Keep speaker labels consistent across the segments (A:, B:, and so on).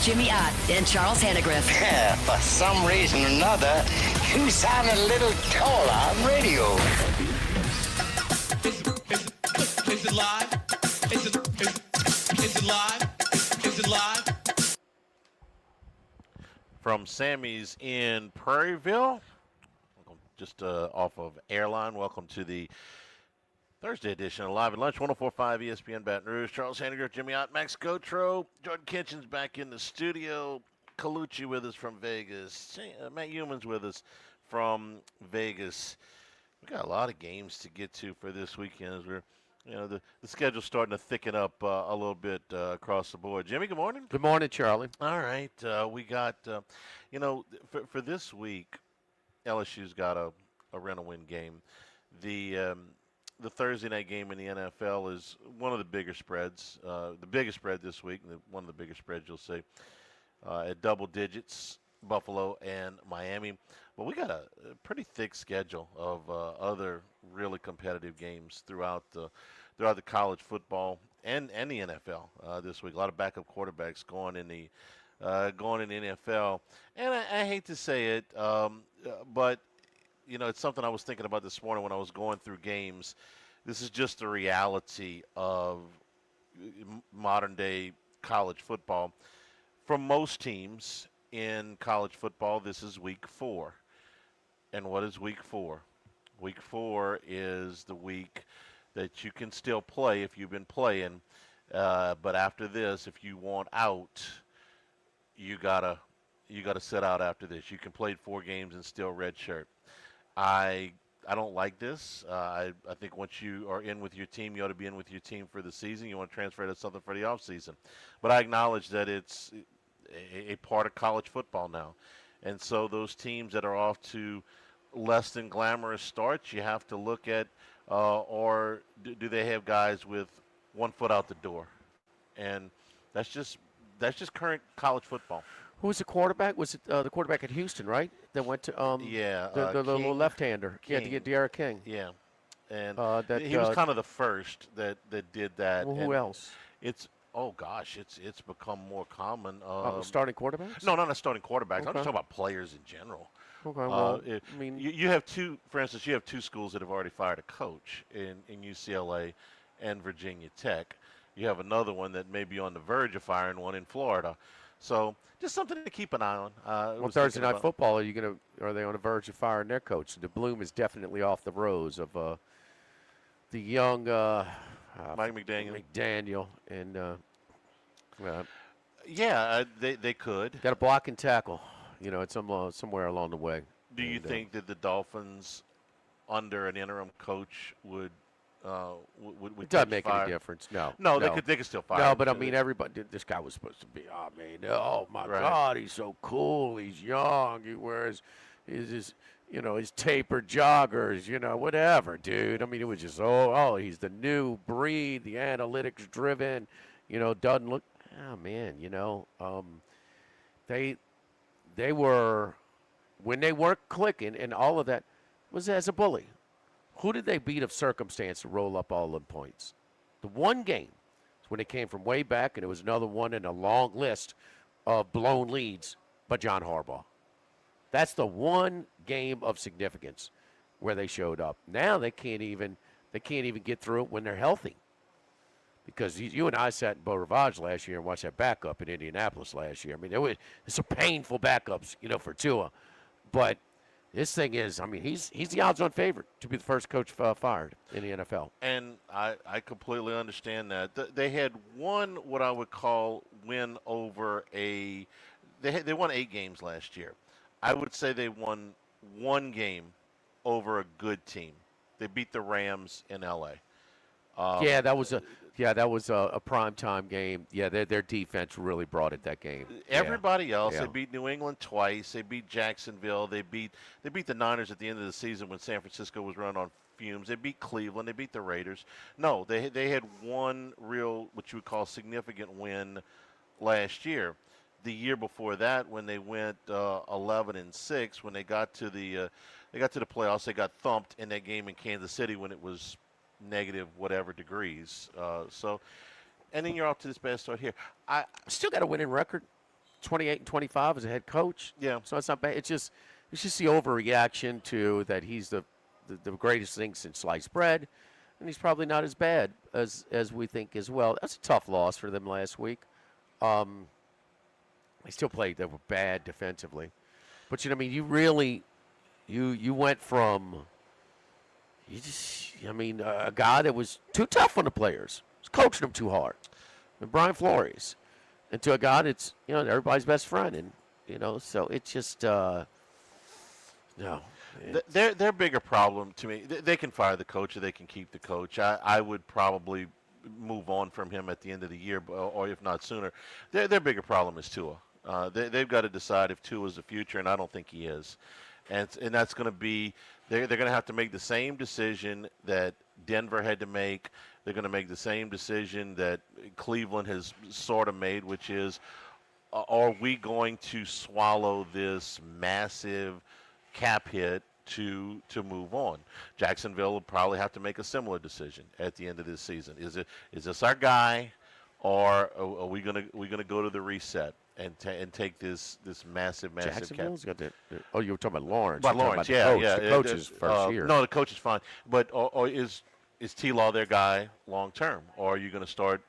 A: Jimmy Ott and Charles Hannegriff.
B: For some reason or another, you sound a little taller on radio.
C: Is it live? Is it live? Is it live?
D: From Sammy's in Prairieville, just off of Airline. Welcome to the Thursday edition of Live at Lunch, 104.5 ESPN Baton Rouge. Charles Hannegriff, Jimmy Ott, Max Gotro, Jordan Kitchen's back in the studio. Colucci with us from Vegas. Matt Humans with us from Vegas. We got a lot of games to get to for this weekend as we're, the schedule's starting to thicken up a little bit across the board. Jimmy, good morning.
E: Good morning, Charlie.
D: All right. We got, for this week, LSU's got a rent-a-win game. The Thursday night game in the NFL is one of the bigger spreads, the biggest spread this week, and one of the bigger spreads you'll see, at double digits, Buffalo and Miami. But we got a pretty thick schedule of other really competitive games throughout the college football and the NFL this week. A lot of backup quarterbacks going in the NFL, and I hate to say it, but it's something I was thinking about this morning when I was going through games. This is just the reality of modern day college football. For most teams in college football, this is week 4. And what is week 4? Week 4 is the week that you can still play if you've been playing. But after this, if you want out, you gotta sit out after this. You can play 4 games and still redshirt. I don't like this. I think once you are in with your team, you ought to be in with your team for the season. You want to transfer to something for the offseason. But I acknowledge that it's a part of college football now. And so those teams that are off to less than glamorous starts, you have to look at, or do they have guys with one foot out the door? And that's just current college football.
E: Who was the quarterback? Was it the quarterback at Houston, right? That went to the little left-hander.
D: King.
E: Yeah, to get De'Ara King.
D: Yeah, and he was kind of the first that did that.
E: Well, who else?
D: It's become more common.
E: Starting quarterbacks?
D: No, not starting quarterbacks.
E: Okay.
D: I'm just talking about players in general.
E: Okay, well,
D: I mean, you have two. For instance, you have 2 schools that have already fired a coach in UCLA and Virginia Tech. You have another one that may be on the verge of firing one in Florida. So just something to keep an eye on.
E: Well, Thursday night football, are they on the verge of firing their coach? The bloom is definitely off the rose of the young
D: Mike McDaniel.
E: And
D: they could.
E: Got a block and tackle, at somewhere along the way.
D: Do you think that the Dolphins, under an interim coach, would
E: it doesn't make any difference. No,
D: they could still fire.
E: No, but I mean, everybody. This guy was supposed to be. Oh my God, he's so cool. He's young. He wears his tapered joggers. Whatever, dude. I mean, it was just he's the new breed, the analytics driven. Doesn't look. Oh man, they were when they weren't clicking and all of that was as a bully. Who did they beat of circumstance to roll up all the points? The one game is when it came from way back, and it was another one in a long list of blown leads by John Harbaugh. That's the one game of significance where they showed up. Now they can't even get through it when they're healthy. Because you and I sat in Beau Rivage last year and watched that backup in Indianapolis last year. I mean, there's some painful backups, for Tua. But this thing is, I mean, he's the odds-on favorite to be the first coach fired in the NFL.
D: And I completely understand that. They had one, what I would call, win over they won 8 games last year. I would say they won 1 game over a good team. They beat the Rams in L.A.
E: That was a primetime game. Yeah, their defense really brought it that game.
D: Everybody else, they beat New England twice. They beat Jacksonville. They beat the Niners at the end of the season when San Francisco was running on fumes. They beat Cleveland. They beat the Raiders. No, they had one real, what you would call, significant win last year. The year before that, when they went 11-6, when they got to the playoffs, they got thumped in that game in Kansas City when it was negative whatever degrees. And then you're off to this bad start here.
E: Still got a winning record. 28-25 as a head coach.
D: Yeah.
E: So it's not bad. It's just the overreaction to that he's the greatest thing since sliced bread, and he's probably not as bad as we think as well. That's a tough loss for them last week. They still played. They were bad defensively, but you know, I mean, you really, you went from, a guy that was too tough on the players, was coaching them too hard, and Brian Flores, and to a guy that's everybody's best friend, and so it's just no.
D: Their bigger problem to me, they can fire the coach or they can keep the coach. I would probably move on from him at the end of the year, or if not sooner. Their bigger problem is Tua. They've got to decide if Tua is the future, and I don't think he is. And that's going to be they're going to have to make the same decision that Denver had to make. They're going to make the same decision that Cleveland has sort of made, which is, are we going to swallow this massive cap hit to move on? Jacksonville will probably have to make a similar decision at the end of this season. Is this our guy, or are we gonna go to the reset and take this massive
E: Jacksonville's
D: cap?
E: got you were talking about Lawrence.
D: About Lawrence,
E: yeah.
D: The
E: coach's first year.
D: No, the coach is fine, but or is T-Law their guy long term, or are you going to start,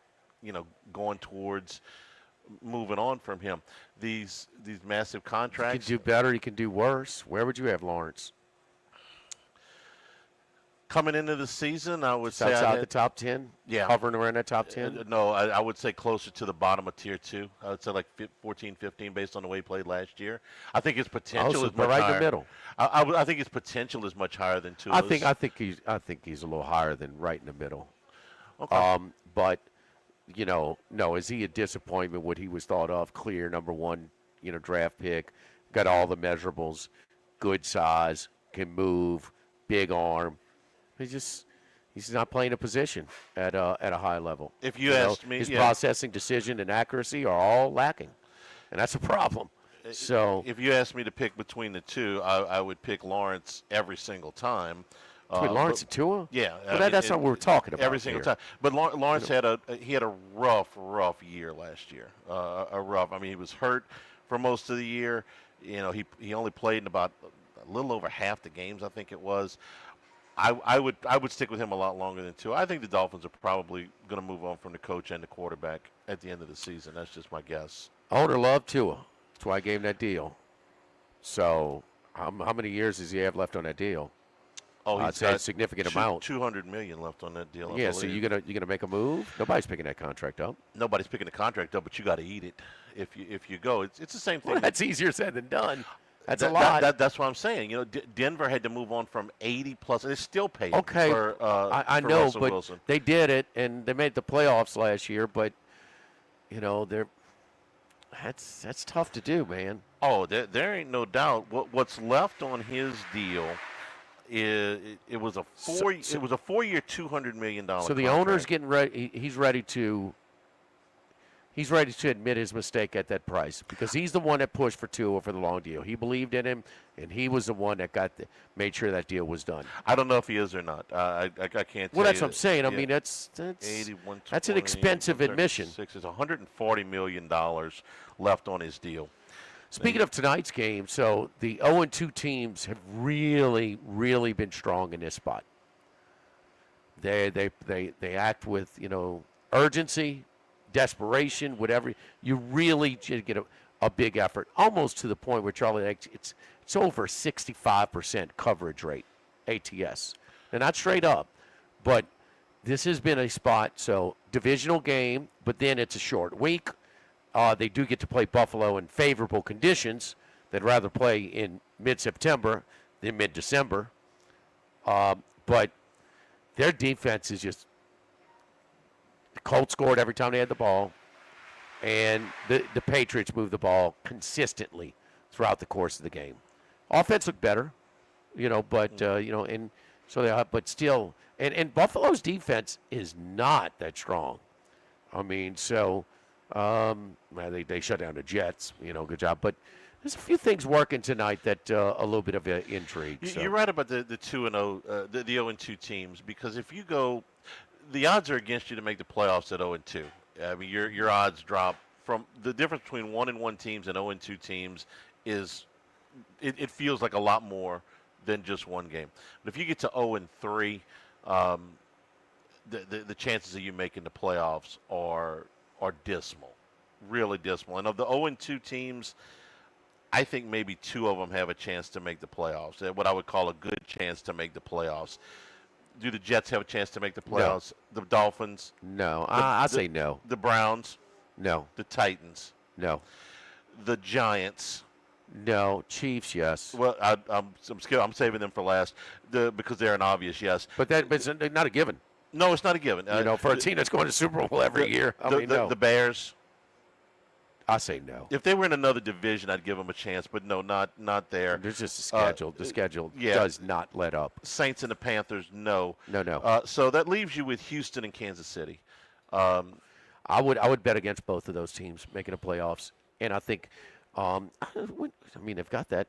D: going towards moving on from him? These massive contracts.
E: You can do better. You can do worse. Where would you have Lawrence?
D: Coming into the season, I would say
E: outside the top 10.
D: Yeah,
E: hovering around that top 10.
D: No, I would say closer to the bottom of tier 2. I would say like 14, 15, based on the way he played last year. I think his potential is much
E: right
D: higher.
E: In the middle.
D: I think his potential is much higher than Tua's.
E: I think he's a little higher than right in the middle.
D: Okay.
E: But no, is he a disappointment? What he was thought of, clear number one, draft pick, got all the measurables, good size, can move, big arm. He's not playing a position at a high level.
D: If you asked me,
E: his processing, decision, and accuracy are all lacking, and that's a problem. So
D: if you asked me to pick between the two, I would pick Lawrence every single time.
E: Between Lawrence and Tua?
D: Yeah.
E: Well, that's not what we're talking about.
D: Every single time. But Lawrence had a rough year last year. He was hurt for most of the year. He only played in about a little over half the games, I think it was. I would stick with him a lot longer than Tua. I think the Dolphins are probably going to move on from the coach and the quarterback at the end of the season. That's just my guess.
E: Owner loved Tua. That's why I gave him that deal. So how many years does he have left on that deal?
D: Oh,
E: I'd say a significant amount.
D: $200 million left on that deal.
E: Yeah, so you're gonna make a move? Nobody's picking that contract up.
D: Nobody's picking the contract up, but you got to eat it if you go. It's the same thing.
E: Well, that's easier said than done. That's a lot.
D: That's what I'm saying. Denver had to move on from 80 plus. They're still paying.
E: Okay,
D: for,
E: I
D: for
E: know,
D: Russell
E: but
D: Wilson.
E: they did it, and they made the playoffs last year. But that's tough to do, man.
D: Oh, there ain't no doubt. What's left on his deal is it was a 4-year, $200 million.
E: So the owner's getting ready. He's ready to admit his mistake at that price because he's the one that pushed for Tua for the long deal. He believed in him, and he was the one that made sure that deal was done.
D: I don't know if he is or not. I can't.
E: Well, that's
D: what
E: I'm saying.
D: Yeah.
E: I mean, that's
D: 80,
E: an expensive admission.
D: It's $140 million left on his deal.
E: Speaking of tonight's game, so the 0-2 teams have really, really been strong in this spot. They act with urgency, desperation, whatever. You really get a big effort, almost to the point where Charlie, it's over 65% coverage rate, ATS. They're not straight up, but this has been a spot. So divisional game, but then it's a short week. They do get to play Buffalo in favorable conditions. They'd rather play in mid-September than mid-December. But their defense is just – the Colts scored every time they had the ball, and the Patriots moved the ball consistently throughout the course of the game. Offense looked better, but and so they are, but still – and Buffalo's defense is not that strong. I mean, so – they shut down the Jets, good job. But there's a few things working tonight that a little bit of intrigue. So.
D: You're right about the 2-0, the 0-2 teams, because if you go, the odds are against you to make the playoffs at 0-2. I mean, your odds drop from the difference between 1-1 teams and 0-2 teams is it feels like a lot more than just one game. But if you get to 0-3, the chances of you making the playoffs are dismal, really dismal. And of the 0-2 teams, I think maybe 2 of them have a chance to make the playoffs. What I would call a good chance to make the playoffs. Do the Jets have a chance to make the playoffs? No. The Dolphins?
E: No. I say no.
D: The Browns?
E: No.
D: The Titans?
E: No.
D: The Giants?
E: No. Chiefs, yes.
D: Well, I'm scared. I'm saving them for last because they're an obvious yes.
E: But it's not a given.
D: No, it's not a given.
E: For a team that's going to Super Bowl every year.
D: The Bears?
E: I say no.
D: If they were in another division, I'd give them a chance, but no, not there.
E: There's just a schedule. The schedule does not let up.
D: Saints and the Panthers, no.
E: No.
D: So that leaves you with Houston and Kansas City.
E: I would bet against both of those teams making the playoffs, and I think, they've got that.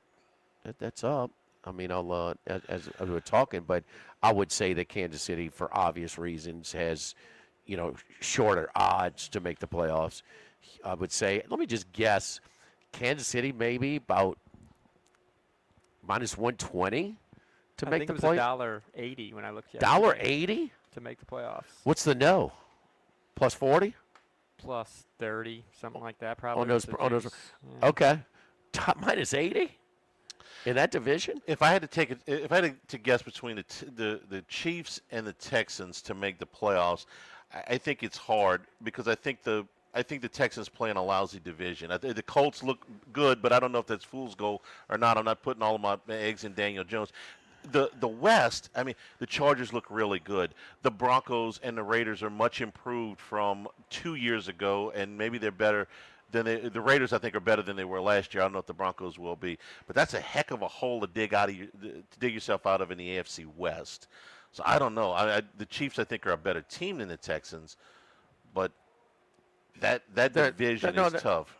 E: That's up. I'll as we're talking, but I would say that Kansas City, for obvious reasons, has shorter odds to make the playoffs. I would say, let me just guess, Kansas City maybe about -120 to make the playoffs.
F: I think it was $1.80 when I looked yesterday.
E: $1.80
F: to make the playoffs.
E: What's the no? +40?
F: +30, something like that, probably.
E: On those.
F: Yeah.
E: Okay, top -80 in that division.
D: If I had to guess between the Chiefs and the Texans to make the playoffs, I think it's hard because I think the Texans play in a lousy division. The Colts look good, but I don't know if that's fool's gold or not. I'm not putting all of my eggs in Daniel Jones. The West, the Chargers look really good. The Broncos and the Raiders are much improved from 2 years ago, and maybe they're better than the Raiders. I think are better than they were last year. I don't know if the Broncos will be, but that's a heck of a hole to dig yourself out of in the AFC West. So I don't know. The Chiefs, I think, are a better team than the Texans, but that division is tough.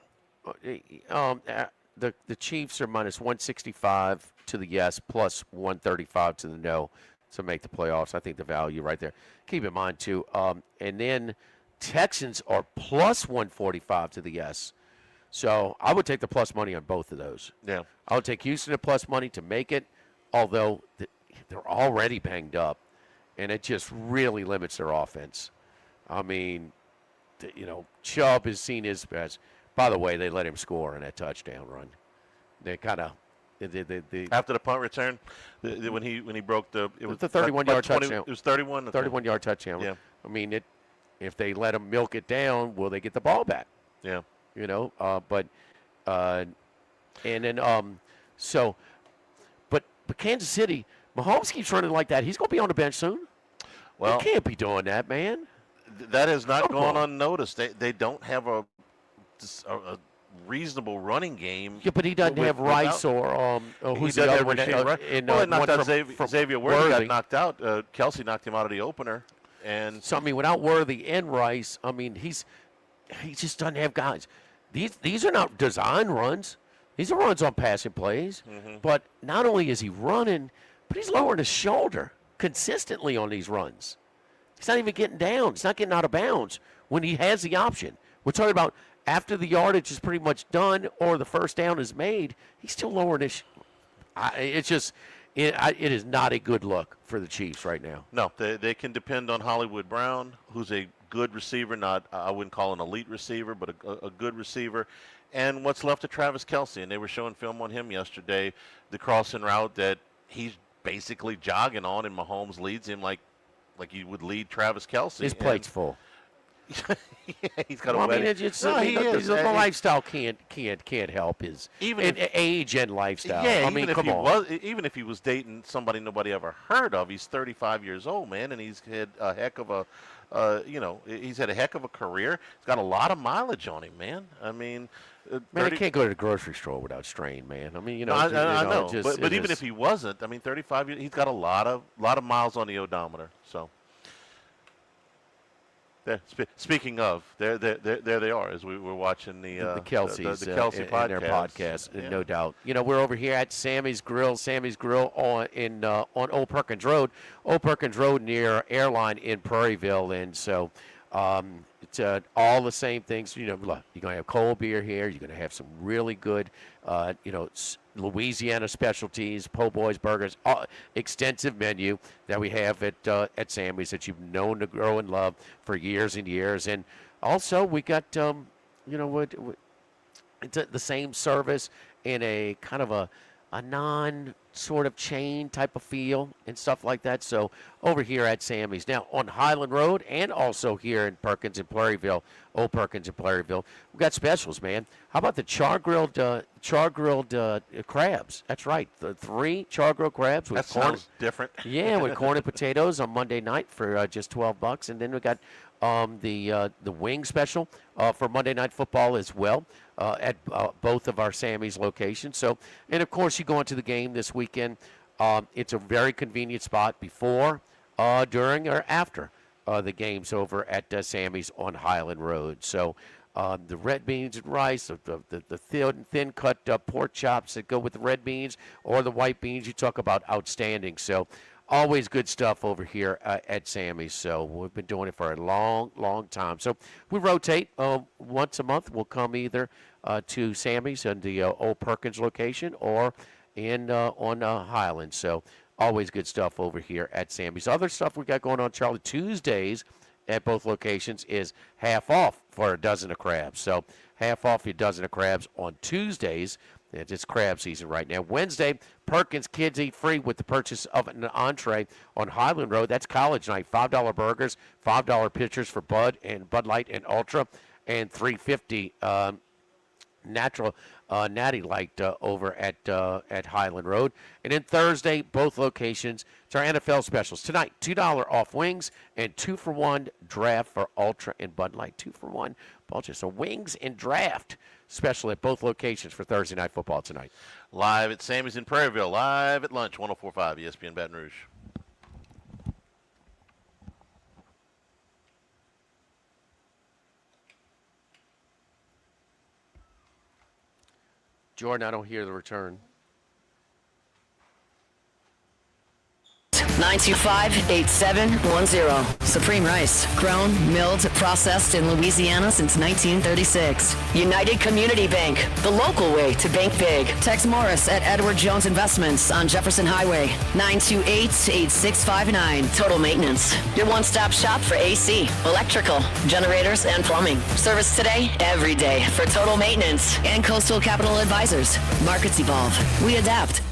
E: The Chiefs are -165 to the yes, +135 to the no to make the playoffs. I think the value right there. Keep in mind too, and then Texans are +145 to the yes. So I would take the plus money on both of those.
D: Yeah,
E: I would take Houston at plus money to make it, although they're already banged up, and it just really limits their offense. Chubb is seen as best. By the way, they let him score in that touchdown run. They kind of
D: after the punt return, when he broke the
E: 31-yard touchdown.
D: It was 31.
E: 31-yard touchdown.
D: Yeah.
E: If they let him milk it down, will they get the ball back?
D: Yeah.
E: But Kansas City, Mahomes keeps running like that. He's going to be on the bench soon.
D: Well,
E: he can't be doing that, man.
D: That has not gone unnoticed. They don't have a reasonable running game.
E: Yeah, but he doesn't have Rice or who's the other one?
D: Xavier Worthy got knocked out. Kelsey knocked him out of the opener. And
E: so without Worthy and Rice, he just doesn't have guys. These are not design runs. These are runs on passing plays.
D: Mm-hmm.
E: But not only is he running, but he's lowering his shoulder consistently on these runs. He's not even getting down. He's not getting out of bounds when he has the option. We're talking about after the yardage is pretty much done or the first down is made, he's still lowering his. It is not a good look for the Chiefs right now.
D: No, they can depend on Hollywood Brown, who's a good receiver. I wouldn't call an elite receiver, but a good receiver. And what's left of Travis Kelsey, and they were showing film on him yesterday, the crossing route that he's basically jogging on, and Mahomes leads him like you would lead Travis Kelsey.
E: His plate's full.
D: Yeah, he's got a wedding.
E: The lifestyle can't help his age and lifestyle.
D: Yeah, even if he was dating somebody nobody ever heard of, he's 35 years old, man, and he's had a heck of he's had a heck of a career. He's got a lot of mileage on him, man.
E: Man, he can't go to the grocery store without strain, man.
D: I know. But even if he wasn't, 35 years, he's got a lot of miles on the odometer. So. Speaking of, there they are as we were watching the
E: Kelce's
D: the Kelsey podcast.
E: In their podcast, no doubt. We're over here at Sammy's Grill on Old Perkins Road near Airline in Prairieville, and so all the same things. Look, you're going to have cold beer here. You're going to have some really good, Louisiana specialties, po' boys, burgers, extensive menu that we have at Sammy's that you've known to grow and love for years and years. And also we got, it's the same service in a kind of a non sort of chain type of feel and stuff like that. So over here at Sammy's. Now on Highland Road and also here in Perkins and Prairieville, Old Perkins and Prairieville, we've got specials, man. How about the char-grilled crabs? That's right. The 3 char-grilled crabs with
D: That
E: corn.
D: sounds different.
E: Yeah, with corn and potatoes on Monday night for just $12. And then we got the wing special for Monday Night Football as well at both of our Sammy's locations. So, and of course, you go into the game this weekend. It's a very convenient spot before, during, or after the games over at Sammy's on Highland Road. So, the red beans and rice, the thin cut pork chops that go with the red beans, or the white beans, you talk about outstanding. So, always good stuff over here at Sammy's. So we've been doing it for a long, long time. So we rotate once a month. We'll come either to Sammy's in the Old Perkins location or on Highland. So always good stuff over here at Sammy's. Other stuff we got going on, Charlie, Tuesdays at both locations is half off for a dozen of crabs. So half off your dozen of crabs on Tuesdays. It's crab season right now. Wednesday, Perkins Kids Eat Free with the purchase of an entree on Highland Road. That's college night. $5 burgers, $5 pitchers for Bud Light and Ultra, and $3.50 natural Natty Light over at Highland Road. And then Thursday, both locations, it's our NFL specials. Tonight, $2 off wings and 2-for-1 draft for Ultra and Bud Light. 2-for-1 Ultra. So wings and draft special at both locations for Thursday Night Football tonight.
D: Live at Sammy's in Prairieville, live at lunch, 104.5 ESPN Baton Rouge.
E: Jordan, I don't hear the return.
A: 925-8710. Supreme Rice. Grown, milled, processed in Louisiana since 1936. United Community Bank. The local way to bank big. Tex Morris at Edward Jones Investments on Jefferson Highway. 928-8659. Total Maintenance. Your one-stop shop for AC, electrical, generators, and plumbing. Service today, every day for Total Maintenance. And Coastal Capital Advisors. Markets evolve. We adapt.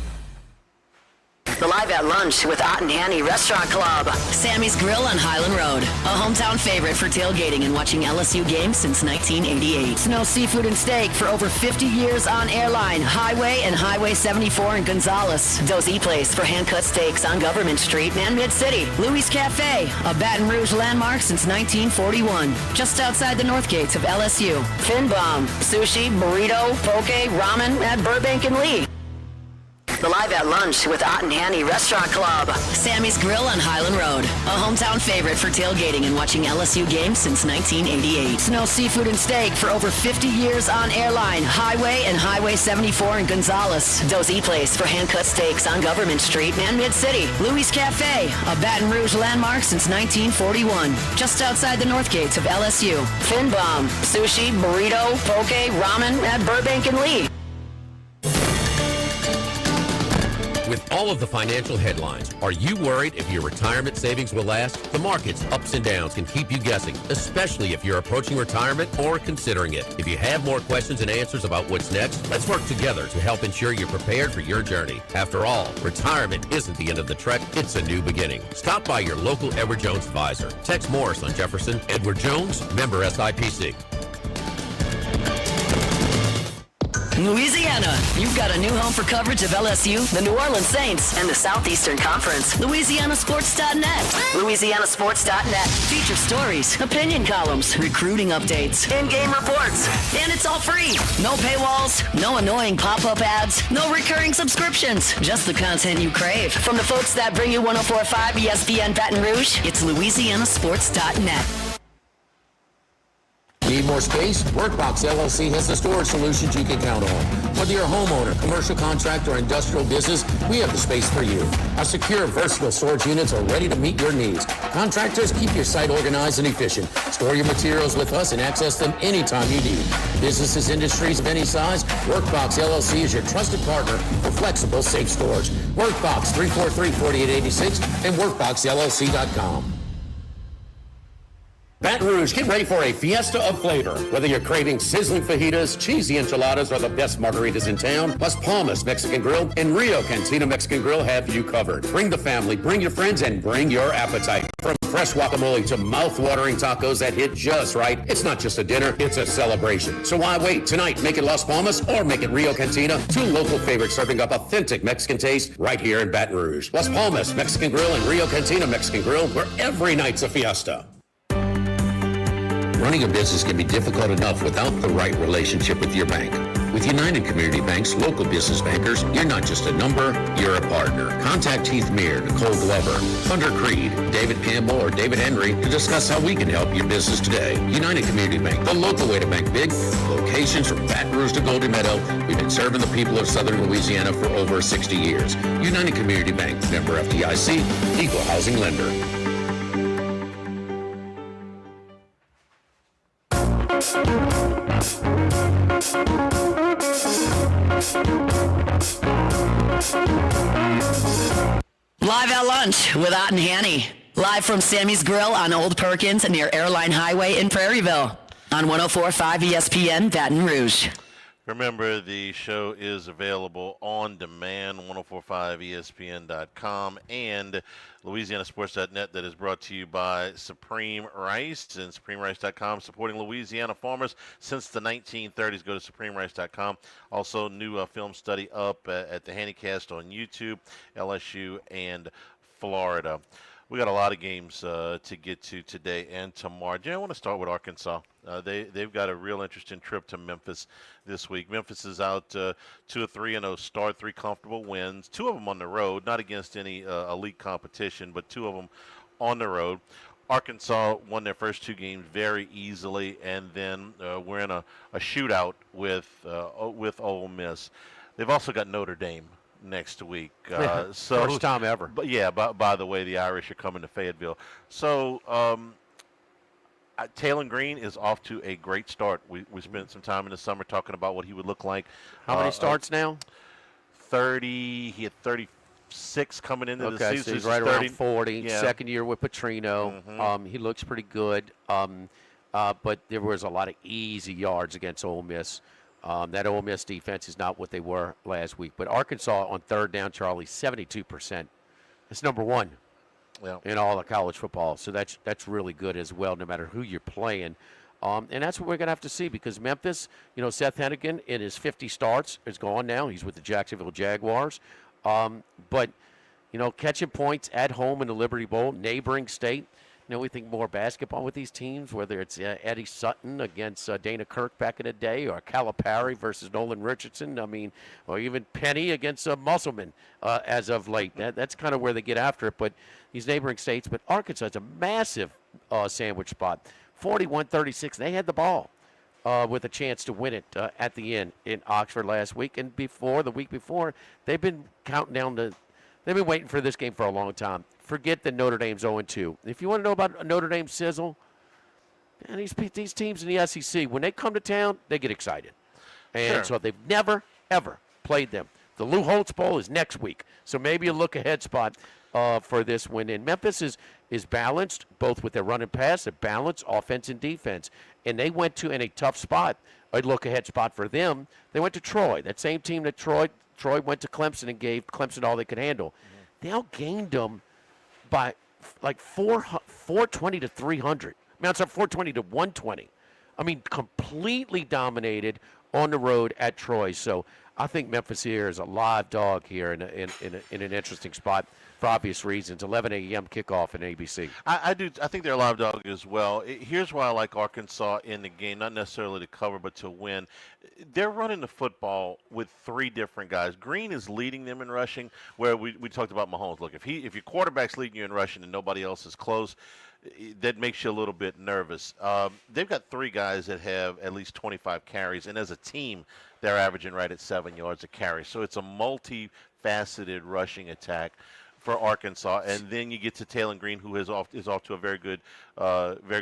A: The Live at Lunch with Ott and Annie Restaurant Club. Sammy's Grill on Highland Road. A hometown favorite for tailgating and watching LSU games since 1988. Snow Seafood and Steak for over 50 years on Airline, Highway, and Highway 74 in Gonzales. Dozy Place for hand-cut steaks on Government Street and Mid-City. Louis Cafe, a Baton Rouge landmark since 1941. Just outside the north gates of LSU. Fin Bomb, sushi, burrito, poke, ramen at Burbank and Lee. The Live at Lunch with Ott and Annie Restaurant Club. Sammy's Grill on Highland Road. A hometown favorite for tailgating and watching LSU games since 1988. Snow Seafood and Steak for over 50 years on Airline, Highway, and Highway 74 in Gonzales. Dozy Place for hand-cut steaks on Government Street and Mid-City. Louis Cafe, a Baton Rouge landmark since 1941. Just outside the north gates of LSU. Fin Bomb, sushi, burrito, poke, ramen at Burbank and Lee.
G: With all of the financial headlines, are you worried if your retirement savings will last? The market's ups and downs can keep you guessing, especially if you're approaching retirement or considering it. If you have more questions and answers about what's next, let's work together to help ensure you're prepared for your journey. After all, retirement isn't the end of the trek, it's a new beginning. Stop by your local Edward Jones advisor. Tex Morris on Jefferson. Edward Jones, member SIPC.
A: Louisiana, you've got a new home for coverage of LSU, the New Orleans Saints, and the Southeastern Conference. LouisianaSports.net. LouisianaSports.net. Feature stories, opinion columns, recruiting updates, in-game reports. And it's all free. No paywalls, no annoying pop-up ads, no recurring subscriptions. Just the content you crave. From the folks that bring you 104.5 ESPN Baton Rouge, it's LouisianaSports.net.
H: Need
G: Need more space? Workbox LLC has the storage solutions you can count on. Whether you're a homeowner, commercial contractor, or industrial business, we have the space for you. Our secure, versatile storage units are ready to meet your needs. Contractors, keep your site organized and efficient. Store your materials with us and access them anytime you need. Businesses, industries of any size, Workbox LLC is your trusted partner for flexible, safe storage. Workbox 343-4886 and workboxllc.com. Baton Rouge, get ready for a fiesta of flavor. Whether you're craving sizzling fajitas, cheesy enchiladas, or the best margaritas in town, Las Palmas Mexican Grill and Rio Cantina Mexican Grill have you covered. Bring the family, bring your friends, and bring your appetite. From fresh guacamole to mouth-watering tacos that hit just right, it's not just a dinner, it's a celebration. So why wait? Tonight, make it Las Palmas or make it Rio Cantina, two local favorites serving up authentic Mexican taste right here in Baton Rouge. Las Palmas Mexican Grill and Rio Cantina Mexican Grill, where every night's a fiesta. Running a business can be difficult enough without the right relationship with your bank. With United Community Bank's local business bankers, you're not just a number, you're a partner. Contact Heath Meir, Nicole Glover, Hunter Creed, David Campbell, or David Henry to discuss how we can help your business today. United Community Bank, the local way to bank big. Locations from Baton Rouge to Golden Meadow. We've been serving the people of Southern Louisiana for over 60 years. United Community Bank, member FDIC, equal housing lender.
A: Live at lunch with Ott and Hanny. Live from Sammy's Grill on Old Perkins near Airline Highway in Prairieville. On 104.5 ESPN Baton Rouge.
D: Remember, the show is available on demand, 1045ESPN.com and LouisianaSports.net. That is brought to you by Supreme Rice and SupremeRice.com, supporting Louisiana farmers since the 1930s. Go to SupremeRice.com. Also, new film study up at the Handycast on YouTube, LSU and Florida. We got a lot of games to get to today and tomorrow. Jay, I want to start with Arkansas. They've got a real interesting trip to Memphis this week. Memphis is out 2-3-0 start, 3 comfortable wins, 2 of them on the road, not against any elite competition, but 2 of them on the road. Arkansas won their first 2 games very easily, and then we're in a shootout with Ole Miss. They've also got Notre Dame next week.
E: First time ever.
D: But yeah, by the way, the Irish are coming to Fayetteville. So Taylon Green is off to a great start. We spent some time in the summer talking about what he would look like.
E: How many starts now?
D: 30. He had 36 coming into the season.
E: So he's right
D: 30,
E: around 40.
D: yeah.
E: Second year with Petrino.
D: Mm-hmm.
E: He looks pretty good. But there was a lot of easy yards against Ole Miss. That Ole Miss defense is not what they were last week. But Arkansas on third down, Charlie, 72%. That's number 1 in all of college football. So that's really good as well, no matter who you're playing. And that's what we're going to have to see, because Memphis, Seth Hennigan in his 50 starts is gone now. He's with the Jacksonville Jaguars. But, catching points at home in the Liberty Bowl, neighboring state. We think more basketball with these teams, whether it's Eddie Sutton against Dana Kirk back in the day, or Calipari versus Nolan Richardson. Or even Penny against Musselman as of late. That's kind of where they get after it. But these neighboring states, but Arkansas is a massive sandwich spot. 41-36. They had the ball with a chance to win it at the end in Oxford last week, and the week before, they've been counting down they've been waiting for this game for a long time. Forget that Notre Dame's 0-2. If you want to know about Notre Dame's sizzle, man, these teams in the SEC, when they come to town, they get excited. And so they've never, ever played them. The Lou Holtz Bowl is next week, so maybe a look-ahead spot for this win. And Memphis is balanced, both with their run and pass. They're balanced, offense and defense. And they went to, in a tough spot, a look-ahead spot for them, they went to Troy. That same team that Troy went to Clemson and gave Clemson all they could handle. They outgained them by like 420 to 300. I'm sorry, 420 to 120. Completely dominated on the road at Troy. So I think Memphis here is a live dog here in an interesting spot for obvious reasons. 11 a.m. kickoff in ABC.
D: I do. I think they're a live dog as well. Here's why I like Arkansas in the game, not necessarily to cover, but to win. They're running the football with 3 different guys. Green is leading them in rushing, where we talked about Mahomes. Look, if your quarterback's leading you in rushing and nobody else is close, that makes you a little bit nervous. They've got 3 guys that have at least 25 carries, and as a team, they're averaging right at 7 yards a carry. So it's a multifaceted rushing attack for Arkansas, and then you get to Taylor Green, who is off to a very good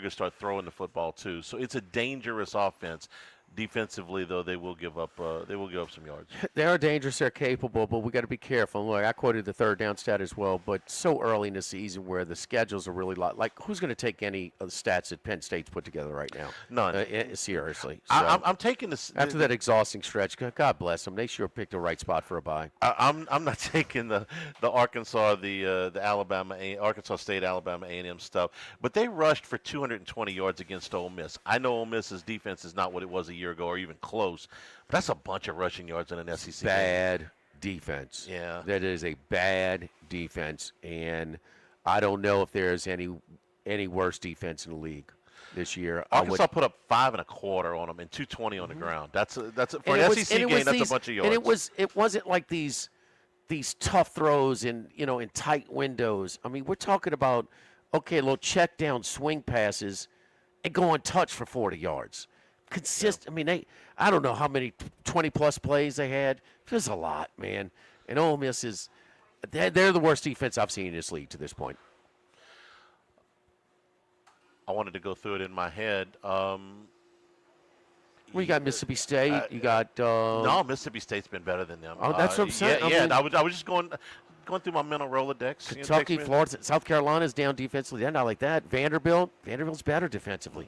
D: start throwing the football too. So it's a dangerous offense. Defensively, though, they will give up some yards.
E: They are dangerous. They're capable, but we got to be careful. Look, I quoted the third down stat as well, but so early in the season where the schedules are really like who's going to take any of the stats that Penn State's put together right now?
D: None.
E: Seriously. So,
D: I'm taking this
E: after that exhausting stretch. God bless them. They sure picked the right spot for a bye.
D: I'm not taking the Arkansas Arkansas State Alabama A&M stuff, but they rushed for 220 yards against Ole Miss. I know Ole Miss's defense is not what it was a year ago or even close, but that's a bunch of rushing yards in an SEC
E: bad
D: game.
E: Defense.
D: Yeah,
E: that is a bad defense, and I don't know if there's any worse defense in the league this year.
D: Arkansas put up 5 1/4 on them and 220 on the ground. That's for an SEC game. That's a bunch of yards.
E: And it wasn't like these tough throws in tight windows. I mean, we're talking about little check down swing passes and go untouched for 40 yards. Consistent. I mean, I don't know how many 20-plus plays they had. There's a lot, man. And Ole Miss they're the worst defense I've seen in this league to this point.
D: I wanted to go through it in my head.
E: You got Mississippi State. You got
D: no, Mississippi State's been better than them.
E: Oh, that's what I'm saying.
D: Yeah, I was just going through my mental Rolodex.
E: Kentucky, Florida, South Carolina's down defensively. They're not like that. Vanderbilt's better defensively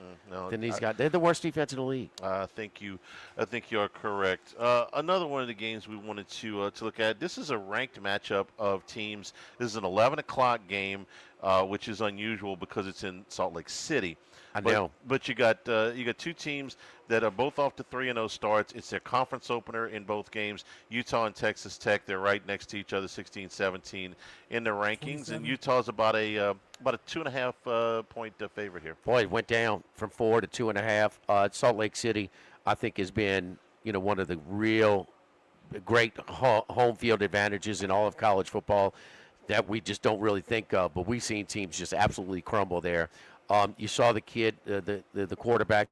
E: than these guys. They're the worst defense in the league.
D: I think you are correct. Another one of the games we wanted to look at. This is a ranked matchup of teams. This is an 11 o'clock game, which is unusual because it's in Salt Lake City.
E: I know.
D: But you got 2 teams that are both off to 3-0 starts. It's their conference opener in both games. Utah and Texas Tech, they're right next to each other, 16-17 in the rankings, and Utah's about a 2.5 point favorite here.
E: Boy, it went down from 4 to 2.5. Salt Lake City, I think, has been one of the real great home field advantages in all of college football that we just don't really think of, but we've seen teams just absolutely crumble there. You saw the kid, the quarterback.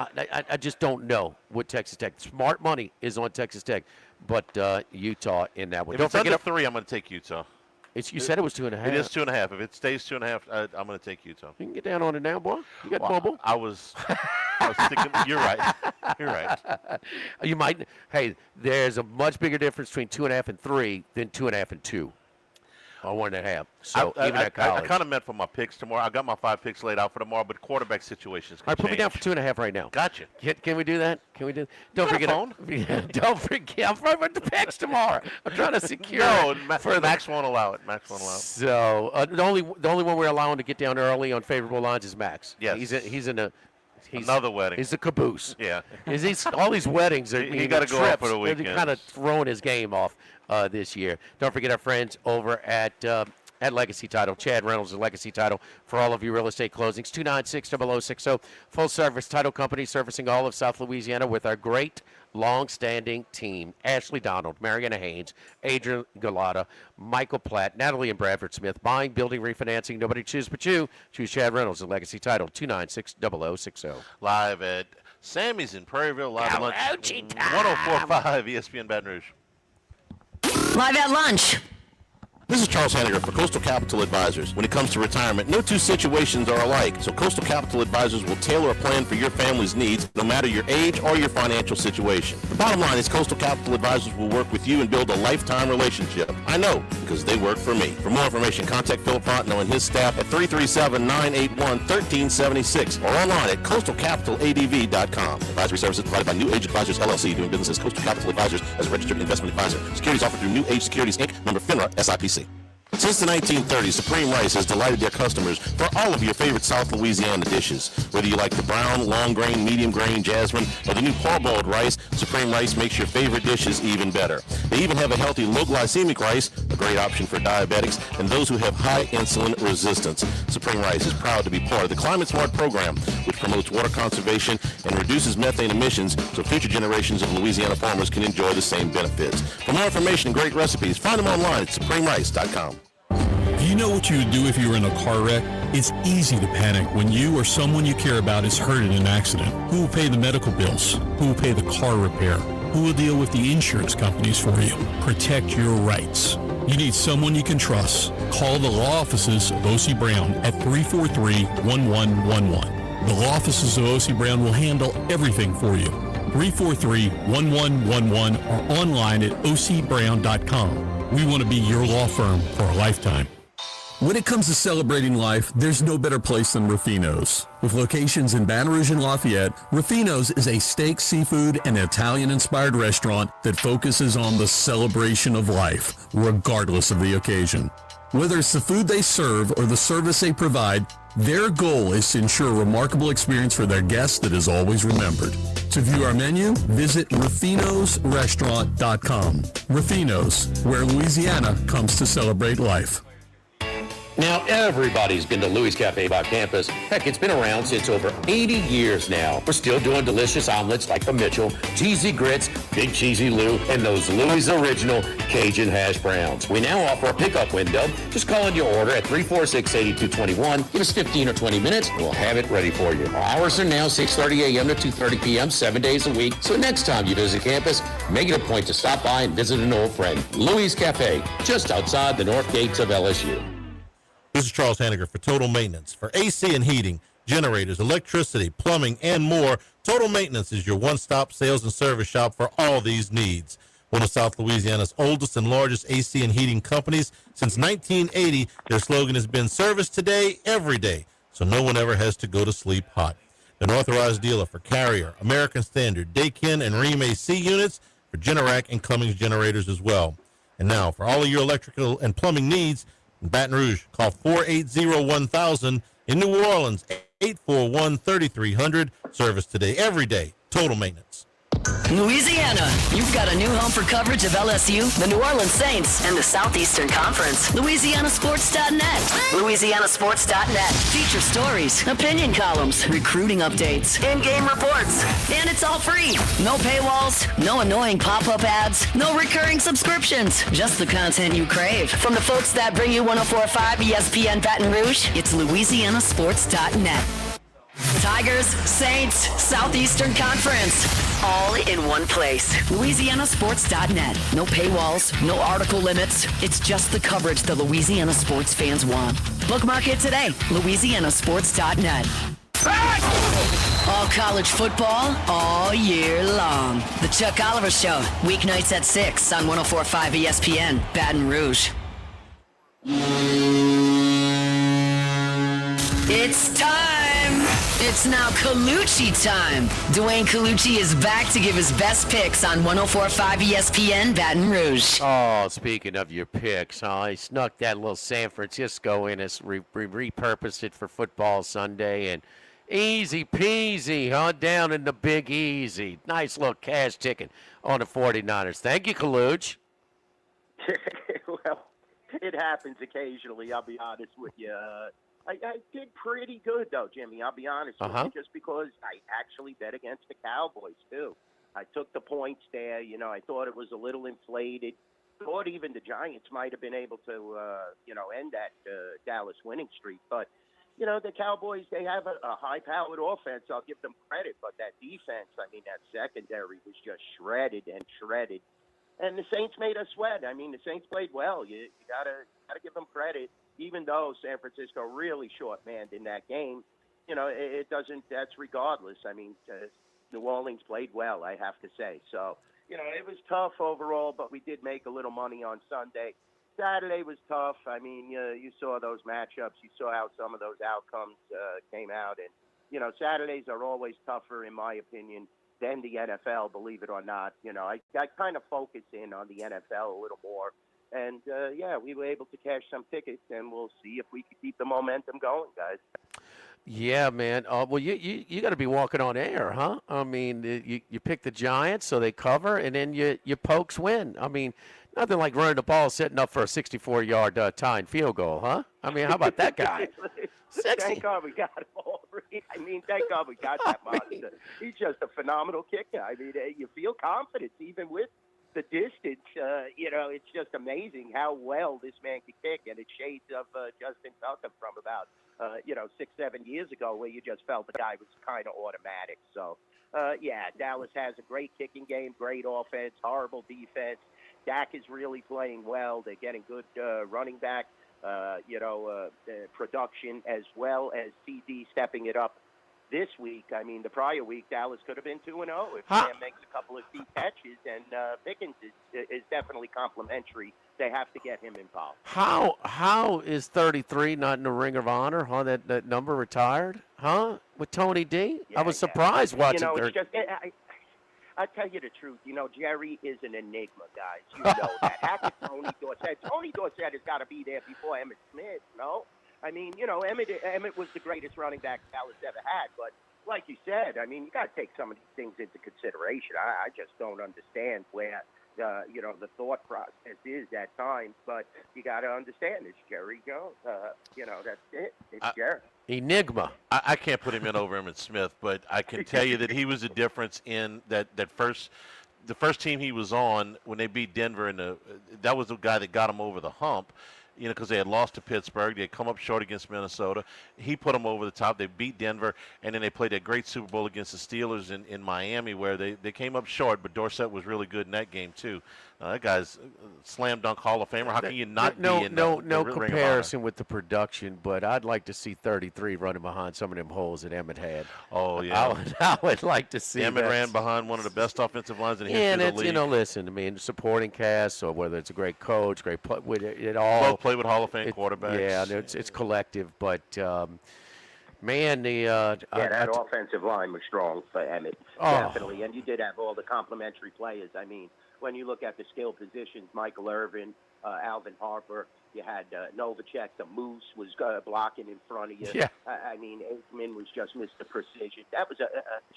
E: I just don't know what Texas Tech. Smart money is on Texas Tech, but Utah in that one.
D: If
E: Don't
D: it's under
E: forget
D: 3, I'm going to take Utah.
E: You said it was 2.5.
D: It is 2.5. If it stays 2.5, I'm going to take Utah.
E: You can get down on it now, boy. You got bubble.
D: I was thinking. You're right. You're right.
E: You might. Hey, there's a much bigger difference between 2.5 and 3 than 2.5 and 2. Or 1.5. So even at college.
D: I kind of meant for my picks tomorrow. I got my 5 picks laid out for tomorrow, but quarterback situations can
E: All right, put me down
D: change.
E: for 2.5 right now.
D: Gotcha.
E: Can we do that? Can we do? Don't forget. Don't forget. I'm trying with the picks tomorrow. I'm trying to secure.
D: Max won't allow it. Max won't allow it.
E: So the only one we're allowing to get down early on favorable lines is Max.
D: Yes.
E: He's
D: another wedding.
E: He's the caboose.
D: Yeah.
E: All these weddings are.
D: He got to go out for the weekend.
E: They're kind of throwing his game off this year. Don't forget our friends over at Legacy Title. Chad Reynolds of Legacy Title for all of your real estate closings. 296-0060. Full service title company servicing all of South Louisiana with our great long-standing team. Ashley Donald, Mariana Haynes, Adrian Galata, Michael Platt, Natalie and Bradford Smith. Buying, building, refinancing. Nobody choose but you. Choose Chad Reynolds of Legacy Title. 296-0060.
D: Live at Sammy's in Prairieville. Live at lunch. 104.5 ESPN Baton Rouge.
A: Live at lunch.
H: This is Charles Hanniger for Coastal Capital Advisors. When it comes to retirement, no two situations are alike, so Coastal Capital Advisors will tailor a plan for your family's needs, no matter your age or your financial situation. The bottom line is Coastal Capital Advisors will work with you and build a lifetime relationship. I know, because they work for me. For more information, contact Philip Fontenot and his staff at 337-981-1376 or online at coastalcapitaladv.com. Advisory services provided by New Age Advisors, LLC, doing business as Coastal Capital Advisors as a registered investment advisor. Securities offered through New Age Securities, Inc., member FINRA, SIPC. Since the 1930s, Supreme Rice has delighted their customers for all of your favorite South Louisiana dishes. Whether you like the brown, long grain, medium grain, jasmine, or the new parboiled rice, Supreme Rice makes your favorite dishes even better. They even have a healthy low glycemic rice, a great option for diabetics and those who have high insulin resistance. Supreme Rice is proud to be part of the Climate Smart program, which promotes water conservation and reduces methane emissions so future generations of Louisiana farmers can enjoy the same benefits. For more information and great recipes, find them online at supremerice.com.
I: Do you know what you would do if you were in a car wreck? It's easy to panic when you or someone you care about is hurt in an accident. Who will pay the medical bills? Who will pay the car repair? Who will deal with the insurance companies for you? Protect your rights. You need someone you can trust. Call the law offices of O.C. Brown at 343-1111. The law offices of O.C. Brown will handle everything for you. 343-1111 or online at ocbrown.com. We want to be your law firm for a lifetime. When it comes to celebrating life, there's no better place than Ruffino's. With locations in Baton Rouge and Lafayette, Ruffino's is a steak, seafood, and Italian-inspired restaurant that focuses on the celebration of life, regardless of the occasion. Whether it's the food they serve or the service they provide, their goal is to ensure a remarkable experience for their guests that is always remembered. To view our menu, visit ruffinosrestaurant.com. Ruffino's, where Louisiana comes to celebrate life.
G: Now, everybody's been to Louis Cafe by campus. Heck, it's been around since over 80 years now. We're still doing delicious omelets like the Mitchell, cheesy grits, Big Cheesy Lou, and those Louis Original Cajun hash browns. We now offer a pickup window. Just call in your order at 346-8221. Give us 15 or 20 minutes, and we'll have it ready for you. Our hours are now 6:30 a.m. to 2:30 p.m., 7 days a week. So next time you visit campus, make it a point to stop by and visit an old friend. Louis Cafe, just outside the north gates of LSU.
H: This is Charles Hanniger for Total Maintenance. For AC and heating, generators, electricity, plumbing, and more, Total Maintenance is your one-stop sales and service shop for all these needs. One of South Louisiana's oldest and largest AC and heating companies. Since 1980, their slogan has been service today, every day, so no one ever has to go to sleep hot. An authorized dealer for Carrier, American Standard, Daikin, and Rheem AC units, for Generac and Cummins generators as well. And now, for all of your electrical and plumbing needs, in Baton Rouge, call 480-1000. In New Orleans, 841-3300. Service today, every day. Total Maintenance.
A: Louisiana, you've got a new home for coverage of LSU, the New Orleans Saints, and the Southeastern Conference. LouisianaSports.net. LouisianaSports.net. Feature stories, opinion columns, recruiting updates, in-game reports. And it's all free. No paywalls, no annoying pop-up ads, no recurring subscriptions. Just the content you crave. From the folks that bring you 104.5 ESPN Baton Rouge, it's LouisianaSports.net. Tigers, Saints, Southeastern Conference, all in one place. LouisianaSports.net. No paywalls, no article limits. It's just the coverage the Louisiana sports fans want. Bookmark it today. LouisianaSports.net. All college football, all year long. The Chuck Oliver Show, weeknights at 6 on 104.5 ESPN, Baton Rouge. It's time. It's now Colucci time. Dwayne Colucci is back to give his best picks on 104.5 ESPN Baton Rouge.
E: Oh, speaking of your picks, I snuck that little San Francisco in as repurposed it for football Sunday, and easy peasy, down in the Big Easy. Nice little cash ticket on the 49ers. Thank you, Colucci.
J: Well, it happens occasionally, I'll be honest with you. I did pretty good, though, Jimmy. I'll be honest with you, just because I actually bet against the Cowboys, too. I took the points there. You know, I thought it was a little inflated. Thought even the Giants might have been able to, end that Dallas winning streak. But, you know, the Cowboys, they have a high-powered offense. I'll give them credit. But that defense, I mean, that secondary was just shredded and shredded. And the Saints made us sweat. I mean, the Saints played well. You gotta give them credit, even though San Francisco really short-manned in that game. You know, it doesn't. That's regardless. I mean, New Orleans played well, I have to say. So, you know, it was tough overall, but we did make a little money on Sunday. Saturday was tough. I mean, you saw those matchups. You saw how some of those outcomes came out. And, you know, Saturdays are always tougher, in my opinion, than the NFL, believe it or not. You know, I kind of focus in on the NFL a little more. And, we were able to cash some tickets, and we'll see if we can keep the momentum going, guys.
E: Yeah, man. Well, you got to be walking on air, huh? I mean, you pick the Giants, so they cover, and then you pokes win. I mean, nothing like running the ball, setting up for a 64-yard tying field goal, huh? I mean, how about that guy? Sexy.
J: Thank God we got him already. I mean, thank God we got that monster. He's just a phenomenal kicker. I mean, you feel confidence even with the distance. You know, it's just amazing how well this man can kick, and it's shades of Justin Tucker from about 6-7 years ago, where you just felt the guy was kind of automatic. So, Dallas has a great kicking game, great offense, horrible defense. Dak is really playing well. They're getting good running back, production, as well as CD stepping it up this week. I mean, the prior week, Dallas could have been 2-0 if Sam makes a couple of key catches, and Pickens is definitely complimentary. They have to get him involved.
E: How is 33 not in the Ring of Honor? Huh? That number retired? Huh? With Tony D? I was surprised watching.
J: It's just. I tell you the truth. You know, Jerry is an enigma, guys. You know that. How could Tony Dorsett? Tony Dorsett has got to be there before Emmitt Smith. No, I mean, you know, Emmitt was the greatest running back Dallas ever had. But like you said, I mean, you got to take some of these things into consideration. I just don't understand where the thought process is at times. But you got to understand it's Jerry Jones. That's it. It's Jerry.
E: Enigma.
D: I can't put him in over Emmitt Smith, but I can tell you that he was a difference in the first team he was on when they beat Denver, and that was the guy that got him over the hump. You know, because they had lost to Pittsburgh. They had come up short against Minnesota. He put them over the top. They beat Denver, and then they played that great Super Bowl against the Steelers in Miami, where they came up short, but Dorsett was really good in that game, too. That guy's slam dunk Hall of Famer. How can you not be in
E: no
D: Ring of Honor?
E: comparison with the production, but I'd like to see 33 running behind some of them holes that Emmett had.
D: Oh, yeah.
E: I would like to see
D: Emmett
E: that.
D: ran behind one of the best offensive lines in the history
E: And
D: of
E: it's,
D: the league.
E: you know, listen, I mean, supporting cast, or whether it's a great coach, great with it all.
D: Both play with Hall of Fame quarterbacks.
E: Yeah, it's collective, but man,
J: that offensive line was strong for Emmitt, definitely. And you did have all the complementary players. I mean, when you look at the skill positions, Michael Irvin, Alvin Harper, you had Novacek, the Moose was blocking in front of you.
E: Yeah.
J: I mean, Aikman was just Mr. Precision. That was a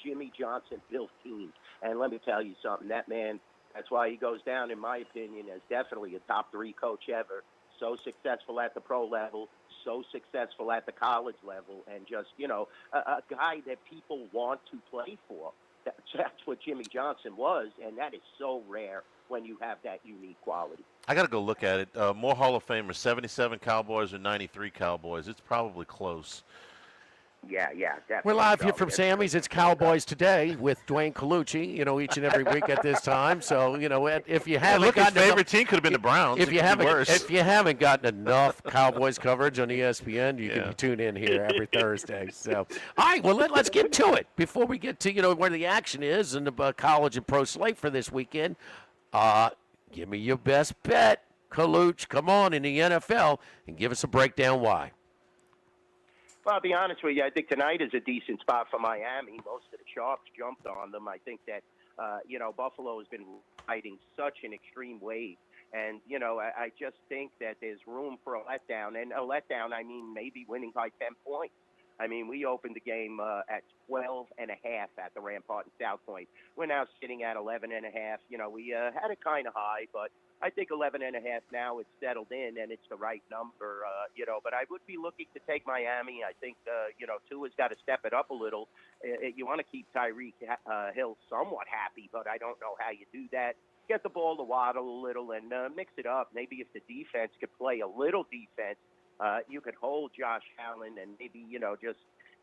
J: Jimmy Johnson-built team. And let me tell you something, that man, that's why he goes down, in my opinion, as definitely a top 3 coach ever. So successful at the pro level, so successful at the college level, and just, you know, a guy that people want to play for. That's what Jimmy Johnson was, and that is so rare when you have that unique quality.
D: I got to go look at it. More Hall of Famers, 77 Cowboys or 93 Cowboys. It's probably close.
J: Yeah, definitely.
E: We're live here from Sammy's. It's Cowboys Today with Dwayne Colucci, you know, each and every week at this time. So, you know, if you haven't
D: gotten his favorite team could have been the Browns.
E: If you haven't gotten enough Cowboys coverage on ESPN, you can tune in here every Thursday. So, all right, well, let's get to it. Before we get to, you know, where the action is and the college and pro slate for this weekend, give me your best bet, Colucci. Come on, in the NFL, and give us a breakdown why.
J: Well, I'll be honest with you. I think tonight is a decent spot for Miami. Most of the sharps jumped on them. I think that, Buffalo has been riding such an extreme wave. And, you know, I just think that there's room for a letdown. And a letdown, I mean, maybe winning by 10 points. I mean, we opened the game at 12.5 at the Rampart in South Point. We're now sitting at 11.5. You know, we had it kind of high, but I think 11.5 now it's settled in, and it's the right number, But I would be looking to take Miami. I think, Tua's got to step it up a little. You want to keep Tyreek Hill somewhat happy, but I don't know how you do that. Get the ball to Waddle a little and mix it up. Maybe if the defense could play a little defense, you could hold Josh Allen, and maybe,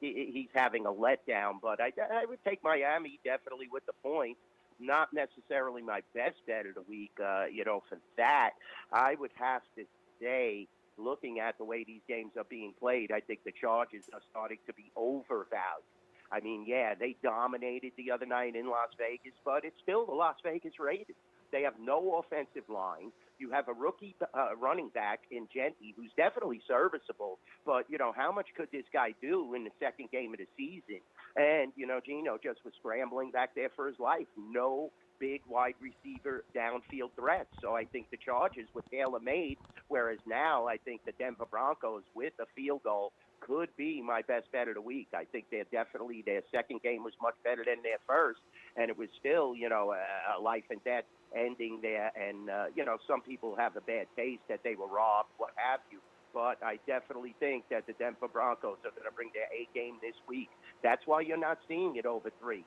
J: he's having a letdown. But I would take Miami definitely with the points. not necessarily my best bet of the week, for that, I would have to say, looking at the way these games are being played, I think the Chargers are starting to be overvalued. I mean, yeah, they dominated the other night in Las Vegas, but it's still the Las Vegas Raiders. They have no offensive line. You have a rookie running back in Gentry who's definitely serviceable, but, how much could this guy do in the second game of the season? And, Geno just was scrambling back there for his life. No big wide receiver downfield threats. So I think the Chargers were tailor-made, whereas now I think the Denver Broncos with a field goal could be my best bet of the week. I think their second game was much better than their first, and it was still, a life and death ending there. And, some people have a bad taste that they were robbed, what have you. But I definitely think that the Denver Broncos are going to bring their A game this week. That's why you're not seeing it over 3.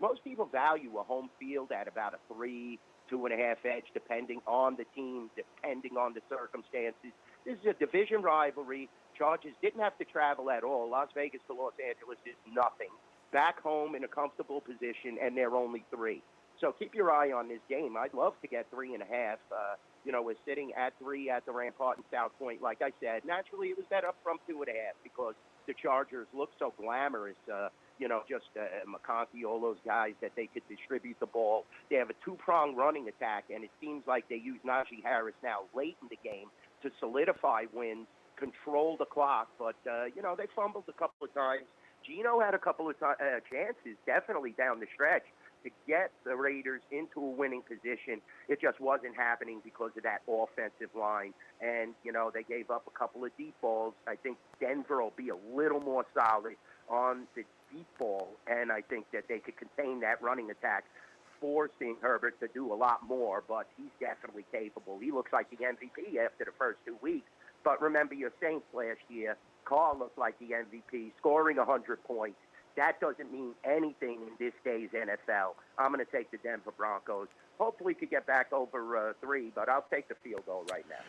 J: Most people value a home field at about a 3, 2.5 edge, depending on the team, depending on the circumstances. This is a division rivalry. Chargers didn't have to travel at all. Las Vegas to Los Angeles is nothing. Back home in a comfortable position, and they're only 3. So keep your eye on this game. I'd love to get 3.5. We're sitting at 3 at the Rampart in South Point. Like I said, naturally it was bet up from 2.5 because the Chargers look so glamorous. McConkey, all those guys that they could distribute the ball. They have a two-pronged running attack, and it seems like they use Najee Harris now late in the game to solidify wins, control the clock. But, they fumbled a couple of times. Geno had a couple of chances, definitely down the stretch, to get the Raiders into a winning position. It just wasn't happening because of that offensive line. And, they gave up a couple of deep balls. I think Denver will be a little more solid on the deep ball, and I think that they could contain that running attack, forcing Herbert to do a lot more, but he's definitely capable. He looks like the MVP after the first 2 weeks. But remember your Saints last year. Carr looked like the MVP, scoring 100 points. That doesn't mean anything in this day's NFL. I'm going to take the Denver Broncos. Hopefully could get back over 3, but I'll take the field goal right now.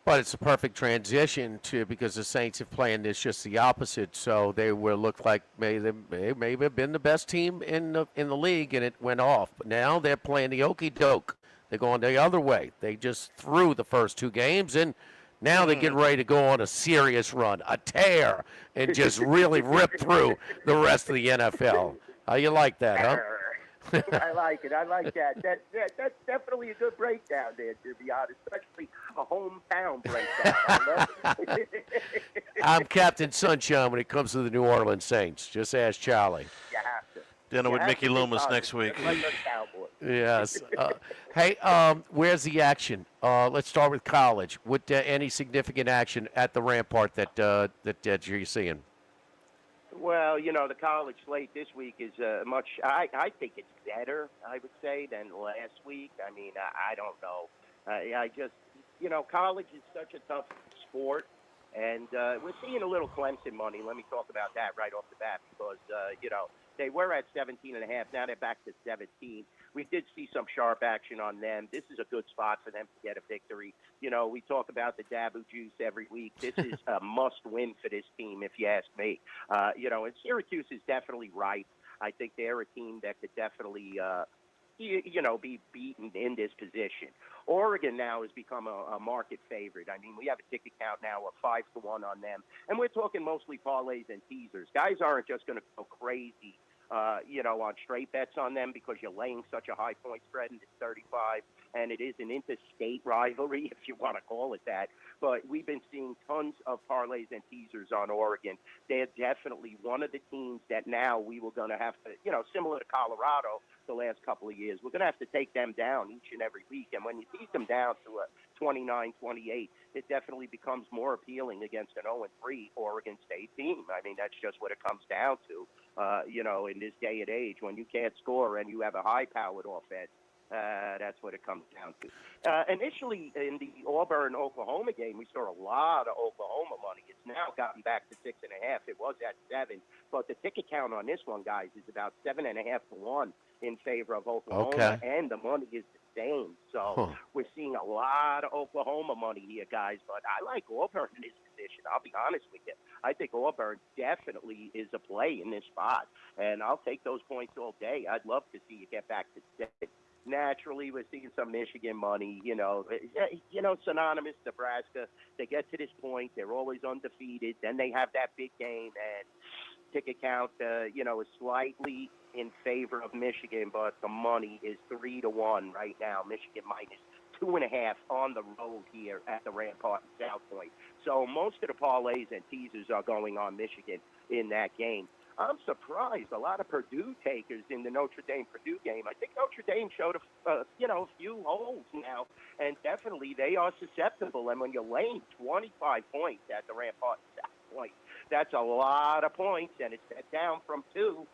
E: But it's a perfect transition because the Saints have playing this just the opposite. So they will look like they may have been the best team in the league, and it went off. But now they're playing the okey doke. They're going the other way. They just threw the first 2 games, and now they're getting ready to go on a serious run, a tear, and just really rip through the rest of the NFL. How you like that, huh?
J: I like it. I like that. That's definitely a good breakdown there, to be honest, especially a hometown breakdown. I love it.
E: I'm Captain Sunshine when it comes to the New Orleans Saints. Just ask Charlie.
J: You have to.
D: Dinner with Mickey Loomis next week.
E: Yes. Hey, where's the action? Let's start with college. What any significant action at the Rampart that you're seeing?
J: Well, the college slate this week is I think it's better, I would say, than last week. I mean, I don't know. I just, college is such a tough sport, and we're seeing a little Clemson money. Let me talk about that right off the bat because, they were at 17.5. Now they're back to 17. We did see some sharp action on them. This is a good spot for them to get a victory. We talk about the Dabu juice every week. This is a must-win for this team, if you ask me. And Syracuse is definitely right. I think they're a team that could definitely, be beaten in this position. Oregon now has become a market favorite. I mean, we have a ticket count now of 5-1 on them, and we're talking mostly parlays and teasers. Guys aren't just going to go crazy, on straight bets on them because you're laying such a high point spread and it's 35, and it is an interstate rivalry, if you want to call it that. But we've been seeing tons of parlays and teasers on Oregon. They're definitely one of the teams that now we were going to have to, similar to Colorado the last couple of years, we're going to have to take them down each and every week. And when you tease them down to a 29-28, it definitely becomes more appealing against an 0-3 Oregon State team. I mean, that's just what it comes down to, in this day and age when you can't score and you have a high-powered offense. That's what it comes down to. Initially, in the Auburn-Oklahoma game, we saw a lot of Oklahoma money. It's now gotten back to 6.5. It was at 7. But the ticket count on this one, guys, is about 7.5-1 in favor of Oklahoma.
E: Okay.
J: And the money is sustained. So we're seeing a lot of Oklahoma money here, guys. But I like Auburn in this position. I'll be honest with you. I think Auburn definitely is a play in this spot, and I'll take those points all day. I'd love to see you get back to state. Naturally, we're seeing some Michigan money, synonymous Nebraska. They get to this point, they're always undefeated. Then they have that big game, and ticket count, is slightly in favor of Michigan, but the money is 3-1 right now. Michigan minus 2.5 on the road here at the Rampart and South Point. So most of the parlays and teasers are going on Michigan in that game. I'm surprised. A lot of Purdue takers in the Notre Dame-Purdue game. I think Notre Dame showed a few holes now, and definitely they are susceptible. And when you're laying 25 points at the Rampart South Point, that's a lot of points, and it's bet down from 2.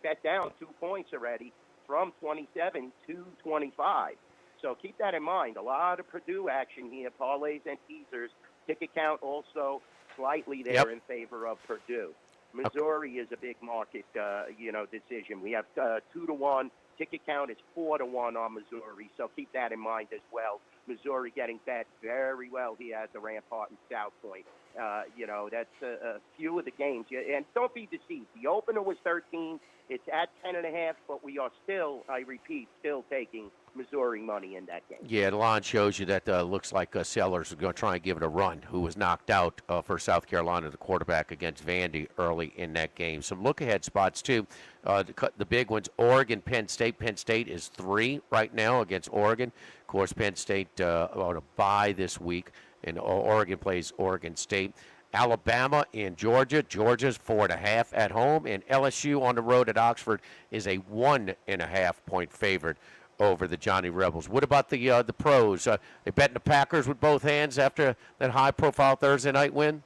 J: Bet down 2 points already from 27 to 25. So keep that in mind. A lot of Purdue action here, parlays and teasers. Ticket count also slightly there in favor of Purdue. Missouri is a big market, decision. We have 2-1. Ticket count is 4-1 on Missouri, so keep that in mind as well. Missouri getting bet very well here at the Rampart and South Point. That's a few of the games. And don't be deceived. The opener was 13. It's at 10.5, but we are still, I repeat, taking Missouri money in that game.
E: Yeah, the line shows you that looks like Sellers is going to try and give it a run, who was knocked out for South Carolina, the quarterback, against Vandy early in that game. Some look-ahead spots, too. The big ones, Oregon, Penn State. Penn State is 3 right now against Oregon. Of course, Penn State on a bye this week, and Oregon plays Oregon State. Alabama and Georgia. Georgia's 4.5 at home, and LSU on the road at Oxford is a 1.5-point favorite over the Johnny Rebels. What about the pros? They betting the Packers with both hands after that high-profile Thursday night win?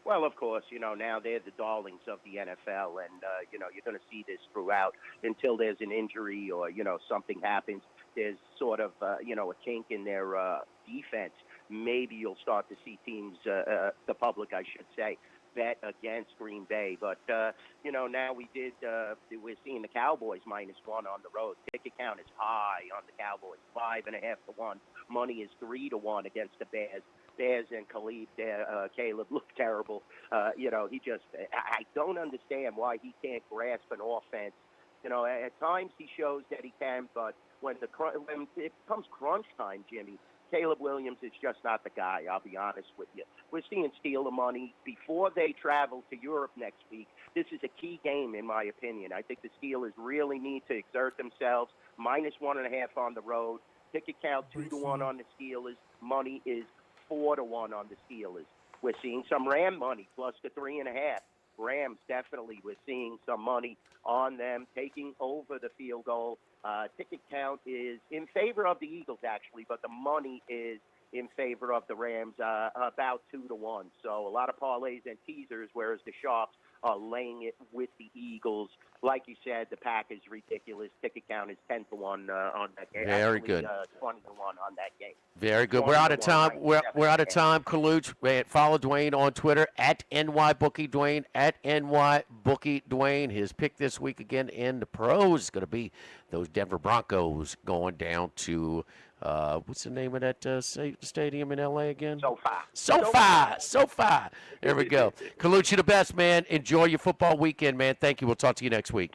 J: Well, of course, now they're the darlings of the NFL, and, you're going to see this throughout until there's an injury or, something happens. There's sort of, a kink in their defense. Maybe you'll start to see teams, the public, I should say, bet against Green Bay. But, now we're seeing the Cowboys -1 on the road. Ticket count is high on the Cowboys, 5.5 to 1. Money is 3-1 against the Bears. Bears and Caleb look terrible. I don't understand why he can't grasp an offense. At times he shows that he can, but when it comes crunch time, Jimmy, Caleb Williams is just not the guy, I'll be honest with you. We're seeing Steeler money before they travel to Europe next week. This is a key game, in my opinion. I think the Steelers really need to exert themselves. -1.5 on the road. Ticket count 2-1 on the Steelers. Money is 4-1 on the Steelers. We're seeing some Ram money, plus the 3.5. Rams, definitely, we're seeing some money on them taking over the field goal. Ticket count is in favor of the Eagles, actually, but the money is in favor of the Rams, about 2-1. So a lot of parlays and teasers, whereas the Sharps are laying it with the Eagles. Like you said, the pack is ridiculous. Ticket count is 10-1 on that game.
E: Very good.
J: 20-1 on that game.
E: Very good. We're out of time. We're out of time, Kaluch. Follow Dwayne on Twitter at NYBookie Dwayne, at NYBookie Dwayne. His pick this week again in the pros is going to be those Denver Broncos going down to what's the name of that stadium in L.A. again? SoFi. There we go. Kaluch, you the best, man. Enjoy your football weekend, man. Thank you. We'll talk to you next week.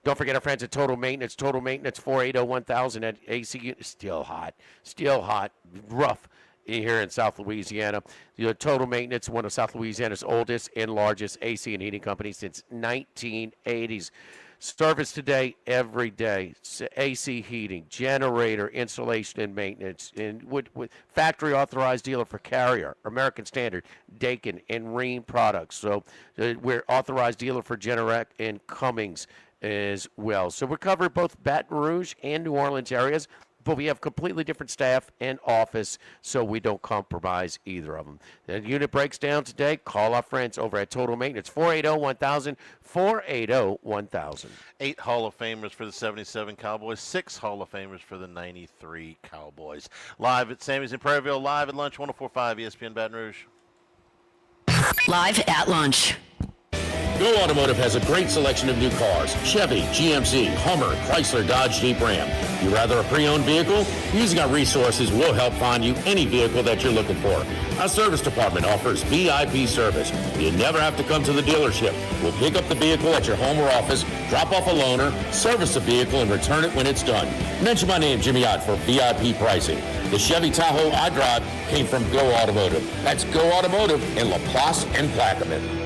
E: Don't forget our friends at Total Maintenance. Total Maintenance, 480-1000 at AC. Still hot. Rough here in South Louisiana. Total Maintenance, one of South Louisiana's oldest and largest AC and heating companies since 1980s. Service today, every day. AC heating, generator, installation, and maintenance. And with factory authorized dealer for Carrier, American Standard, Dakin, and Rheem products. So we're authorized dealer for Generac and Cummings as well. So we're covering both Baton Rouge and New Orleans areas, but we have completely different staff and office, so we don't compromise either of them. The unit breaks down today. Call our friends over at Total Maintenance, 480-1000, 480-1000.
D: 8 Hall of Famers for the 77 Cowboys, 6 Hall of Famers for the 93 Cowboys. Live at Sammy's in Prairieville, live at lunch, 104.5 ESPN Baton Rouge.
A: Live at lunch.
G: Go Automotive has a great selection of new cars: Chevy, GMC, Hummer, Chrysler, Dodge, Jeep, Ram. You rather a pre-owned vehicle? Using our resources will help find you any vehicle that you're looking for. Our service department offers VIP service. You never have to come to the dealership. We'll pick up the vehicle at your home or office, drop off a loaner, service the vehicle, and return it when it's done. Mention my name, Jimmy Ott, for VIP pricing. The Chevy Tahoe I drive came from Go Automotive. That's Go Automotive in LaPlace and Plaquemine.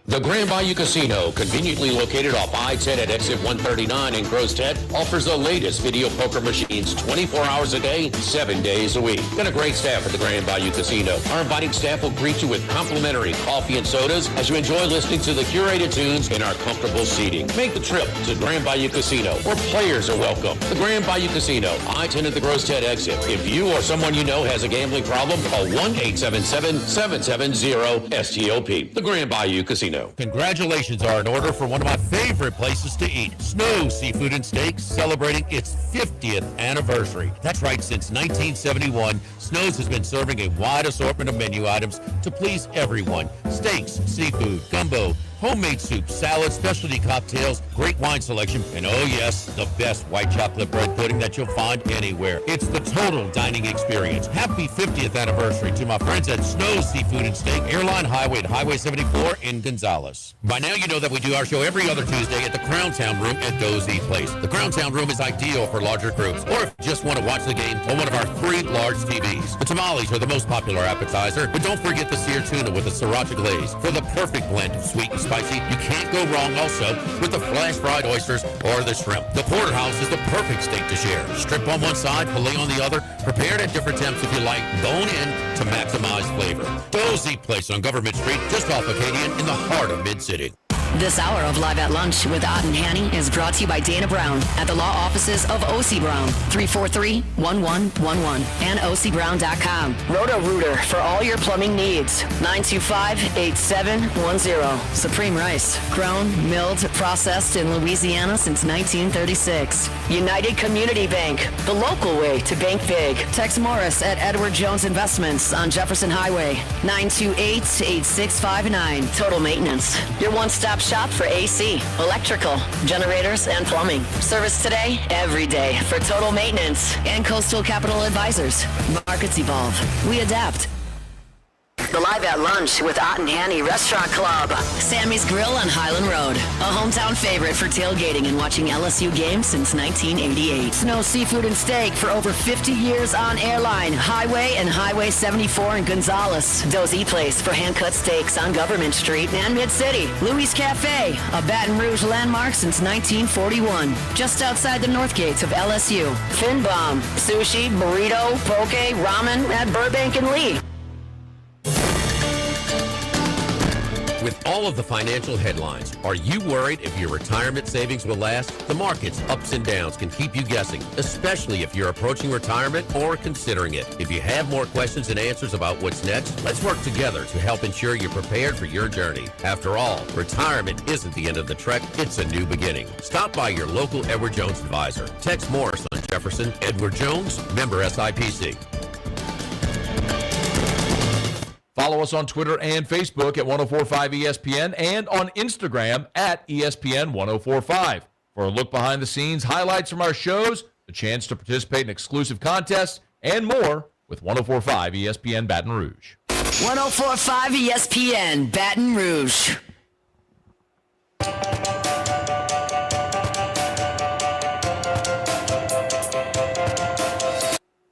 G: The Grand Bayou Casino, conveniently located off I-10 at exit 139 in Crow's Head, offers the latest video poker machines 24 hours a day, 7 days a week. And a great staff at the Grand Bayou Casino. Our inviting staff will greet you with complimentary coffee and sodas as you enjoy listening to the curated tunes in our comfortable seating. Make the trip to Grand Bayou Casino, where players are welcome. The Grand Bayou Casino, I-10 at the Crow's Head exit. If you or someone you know has a gambling problem, call 1-877-770-STOP. The Grand Bayou Casino.
E: Congratulations are in order for one of my favorite places to eat, Snow Seafood and Steaks, celebrating its 50th anniversary. That's right, since 1971, Snow's has been serving a wide assortment of menu items to please everyone. Steaks, seafood, gumbo, homemade soup, salads, specialty cocktails, great wine selection, and oh yes, the best white chocolate bread pudding that you'll find anywhere. It's the total dining experience. Happy 50th anniversary to my friends at Snow Seafood and Steak, Airline Highway at Highway 74 in Gonzales. By now you know that we do our show every other Tuesday at the Crowntown Room at Dozy Place. The Crowntown Room is ideal for larger groups, or if you just want to watch the game on one of our 3 large TVs. The tamales are the most popular appetizer, but don't forget the seared tuna with the sriracha glaze for the perfect blend of sweet and spicy. You can't go wrong also with the flash fried oysters or the shrimp. The porterhouse is the perfect steak to share. Strip on one side, filet on the other, prepared at different temps if you like, bone in to maximize flavor. Dozy Place on Government Street, just off Acadian in the heart of Mid-City.
A: This hour of Live at Lunch with Ott and Hanny is brought to you by Dana Brown at the law offices of O.C. Brown, 343-1111, and ocbrown.com. Roto-Rooter for all your plumbing needs, 925-8710. Supreme Rice, grown, milled, processed in Louisiana since 1936. United Community Bank, the local way to bank big. Tex Morris at Edward Jones Investments on Jefferson Highway, 928-8659. Total Maintenance, your one-stop shop for AC, electrical, generators, and plumbing. Service today, every day for total maintenance. And Coastal Capital Advisors. Markets evolve. We adapt. The Live at Lunch with Ott and Hanny Restaurant Club. Sammy's Grill on Highland Road. A hometown favorite for tailgating and watching LSU games since 1988. Snow Seafood and Steak for over 50 years on Airline, Highway, and Highway 74 in Gonzales. Dozy Place for hand-cut steaks on Government Street and Mid-City. Louis Cafe, a Baton Rouge landmark since 1941. Just outside the north gates of LSU. Fin Bomb, sushi, burrito, poke, ramen at Burbank and Lee.
G: With all of the financial headlines, are you worried if your retirement savings will last? The market's ups and downs can keep you guessing, especially if you're approaching retirement or considering it. If you have more questions and answers about what's next, let's work together to help ensure you're prepared for your journey. After all, retirement isn't the end of the trek, it's a new beginning. Stop by your local Edward Jones advisor. Tex Morris on Jefferson, Edward Jones, member SIPC.
K: Follow us on Twitter and Facebook at 1045 ESPN and on Instagram at ESPN 1045. For a look behind the scenes, highlights from our shows, a chance to participate in exclusive contests, and more with 1045 ESPN Baton Rouge.
A: 1045 ESPN Baton Rouge.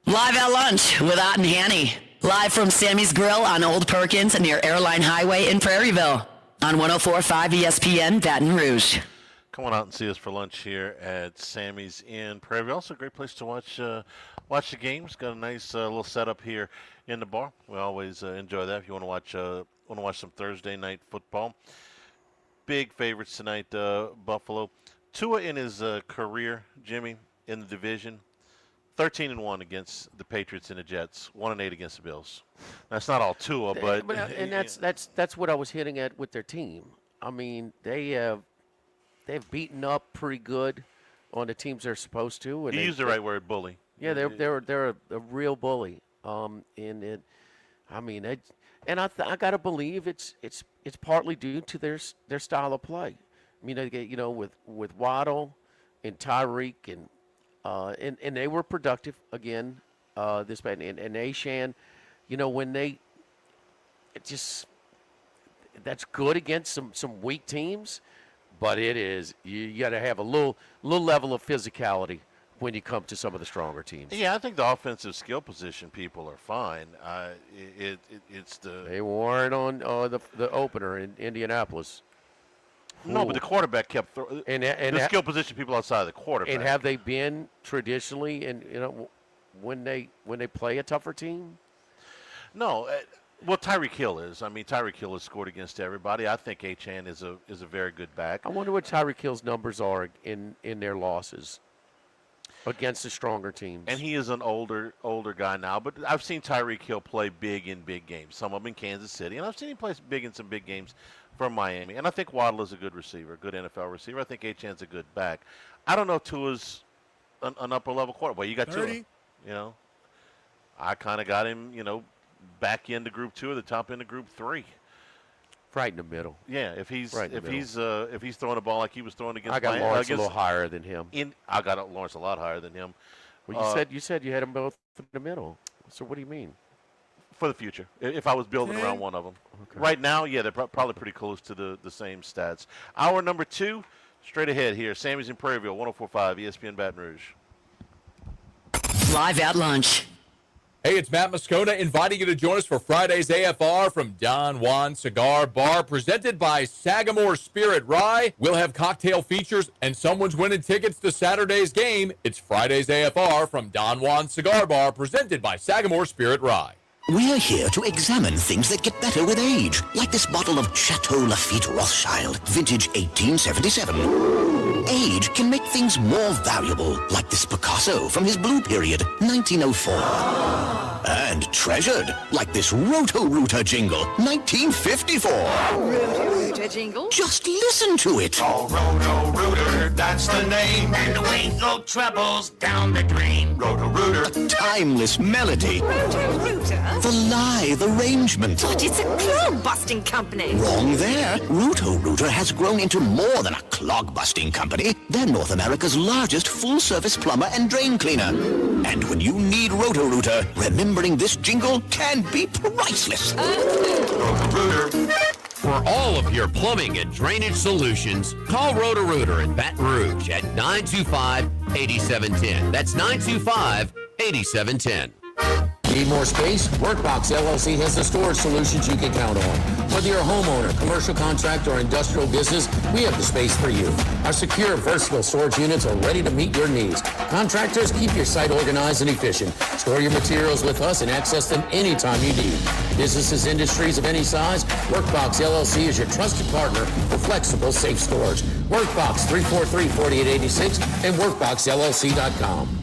A: Live at Lunch with Ott and Hanny. Live from Sammy's Grill on Old Perkins near Airline Highway in Prairieville on 104.5 ESPN Baton Rouge.
D: Come on out and see us for lunch here at Sammy's in Prairieville. Also a great place to watch the games. Got a nice little setup here in the bar. We always enjoy that if you want to watch some Thursday night football. Big favorites tonight, Buffalo. Tua in his career, Jimmy, in the division. 13-1 against the Patriots and the Jets. 1-8 against the Bills. That's not all Tua, but
E: that's what I was hitting at with their team. I mean, they've beaten up pretty good on the teams they're supposed to. And
D: you used the right word, bully.
E: Yeah, they're a real bully. I gotta believe it's it's partly due to their style of play. I mean, they get, with Waddle and Tyreek and they were productive again this bad. And Ashan, when that's good against some weak teams, but it is you got to have a little level of physicality when you come to some of the stronger teams.
D: Yeah, I think the offensive skill position people are fine. It's the
E: they weren't on the opener in Indianapolis.
D: No, but the quarterback kept
E: and
D: the skill position people outside of the quarterback.
E: And have they been traditionally, and when they play a tougher team?
D: No. Well, Tyreek Hill is. I mean, Tyreek Hill has scored against everybody. I think Achane is a very good back.
E: I wonder what Tyreek Hill's numbers are in their losses against the stronger teams.
D: And he is an older guy now, but I've seen Tyreek Hill play big in big games. Some of them in Kansas City, and I've seen him play big in some big games from Miami. And I think Waddle is a good receiver, good NFL receiver. I think Achane's a good back. I don't know if Tua's an upper level quarterback. Well, you got 30. Tua. I kind of got him. Back into Group 2 or the top end of Group 3.
E: Right in the middle.
D: Yeah, if he's throwing a ball like he was throwing against.
E: I got Lawrence a little higher than him.
D: I got Lawrence a lot higher than him.
E: Well, you said you had them both in the middle. So what do you mean?
D: For the future, if I was building around one of them. Okay. Right now, yeah, they're probably pretty close to the same stats. Hour number 2, straight ahead here. Sammy's in Prairieville, 104.5 ESPN Baton Rouge.
A: Live at lunch.
K: Hey, it's Matt Moscona inviting you to join us for Friday's AFR from Don Juan Cigar Bar, presented by Sagamore Spirit Rye. We'll have cocktail features, and someone's winning tickets to Saturday's game. It's Friday's AFR from Don Juan Cigar Bar, presented by Sagamore Spirit Rye.
L: We're here to examine things that get better with age, like this bottle of Chateau Lafite Rothschild, vintage 1877. Age can make things more valuable, like this Picasso from his blue period, 1904. And treasured, like this Roto-Rooter jingle, 1954.
A: Roto-Rooter jingle?
L: Just listen to it.
B: Oh, Roto-Rooter, that's the name. And away go troubles down the drain. Roto-Rooter.
L: A timeless melody.
A: Roto-Rooter?
L: The lithe arrangement.
A: But it's a clog-busting company.
L: Wrong there. Roto-Rooter has grown into more than a clog-busting company. They're North America's largest full-service plumber and drain cleaner. And when you need Roto-Rooter, remembering this jingle can be priceless.
B: Roto-Rooter.
G: For all of your plumbing and drainage solutions, call Roto-Rooter in Baton Rouge at 925-8710. That's 925-8710.
E: Need more space? Workbox LLC has the storage solutions you can count on. Whether you're a homeowner, commercial contractor, or industrial business, we have the space for you. Our secure, versatile storage units are ready to meet your needs. Contractors, keep your site organized and efficient. Store your materials with us and access them anytime you need. Businesses, industries of any size, Workbox LLC is your trusted partner for flexible, safe storage. Workbox 343-4886 and workboxllc.com.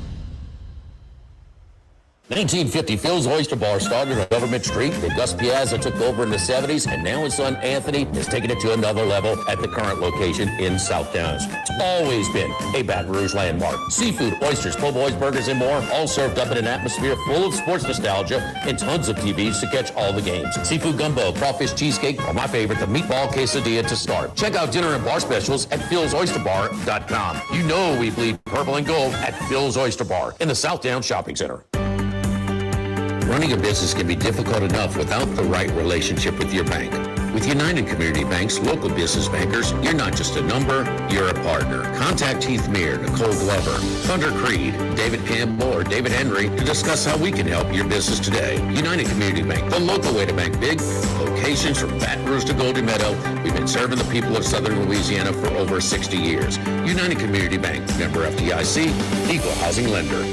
E: 1950, Phil's Oyster Bar started on Government Street. Then Gus Piazza took over in the 70s, and now his son Anthony has taken it to another level at the current location in South Downs. It's always been a Baton Rouge landmark. Seafood, oysters, po' boys, burgers, and more, all served up in an atmosphere full of sports nostalgia and tons of TVs to catch all the games. Seafood gumbo, crawfish cheesecake, or my favorite, the meatball quesadilla to start. Check out dinner and bar specials at philsoysterbar.com. You know we bleed purple and gold at Phil's Oyster Bar in the South Downs Shopping Center. Running a business can be difficult enough without the right relationship with your bank. With United Community Bank's local business bankers, you're not just a number, you're a partner. Contact Heath Meir, Nicole Glover, Thunder Creed, David Campbell, or David Henry to discuss how we can help your business today. United Community Bank, the local way to bank big. Locations from Baton Rouge to Golden Meadow. We've been serving the people of Southern Louisiana for over 60 years. United Community Bank, member FDIC, equal housing lender.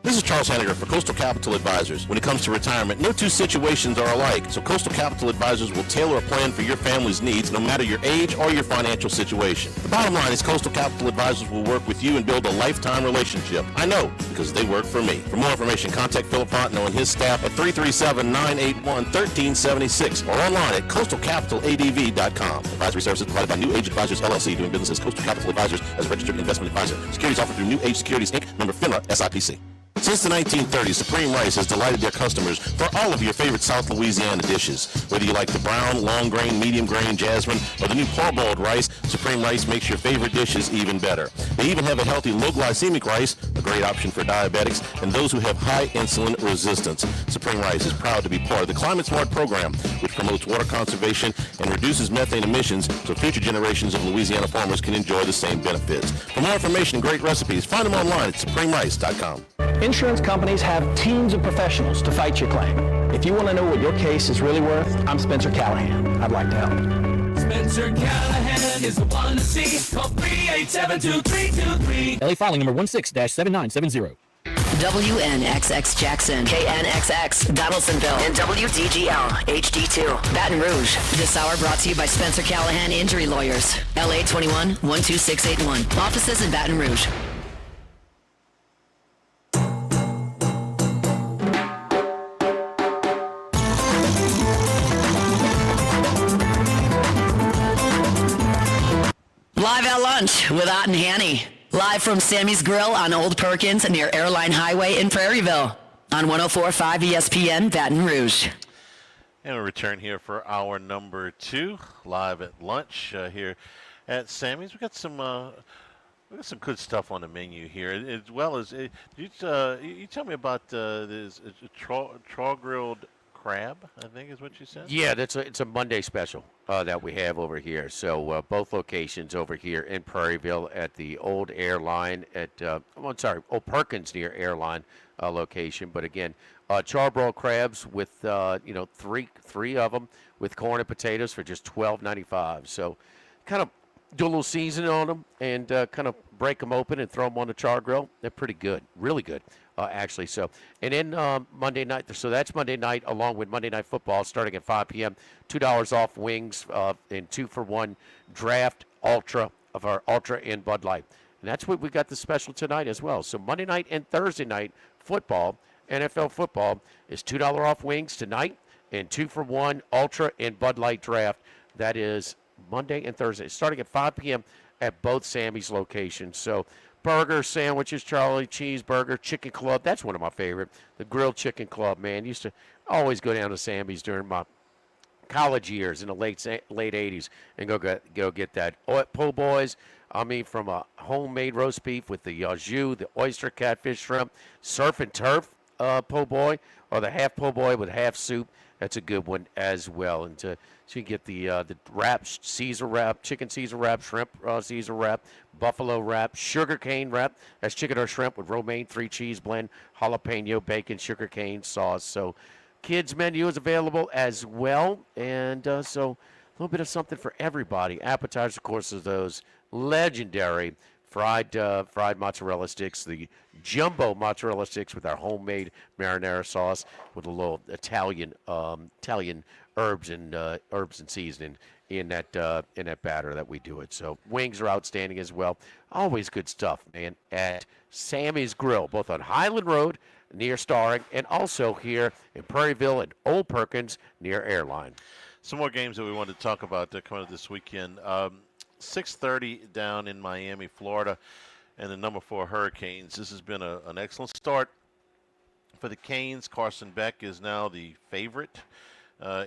H: This is Charles Henniger for Coastal Capital Advisors. When it comes to retirement, no two situations are alike, so Coastal Capital Advisors will tailor a plan for your family's needs no matter your age or your financial situation. The bottom line is Coastal Capital Advisors will work with you and build a lifetime relationship. I know, because they work for me. For more information, contact Philip Fontenot and his staff at 337-981-1376 or online at coastalcapitaladv.com. Advisory services provided by New Age Advisors, LLC, doing business as Coastal Capital Advisors as a registered investment advisor. Securities offered through New Age Securities, Inc., member FINRA, SIPC. Since the 1930s, Supreme Rice has delighted their customers for all of your favorite South Louisiana dishes. Whether you like the brown, long grain, medium grain, jasmine, or the new parboiled rice, Supreme Rice makes your favorite dishes even better. They even have a healthy low glycemic rice, a great option for diabetics and those who have high insulin resistance. Supreme Rice is proud to be part of the Climate Smart program, which promotes water conservation and reduces methane emissions so future generations of Louisiana farmers can enjoy the same benefits. For more information and great recipes, find them online at supremerice.com.
M: Insurance companies have teams of professionals to fight your claim. If you want to know what your case is really worth, I'm Spencer Callahan. I'd like to help.
N: Spencer Callahan is the one to see. Call 387-2323.
O: LA filing number 16-7970.
A: WNXX Jackson, KNXX Donaldsonville, and WDGL HD2 Baton Rouge. This hour brought to you by Spencer Callahan Injury Lawyers. LA 21 12681. Offices in Baton Rouge. Live at lunch with Ott and Hanny. Live from Sammy's Grill on Old Perkins near Airline Highway in Prairieville. On 104.5 ESPN Baton Rouge.
D: And we return here for hour number 2, live at lunch here at Sammy's. We got some good stuff on the menu here, as well as you tell me about this trawl grilled crab, I think is what you said.
E: Yeah, it's a Monday special that we have over here. So both locations over here in Prairieville at the old airline at Old Perkins near airline location. But again, charbroiled crabs with three of them with corn and potatoes for just $12.95. So kind of do a little seasoning on them and kind of break them open and throw them on the char grill. They're pretty good, really good. Actually, so and then Monday night, so that's Monday night along with Monday Night Football starting at 5 p.m. $2 off wings and 2-for-1 draft ultra of our ultra in Bud Light, and that's what we got the special tonight as well. So Monday night and Thursday night football, NFL football is $2 off wings tonight and 2-for-1 ultra in Bud Light draft. That is Monday and Thursday, starting at 5 p.m. at both Sammy's locations. So. Burger, sandwiches, Charlie, cheeseburger, chicken club. That's one of my favorite. The grilled chicken club, man. Used to always go down to Sammy's during my college years in the late 80s and go get that. Po' boys, from a homemade roast beef with the jus, the oyster, catfish, shrimp, surf and turf po' boy, or the half po' boy with half soup. That's a good one as well. And so you get the wrap, Caesar wrap, chicken Caesar wrap, shrimp Caesar wrap, buffalo wrap, sugar cane wrap. That's chicken or shrimp with romaine 3-cheese blend, jalapeno, bacon, sugar cane sauce. So kids menu is available as well. And so a little bit of something for everybody. Appetizers, of course, is those legendary fried mozzarella sticks, the jumbo mozzarella sticks with our homemade marinara sauce with a little Italian herbs and seasoning in that batter that we do it. So wings are outstanding as well. Always good stuff, man, at Sammy's Grill, both on Highland Road near Starring and also here in Prairieville and Old Perkins near Airline.
D: Some more games that we wanted to talk about coming up this weekend. 6:30 down in Miami, Florida, and the number 4 Hurricanes. This has been an excellent start for the Canes. Carson Beck is now the favorite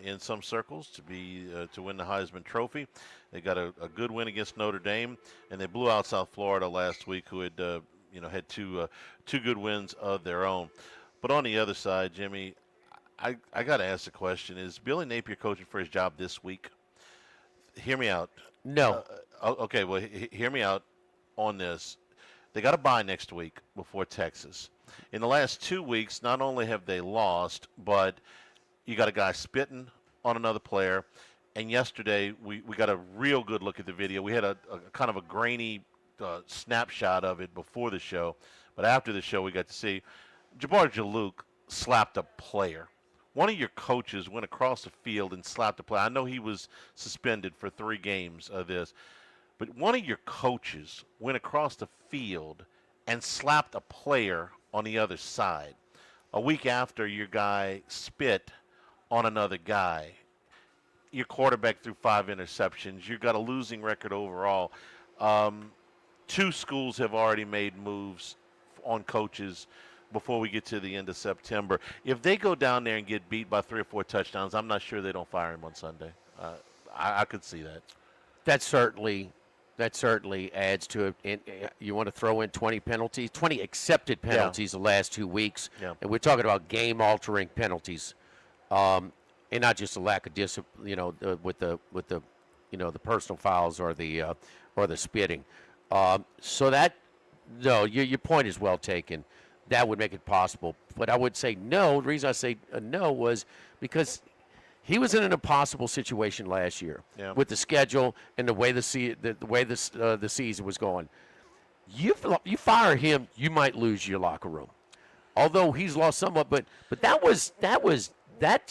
D: in some circles to win the Heisman Trophy. They got a good win against Notre Dame, and they blew out South Florida last week, who had had two good wins of their own. But on the other side, Jimmy, I got to ask the question: is Billy Napier coaching for his job this week? Hear me out.
E: No.
D: Okay, well, hear me out on this. They got a bye next week before Texas. In the last 2 weeks, not only have they lost, but you got a guy spitting on another player. And yesterday, we got a real good look at the video. We had a kind of a grainy snapshot of it before the show. But after the show, we got to see Jabbar Jalouk slapped a player. One of your coaches went across the field and slapped a player. I know he was suspended for 3 games of this. But one of your coaches went across the field and slapped a player on the other side. A week after your guy spit on another guy. Your quarterback threw 5 interceptions. You've got a losing record overall. 2 schools have already made moves on coaches before we get to the end of September. If they go down there and get beat by 3 or 4 touchdowns, I'm not sure they don't fire him on Sunday. I could see that.
E: That certainly adds to it. And you want to throw in 20 penalties, 20 accepted penalties the last 2 weeks, and we're talking about game-altering penalties, and not just a lack of discipline. With the personal fouls or the spitting. So that your point is well taken. That would make it possible. But I would say no. The reason I say no was because he was in an impossible situation last year with the schedule and the way the season was going. You fire him, you might lose your locker room. Although he's lost somewhat, but that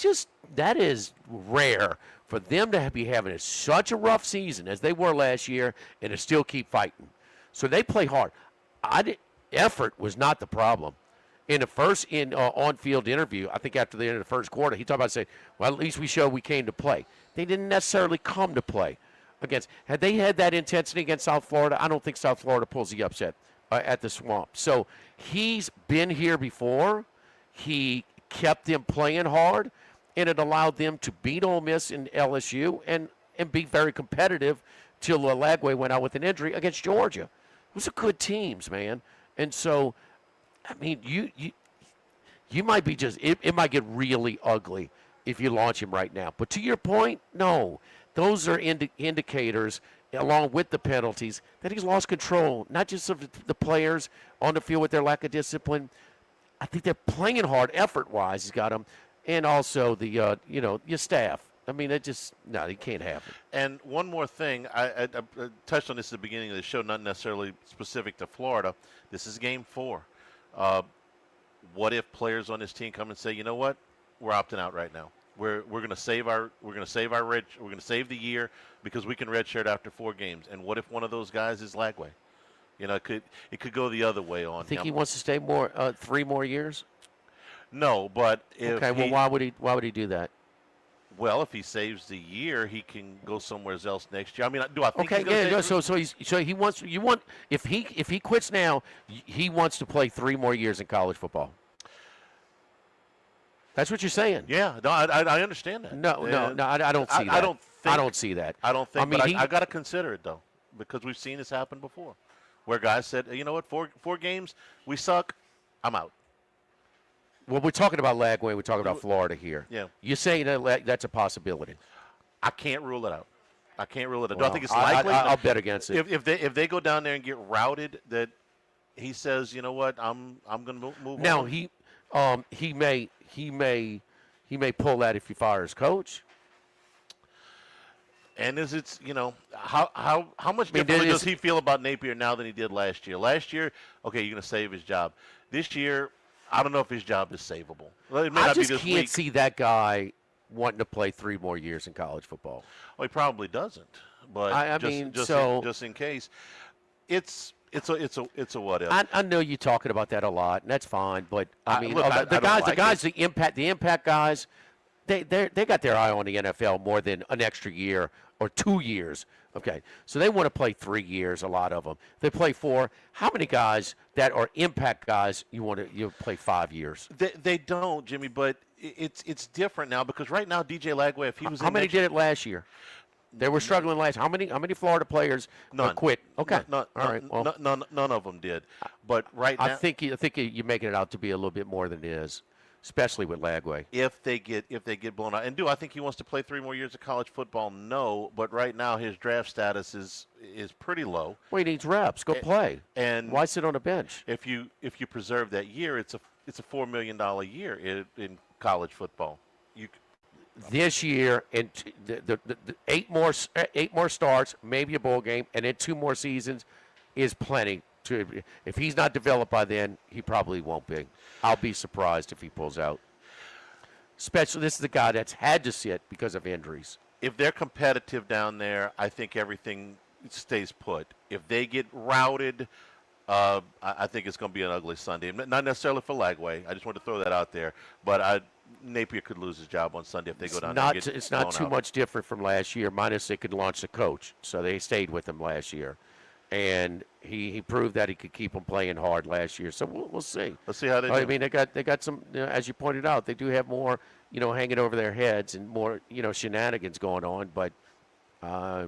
E: is rare for them to be having such a rough season as they were last year and to still keep fighting. So they play hard. Effort was not the problem. In the first on-field interview, I think after the end of the first quarter, he talked about saying, well, at least we showed we came to play. They didn't necessarily come to play. Had they had that intensity against South Florida, I don't think South Florida pulls the upset at the Swamp. So he's been here before. He kept them playing hard, and it allowed them to beat Ole Miss and LSU and be very competitive till Lagway went out with an injury against Georgia. Those are good teams, man. And so, I mean, you might be it might get really ugly if you launch him right now. But to your point, no. Those are indicators, along with the penalties, that he's lost control, not just of the players on the field with their lack of discipline. I think they're playing hard effort-wise. He's got them. And also your staff. I mean, you can't have it.
D: And one more thing, I touched on this at the beginning of the show, not necessarily specific to Florida. This is Game 4. What if players on this team come and say, you know what, we're opting out right now. We're going to save the year because we can redshirt after 4 games. And what if one of those guys is Lagway? It could go the other way on.
E: I think he wants to stay 3 more years.
D: No, but if
E: why would he do that?
D: Well, if he saves the year, he can go somewhere else next year. I mean, do I think? If he quits now,
E: he wants to play 3 more years in college football. That's what you're saying.
D: Yeah, no, I understand that.
E: No, I don't see that. I don't see that.
D: I don't think. I got to consider it though, because we've seen this happen before, where guys said, you know what, 4 games, we suck, I'm out.
E: Well, we're talking about Lagway. We're talking about Florida here.
D: Yeah.
E: You're saying that's a possibility.
D: I can't rule it out.
E: Well,
D: Do I think it's likely?
E: I'll bet against it.
D: If they go down there and get routed, that he says, you know what, I'm going to move on.
E: Now he may pull that if he fires coach.
D: And how much differently does he feel about Napier now than he did last year? Last year, okay, you're going to save his job. This year, I don't know if his job is savable. Well, it may
E: I
D: not
E: just
D: be this
E: can't
D: week.
E: see that guy wanting to play 3 more years in college football.
D: Well, he probably doesn't. But just in case, it's a what if.
E: I know you're talking about that a lot, and that's fine. But the impact guys, they got their eye on the NFL more than an extra year or 2 years. Okay, so they want to play 3 years. A lot of them. They play 4. How many guys that are impact guys you play 5 years?
D: They don't, Jimmy. But it's different now because right now DJ Lagway, if he was
E: how many did it last year? They were struggling last. How many Florida players quit? Okay, all right. Well,
D: none of them did. But right now,
E: I think you're making it out to be a little bit more than it is, especially with Lagway.
D: If they get blown out, and do I think he wants to play 3 more years of college football? No, but right now his draft status is pretty low.
E: Well, he needs reps. Go play.
D: And
E: why sit on a bench?
D: If you preserve that year, it's a $4 million year in college football.
E: This year, and the 8 more starts, maybe a bowl game, and then 2 more seasons is plenty. If he's not developed by then, he probably won't be. I'll be surprised if he pulls out. Especially, this is the guy that's had to sit because of injuries.
D: If they're competitive down there, I think everything stays put. If they get routed, I think it's going to be an ugly Sunday. Not necessarily for Lagway. I just want to throw that out there. But Napier could lose his job on Sunday if they go down there and get
E: It's not too
D: out.
E: much different from last year, minus they could launch the coach. So they stayed with him last year. and he proved that he could keep them playing hard last year. So we'll see.
D: Let's see how they do.
E: I mean, they got some, as you pointed out, they do have more, hanging over their heads and more, shenanigans going on. But I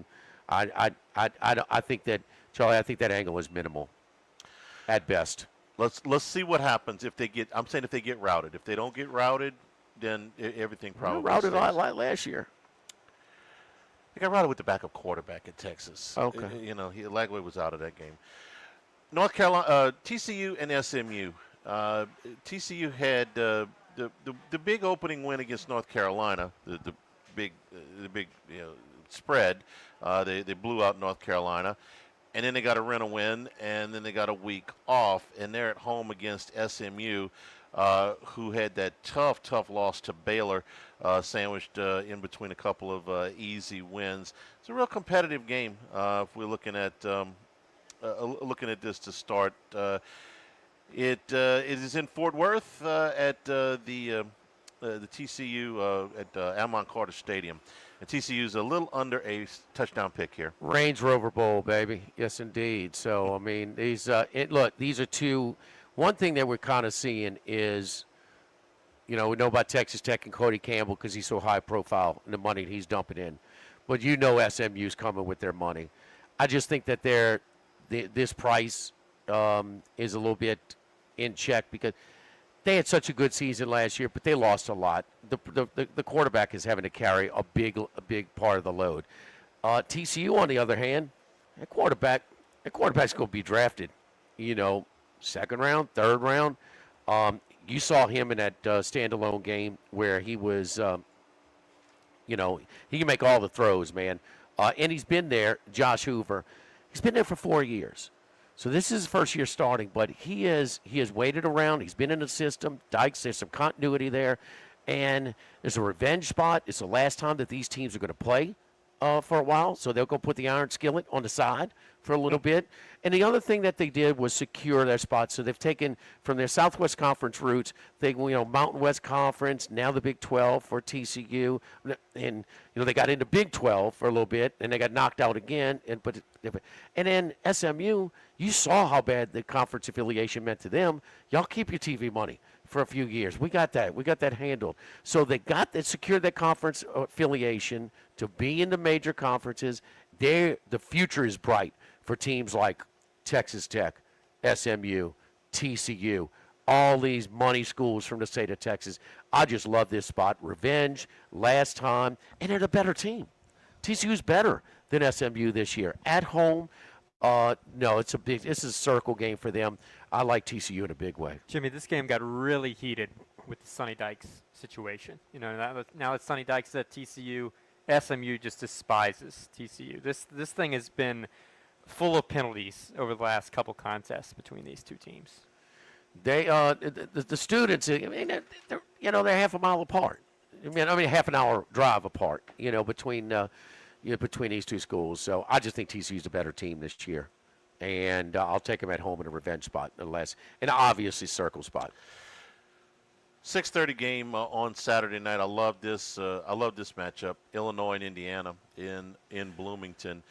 E: think that, Charlie, I think that angle is minimal at best.
D: Let's see what happens if they get. I'm saying if they get routed. If they don't get routed, then everything probably
E: routed
D: stays.
E: a lot last year.
D: They got routed with the backup quarterback at Texas.
E: Okay.
D: Lagway was out of that game. North Carolina, TCU and SMU. TCU had the big opening win against North Carolina. The big spread. They blew out North Carolina, and then they got a rental win, and then they got a week off, and they're at home against SMU, who had that tough loss to Baylor, sandwiched in between a couple of easy wins. It's a real competitive game if we're looking at this to start. It is in Fort Worth at the TCU at Amon Carter Stadium. And TCU's a little under a touchdown pick here.
E: Range Rover Bowl, baby. Yes, indeed. So, I mean, these are two. One thing that we're kind of seeing is, we know about Texas Tech and Cody Campbell because he's so high profile and the money he's dumping in. But SMU's coming with their money. I just think that this price is a little bit in check because they had such a good season last year, but they lost a lot. The quarterback is having to carry a big part of the load. TCU, on the other hand, that quarterback's going to be drafted, second round, third round. You saw him in that standalone game where he was, he can make all the throws, man. And he's been there, Josh Hoover. He's been there for 4 years. So this is his first year starting, but he has waited around. He's been in the system. Dykes, there's some continuity there. And there's a revenge spot. It's the last time that these teams are going to play for a while. So they'll go put the iron skillet on the side for a little bit. And the other thing that they did was secure their spot. So they've taken from their Southwest Conference roots, Mountain West Conference, now the Big 12 for TCU. And, they got into Big 12 for a little bit, and they got knocked out again. And then SMU, you saw how bad the conference affiliation meant to them. Y'all keep your TV money for a few years. We got that. We got that handled. So they secured that conference affiliation to be in the major conferences. The future is bright for teams like Texas Tech, SMU, TCU, all these money schools from the state of Texas. I just love this spot. Revenge, last time, and they're a better team. TCU's better than SMU this year. At home, this is a circle game for them. I like TCU in a big way.
F: Jimmy, this game got really heated with the Sonny Dykes situation. Now it's Sonny Dykes at TCU. SMU just despises TCU. This thing has been full of penalties over the last couple contests between these two teams.
E: They the students, they're half a mile apart. I mean half an hour drive apart. Between these two schools. So I just think TCU's a better team this year, and I'll take them at home in a revenge spot, unless, and obviously circle spot.
D: 6:30 game on Saturday night. I love this matchup. Illinois and Indiana in Bloomington.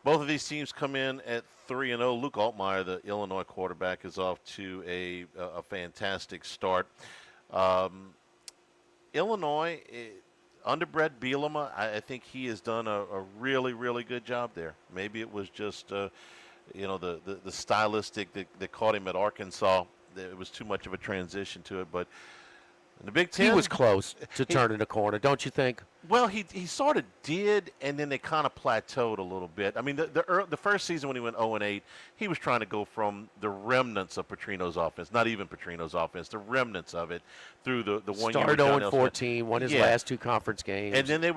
D: Both of these teams come in at 3-0. Luke Altmaier, the Illinois quarterback, is off to a fantastic start. Illinois, under Brett Bielema, I think he has done a really, really good job there. Maybe it was just the stylistic that caught him at Arkansas. It was too much of a transition to it, but in the Big Ten,
E: he was close to turning the corner, don't you think?
D: Well, he sort of did, and then they kind of plateaued a little bit. I mean, the first season when he went 0-8, he was trying to go from the remnants of Petrino's offense, not even Petrino's offense, the remnants of it through the 1 year.
E: Started 0-14, won his last two conference games,
D: and then they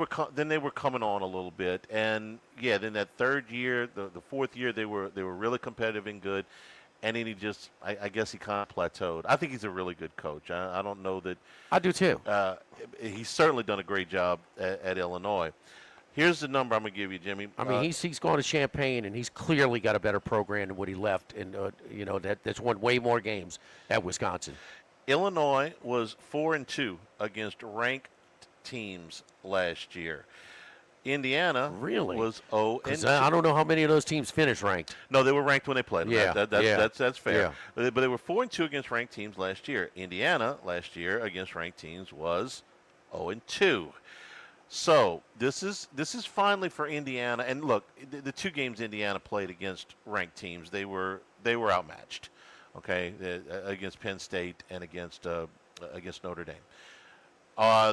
D: were coming on a little bit, and then that third year, the fourth year, they were really competitive and good. And then I guess he kind of plateaued. I think he's a really good coach. I don't know that.
E: I do too.
D: He's certainly done a great job at Illinois. Here's the number I'm going to give you, Jimmy.
E: I mean, he's gone to Champaign, and he's clearly got a better program than what he left. And, that's won way more games at Wisconsin.
D: Illinois was 4-2 against ranked teams last year. Indiana
E: really
D: was 0-2.
E: I don't know how many of those teams finished ranked.
D: No, they were ranked when they played.
E: Yeah,
D: that's fair.
E: Yeah.
D: But they were 4-2 against ranked teams last year. Indiana last year against ranked teams was 0-2. So this is finally for Indiana. And look, the two games Indiana played against ranked teams, they were outmatched. Okay, against Penn State and against Notre Dame.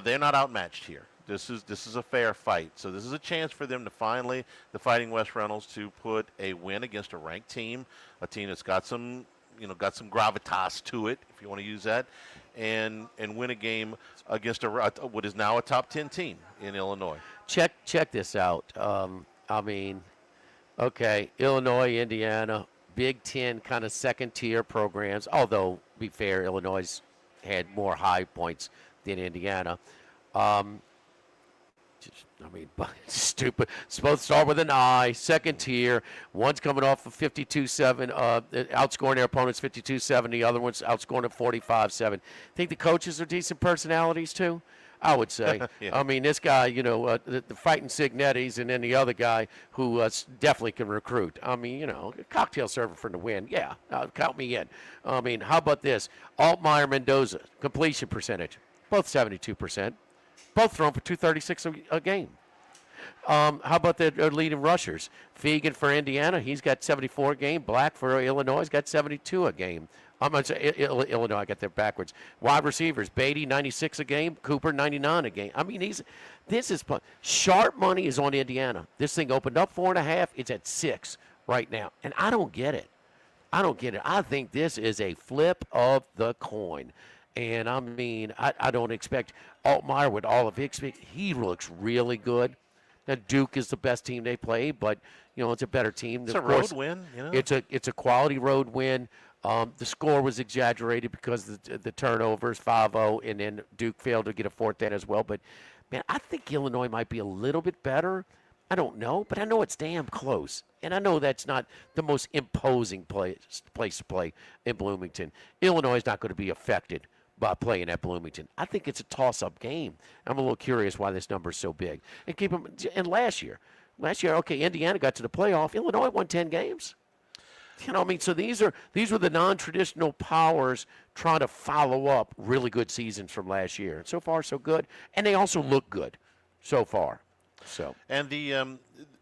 D: They're not outmatched here. This is a fair fight. So this is a chance for them to finally, the Fighting West Reynolds, to put a win against a ranked team, a team that's got some gravitas to it, if you want to use that, and win a game against what is now a top 10 team in Illinois.
E: Check this out. Illinois, Indiana, Big Ten kind of second-tier programs, although, to be fair, Illinois had more high points than Indiana. Stupid. It's supposed to start with an I, second tier. One's coming off of 52-7, outscoring their opponents 52-7. The other one's outscoring them 45-7. Think the coaches are decent personalities, too? I would say.
D: Yeah.
E: This guy, the fighting Signettis, and then the other guy who definitely can recruit. A cocktail server for the win. Yeah, count me in. How about this? Altmaier, Mendoza, completion percentage, both 72%. Both thrown for 236 a game. How about the leading rushers? Fegan for Indiana, he's got 74 a game. Black for Illinois, he's got 72 a game. I'm going to say Illinois, I got that backwards. Wide receivers, Beatty, 96 a game. Cooper, 99 a game. This is fun. Sharp money is on Indiana. This thing opened up 4.5. It's at 6 right now. And I don't get it. I think this is a flip of the coin. And, I don't expect Altmaier with all of his – he looks really good. Now, Duke is the best team they play, but, it's a better team.
D: It's a road win.
E: It's a quality road win. The score was exaggerated because the turnovers, 5-0, and then Duke failed to get a fourth down as well. But, man, I think Illinois might be a little bit better. I don't know, but I know it's damn close. And I know that's not the most imposing place to play in Bloomington. Illinois is not going to be affected by playing at Bloomington. I think it's a toss-up game. I'm a little curious why this number is so big. And last year, okay, Indiana got to the playoff. Illinois won 10 games. So these were the non-traditional powers trying to follow up really good seasons from last year. And so far, so good. And they also look good so far. So.
D: And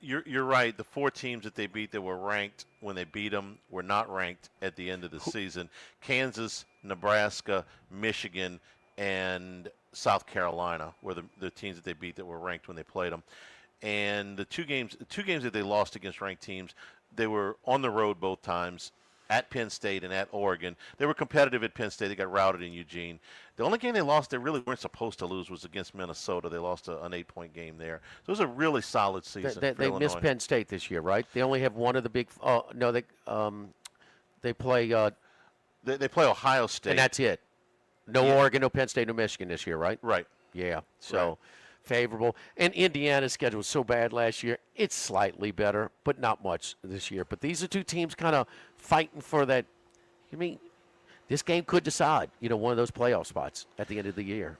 D: you're right. The four teams that they beat that were ranked when they beat them were not ranked at the end of the season. Kansas, Nebraska, Michigan, and South Carolina were the teams that they beat that were ranked when they played them. And the two games that they lost against ranked teams, they were on the road both times, at Penn State and at Oregon. They were competitive at Penn State. They got routed in Eugene. The only game they lost they really weren't supposed to lose was against Minnesota. They lost an 8-point game there. So it was a really solid season for
E: They missed Penn State this year, right? They only have one of the big they play
D: they play Ohio State.
E: And that's it. No Oregon, no Penn State, no Michigan this year, right?
D: Right.
E: Yeah. So favorable. And Indiana's schedule was so bad last year. It's slightly better, but not much this year. But these are two teams kind of fighting for that. This game could decide, one of those playoff spots at the end of the year.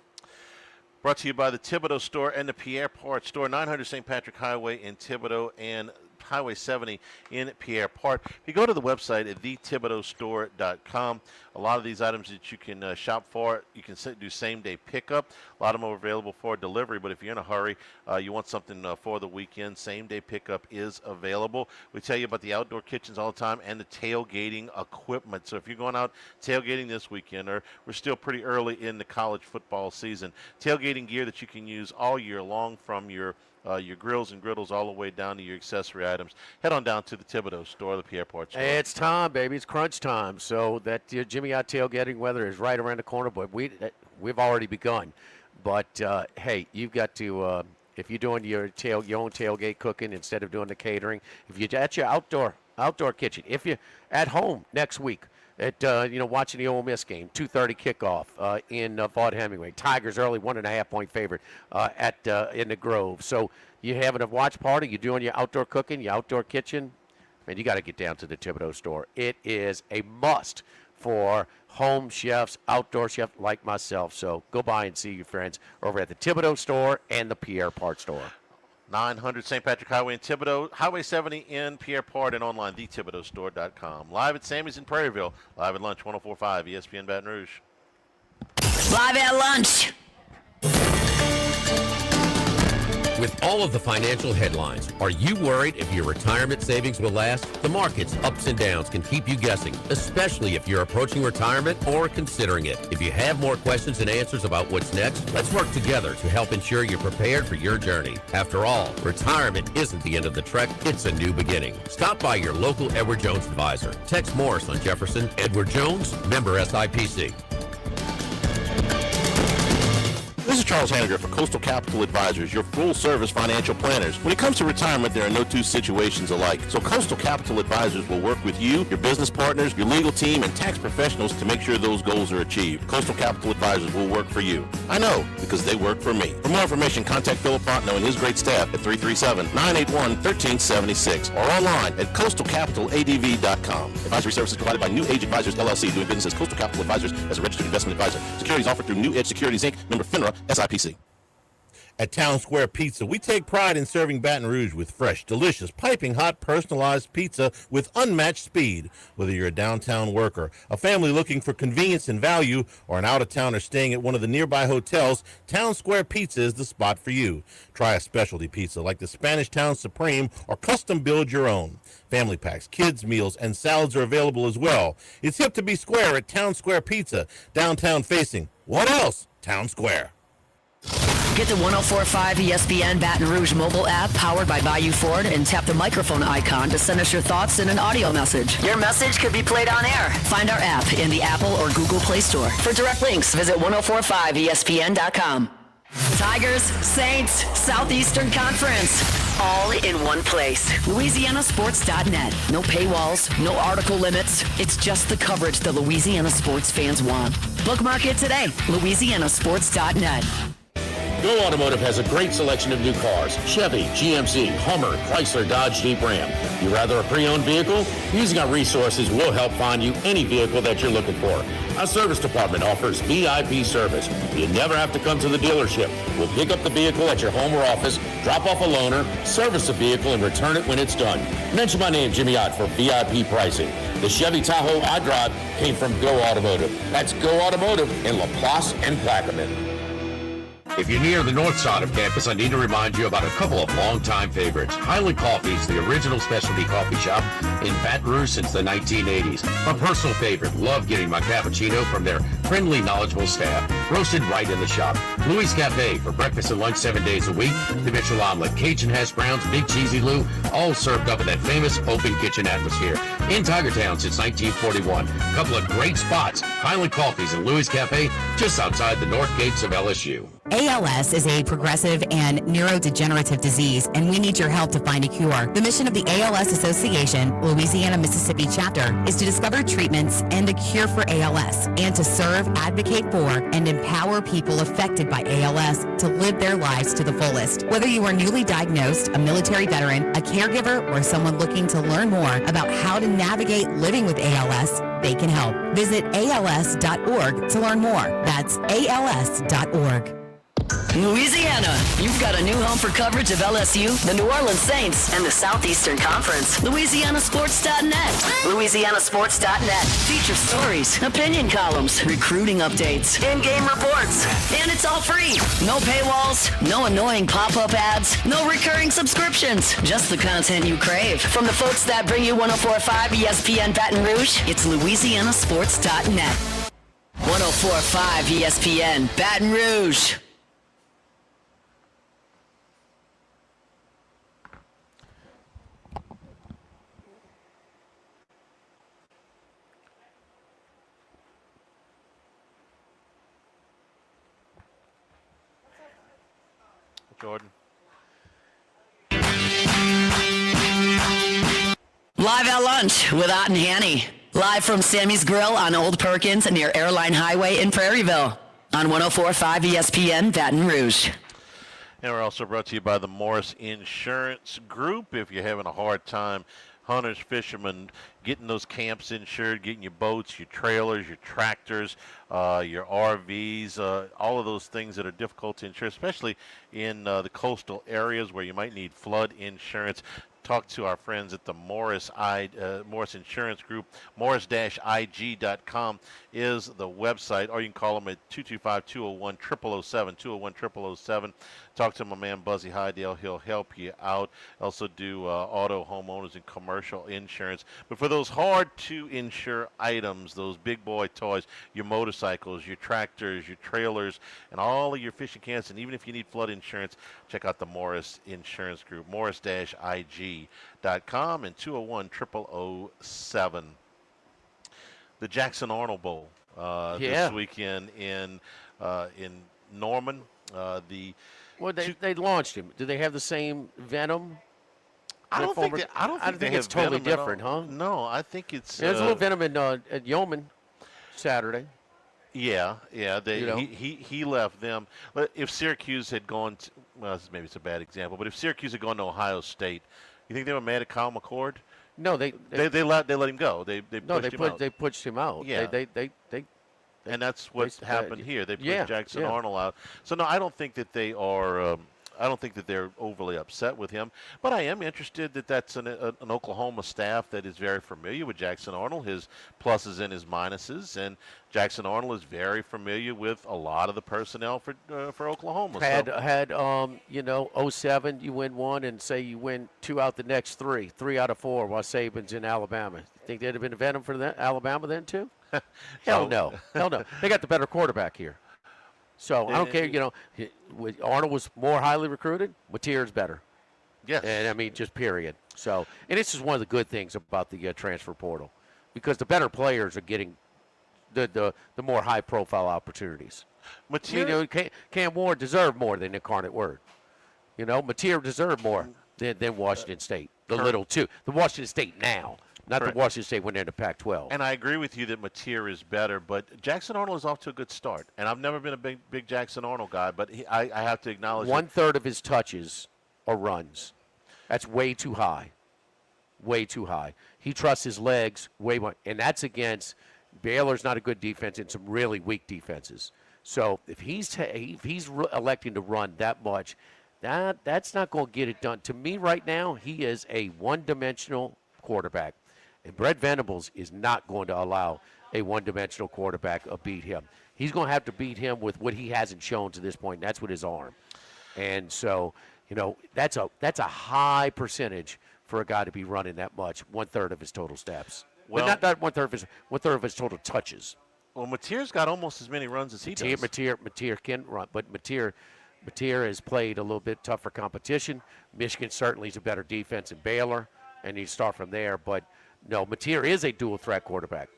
D: Brought to you by the Thibodaux Store and the Pierre Part Store, 900 St. Patrick Highway in Thibodaux and Highway 70 in Pierre Part. If you go to the website at thethibodauxstore.com, a lot of these items that you can shop for, you can do same-day pickup. A lot of them are available for delivery, but if you're in a hurry, you want something for the weekend, same-day pickup is available. We tell you about the outdoor kitchens all the time and the tailgating equipment. So if you're going out tailgating this weekend, or we're still pretty early in the college football season, tailgating gear that you can use all year long, from your grills and griddles all the way down to your accessory items, head on down to the Thibodaux Store, the Pierre Part Store.
E: It's time, baby. It's crunch time. So that Jimmy out tailgating weather is right around the corner, but we've already begun. But, hey, you've got to, if you're doing your own tailgate cooking instead of doing the catering, if you're at your outdoor kitchen, if you're at home next week, at watching the Ole Miss game, 2:30 kickoff in Vaught Hemingway. Tigers early 1.5-point favorite in the Grove. So you having a watch party, you're doing your outdoor cooking, your outdoor kitchen, man, you got to get down to the Thibodaux Store. It is a must for home chefs, outdoor chefs like myself. So go by and see your friends over at the Thibodaux Store and the Pierre Part Store.
D: 900 St. Patrick Highway in Thibodaux, Highway 70 in Pierre Part, and online, thethibodeaustore.com. Live at Sammy's in Prairieville. Live at lunch, 104.5 ESPN Baton Rouge.
A: Live at lunch.
G: With all of the financial headlines, are you worried if your retirement savings will last? The market's ups and downs can keep you guessing, especially if you're approaching retirement or considering it. If you have more questions and answers about what's next, let's work together to help ensure you're prepared for your journey. After all, retirement isn't the end of the trek, it's a new beginning. Stop by your local Edward Jones advisor. Tex Morris on Jefferson. Edward Jones, member SIPC.
H: This is Charles Hanniger for Coastal Capital Advisors, your full-service financial planners. When it comes to retirement, there are no two situations alike. So Coastal Capital Advisors will work with you, your business partners, your legal team, and tax professionals to make sure those goals are achieved. Coastal Capital Advisors will work for you. I know, because they work for me. For more information, contact Philip Fontenot and his great staff at 337-981-1376 or online at coastalcapitaladv.com. Advisory services provided by New Age Advisors, LLC, doing business as Coastal Capital Advisors as a registered investment advisor. Securities offered through New Edge Securities, Inc., member FINRA, SIPC.
P: At Town Square Pizza, we take pride in serving Baton Rouge with fresh, delicious, piping hot, personalized pizza with unmatched speed. Whether you're a downtown worker, a family looking for convenience and value, or an out-of-towner staying at one of the nearby hotels, Town Square Pizza is the spot for you. Try a specialty pizza like the Spanish Town Supreme or custom build your own. Family packs, kids' meals, and salads are available as well. It's hip to be square at Town Square Pizza, downtown facing. What else? Town Square.
A: Get the 104.5 ESPN Baton Rouge mobile app powered by Bayou Ford and tap the microphone icon to send us your thoughts in an audio message. Your message could be played on air. Find our app in the Apple or Google Play Store. For direct links, visit 1045ESPN.com. Tigers, Saints, Southeastern Conference, all in one place. LouisianaSports.net. No paywalls, no article limits. It's just the coverage the Louisiana sports fans want. Bookmark it today. LouisianaSports.net.
O: Go Automotive has a great selection of new cars. Chevy, GMC, Hummer, Chrysler, Dodge, Jeep, Ram. You rather a pre-owned vehicle? Using our resources will help find you any vehicle that you're looking for. Our service department offers VIP service. You never have to come to the dealership. We'll pick up the vehicle at your home or office, drop off a loaner, service the vehicle, and return it when it's done. Mention my name, Jimmy Ott, for VIP pricing. The Chevy Tahoe I drive came from Go Automotive. That's Go Automotive in Laplace and Plaquemine.
G: If you're near the north side of campus, I need to remind you about a couple of longtime favorites. Highland Coffee's the original specialty coffee shop in Baton Rouge since the 1980s. My personal favorite, love getting my cappuccino from their friendly, knowledgeable staff, roasted right in the shop. Louis Cafe for breakfast and lunch 7 days a week. The Mitchell omelet, Cajun hash browns, Big Cheesy Lou, all served up in that famous open kitchen atmosphere. In Tigertown since 1941. A couple of great spots, Highland Coffee's and Louis Cafe, just outside the north gates of LSU.
Q: ALS is a progressive and neurodegenerative disease, and we need your help to find a cure. The mission of the ALS Association, Louisiana-Mississippi chapter, is to discover treatments and a cure for ALS, and to serve, advocate for, and empower people affected by ALS to live their lives to the fullest. Whether you are newly diagnosed, a military veteran, a caregiver, or someone looking to learn more about how to navigate living with ALS, they can help. Visit als.org to learn more. That's als.org.
A: Louisiana, you've got a new home for coverage of LSU, the New Orleans Saints, and the Southeastern Conference. LouisianaSports.net. LouisianaSports.net. Feature stories, opinion columns, recruiting updates, in-game reports. And it's all free. No paywalls, no annoying pop-up ads, no recurring subscriptions. Just the content you crave. From the folks that bring you 104.5 ESPN Baton Rouge, it's LouisianaSports.net. 104.5 ESPN Baton Rouge.
D: Jordan.
A: Live at lunch with Ott and Hanny. Live from Sammy's Grill on Old Perkins near Airline Highway in Prairieville. On 104.5 ESPN Baton Rouge.
D: And we're also brought to you by the Morris Insurance Group. If you're having a hard time hunters, fishermen, getting those camps insured, getting your boats, your trailers, your tractors, your RVs, all of those things that are difficult to insure, especially in the coastal areas where you might need flood insurance. Talk to our friends at the Morris Insurance Group. Morris-IG.com is the website, or you can call them at 225-201-0007, 201-0007. Talk to my man Buzzy Hydale. He'll help you out. Also do auto, homeowners, and commercial insurance. But for those hard-to-insure items, those big boy toys, your motorcycles, your tractors, your trailers, and all of your fishing cans, and even if you need flood insurance, check out the Morris Insurance Group, Morris-IG.com and 201-0007. The Jackson Arnold Bowl this weekend in Norman.
E: They launched him. Do they have the same venom?
D: I don't think
E: it's totally different, huh?
D: No, I think it's.
E: There's a little venom at Yeoman Saturday.
D: Yeah. He left them. But if Syracuse had gone to, maybe it's a bad example, but if Syracuse had gone to Ohio State, you think they were mad at Kyle McCord?
E: No, they let
D: him go. They
E: pushed him out.
D: Yeah. And that's what happened here. They pushed Jackson Arnold out. So no, I don't think that they are. I don't think that they're overly upset with him. But I am interested that that's an Oklahoma staff that is very familiar with Jackson Arnold, his pluses and his minuses, and Jackson Arnold is very familiar with a lot of the personnel for Oklahoma.
E: Had 07, you win one, and say you win 2 out the next 3 out of 4 while Saban's in Alabama. You think they'd have been a venom for Alabama then too? Hell no. They got the better quarterback here. So I don't care, Arnold was more highly recruited. Mateer's better.
D: Yes.
E: And I mean, just period. So, and this is one of the good things about the transfer portal, because the better players are getting the more high profile opportunities.
D: Mateer,
E: Cam Ward deserved more than Incarnate Word. Mateer deserved more than Washington State. The Washington State now. Not the Washington State when they're in the Pac-12.
D: And I agree with you that Mateer is better, but Jackson Arnold is off to a good start. And I've never been a big Jackson Arnold guy, but I have to acknowledge
E: 1/3 of his touches are runs. That's way too high. Way too high. He trusts his legs way more. And that's against Baylor's not a good defense and some really weak defenses. So if he's electing to run that much, that's not going to get it done. To me right now, he is a one-dimensional quarterback. And Brett Venables is not going to allow a one-dimensional quarterback to beat him. He's going to have to beat him with what he hasn't shown to this point, and that's with his arm. And so, that's a high percentage for a guy to be running that much, 1/3 of his total steps. Well, not 1/3 of his total touches.
D: Well, Mateer's got almost as many runs as he does.
E: Mateer can run, but Mateer has played a little bit tougher competition. Michigan certainly is a better defense than Baylor, and you start from there, but no, Mateer is a dual-threat quarterback.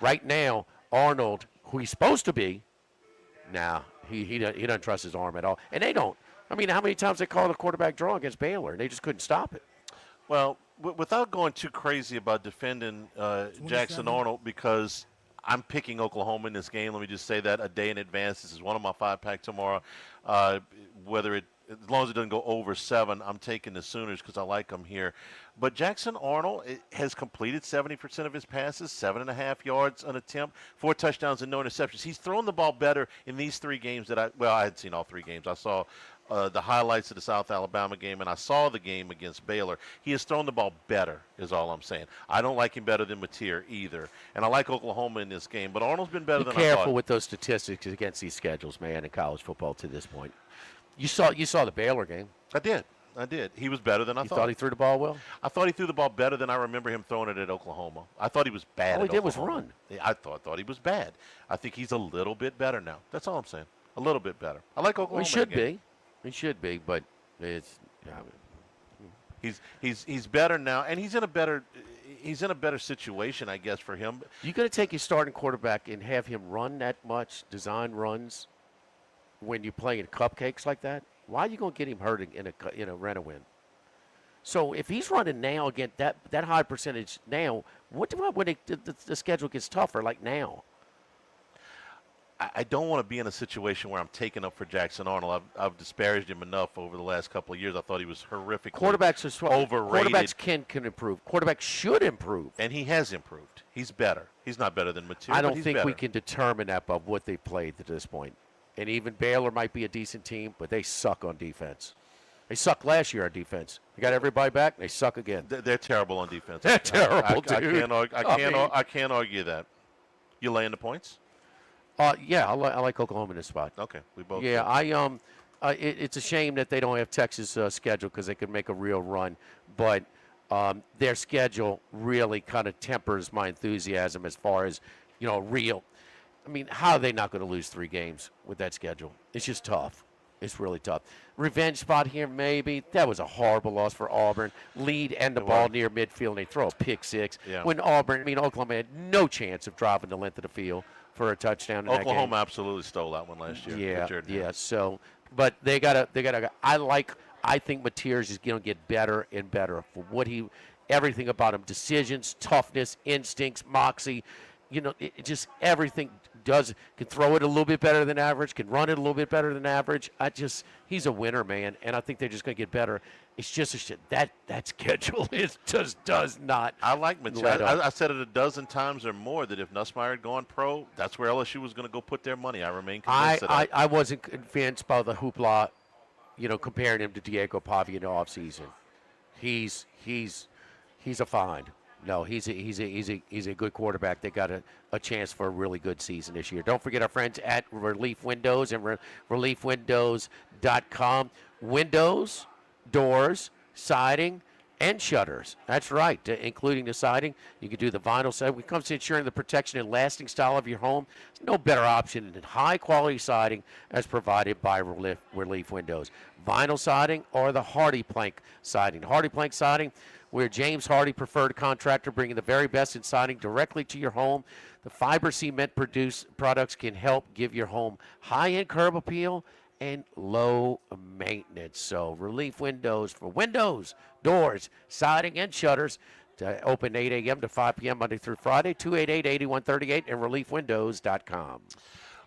E: Right now, Arnold, who he's supposed to be, he doesn't trust his arm at all. And they don't. I mean, how many times they called a quarterback draw against Baylor, and they just couldn't stop it?
D: Well, without going too crazy about defending Jackson Arnold, because I'm picking Oklahoma in this game, let me just say that a day in advance. This is one of my 5-pack tomorrow. As long as it doesn't go over 7, I'm taking the Sooners because I like them here. But Jackson Arnold has completed 70% of his passes, 7.5 yards an attempt, 4 touchdowns and no interceptions. He's thrown the ball better in these 3 games I had seen all 3 games. I saw the highlights of the South Alabama game, and I saw the game against Baylor. He has thrown the ball better, is all I'm saying. I don't like him better than Mateer either. And I like Oklahoma in this game, but Arnold's been better than I thought.
E: Be careful with those statistics against these schedules, man, in college football to this point. You saw the Baylor game.
D: I did. He was better than I thought.
E: You thought he threw the ball well?
D: I thought he threw the ball better than I remember him throwing it at Oklahoma. I thought he was bad.
E: All he did was run.
D: I thought he was bad. I think he's a little bit better now. That's all I'm saying. A little bit better. I like Oklahoma.
E: He should be. He should be, but it's.
D: He's better now, and he's in a better situation, I guess, for him.
E: You going to take your starting quarterback and have him run that much, design runs, when you're playing cupcakes like that? Why are you going to get him hurt in a rent-a-win? So if he's running now again that high percentage now, what when the schedule gets tougher like now?
D: I don't want to be in a situation where I'm taking up for Jackson Arnold. I've disparaged him enough over the last couple of years. I thought he was horrific.
E: Quarterbacks are
D: overrated.
E: Quarterbacks can improve. Quarterbacks should improve.
D: And he has improved. He's better. He's not better than Mateer.
E: I don't
D: but he's
E: think
D: better.
E: we can determine that by what they played to this point. And even Baylor might be a decent team, but they suck on defense. They sucked last year on defense. They got everybody back, and they suck again.
D: They're terrible on defense.
E: They're terrible, dude.
D: I can't argue that. You laying the points?
E: Yeah, I like Oklahoma in this spot.
D: Okay, we both.
E: Yeah,
D: do.
E: it's a shame that they don't have Texas schedule because they could make a real run, but their schedule really kind of tempers my enthusiasm as far as real. I mean, how are they not going to lose 3 games with that schedule? It's just tough. It's really tough. Revenge spot here, maybe. That was a horrible loss for Auburn. Lead and the ball near midfield, and they throw a pick 6.
D: Yeah.
E: When Oklahoma had no chance of driving the length of the field for a touchdown in that game.
D: Oklahoma absolutely stole that one last year.
E: Yeah. So, but they gotta. I think Mateers is going to get better and better for everything about him: decisions, toughness, instincts, moxie. Just everything can throw it a little bit better than average, can run it a little bit better than average. He's a winner, man, and I think they're just going to get better. It's just that schedule does not.
D: I like Mateer. I said it a dozen times or more that if Nussmeier had gone pro, that's where LSU was going to go put their money. I remain convinced of that.
E: I wasn't convinced by the hoopla, comparing him to Diego Pavia in the offseason. He's a find. No, he's a good quarterback. They got a chance for a really good season this year. Don't forget our friends at Relief Windows and reliefwindows.com. Windows, doors, siding, and shutters. That's right, including the siding. You can do the vinyl siding. When it comes to ensuring the protection and lasting style of your home, there's no better option than high-quality siding as provided by Relief Windows. Vinyl siding or the Hardy Plank siding. Hardy Plank siding, we're James Hardy preferred contractor, bringing the very best in siding directly to your home. The fiber cement products can help give your home high-end curb appeal and low maintenance. So Relief Windows for windows, doors, siding, and shutters. Open 8 a.m. to 5 p.m. Monday through Friday, 288-8138 and reliefwindows.com.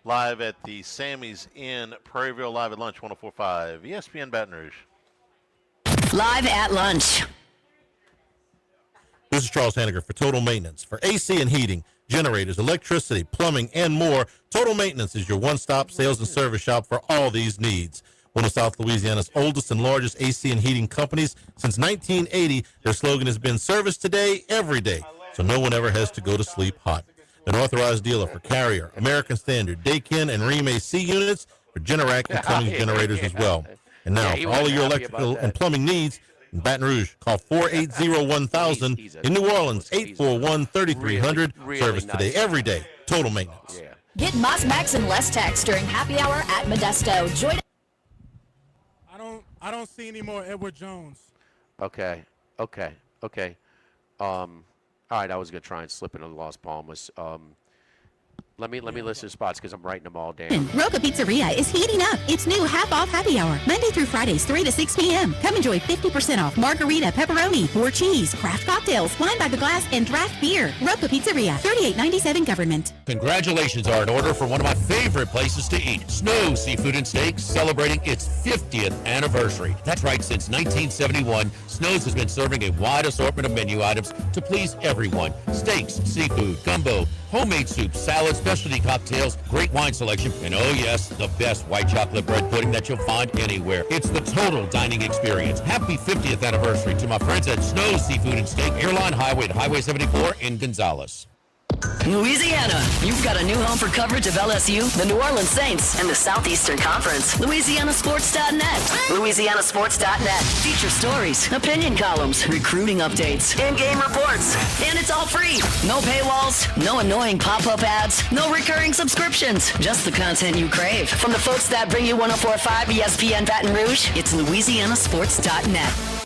D: Live at the Sammy's in Prairieville, live at lunch, 104.5 ESPN Baton Rouge.
A: Live at lunch.
P: This is Charles Hanniger for Total Maintenance. For AC and heating, generators, electricity, plumbing, and more, Total Maintenance is your one-stop sales and service shop for all these needs. One of South Louisiana's oldest and largest AC and heating companies. Since 1980, their slogan has been service today, every day, so no one ever has to go to sleep hot. An authorized dealer for Carrier, American Standard, Daikin, and Rheem AC units, for Generac and Cummins generators as well. And now, for all of your electrical and plumbing needs, in Baton Rouge, call 480-1000. In New Orleans, 841-3300. Service today, every day. Total Maintenance.
E: Yeah.
R: Get Moss Max and less tax during happy hour at Modesto. Join.
S: I don't see any more Edward Jones.
E: Okay. All right, I was gonna try and slip into Las Palmas. Let me list the spots because I'm writing them all down.
Q: Roca Pizzeria is heating up its new half-off happy hour, Monday through Fridays, 3 to 6 p.m. Come enjoy 50% off margarita, pepperoni, 4 cheese, craft cocktails, wine by the glass, and draft beer. Roca Pizzeria, 3897 Government.
G: Congratulations are in order for one of my favorite places to eat, Snow Seafood and Steaks, celebrating its 50th anniversary. That's right, since 1971, Snow's has been serving a wide assortment of menu items to please everyone. Steaks, seafood, gumbo, homemade soups, salads, specialty cocktails, great wine selection, and oh yes, the best white chocolate bread pudding that you'll find anywhere. It's the total dining experience. Happy 50th anniversary to my friends at Snow Seafood and Steak, Airline Highway at Highway 74 in Gonzales.
A: Louisiana, you've got a new home for coverage of LSU, the New Orleans Saints, and the Southeastern Conference. LouisianaSports.net. LouisianaSports.net. Feature stories, opinion columns, recruiting updates, in-game reports. And it's all free. No paywalls, no annoying pop-up ads, no recurring subscriptions. Just the content you crave. From the folks that bring you 104.5 ESPN Baton Rouge, it's LouisianaSports.net.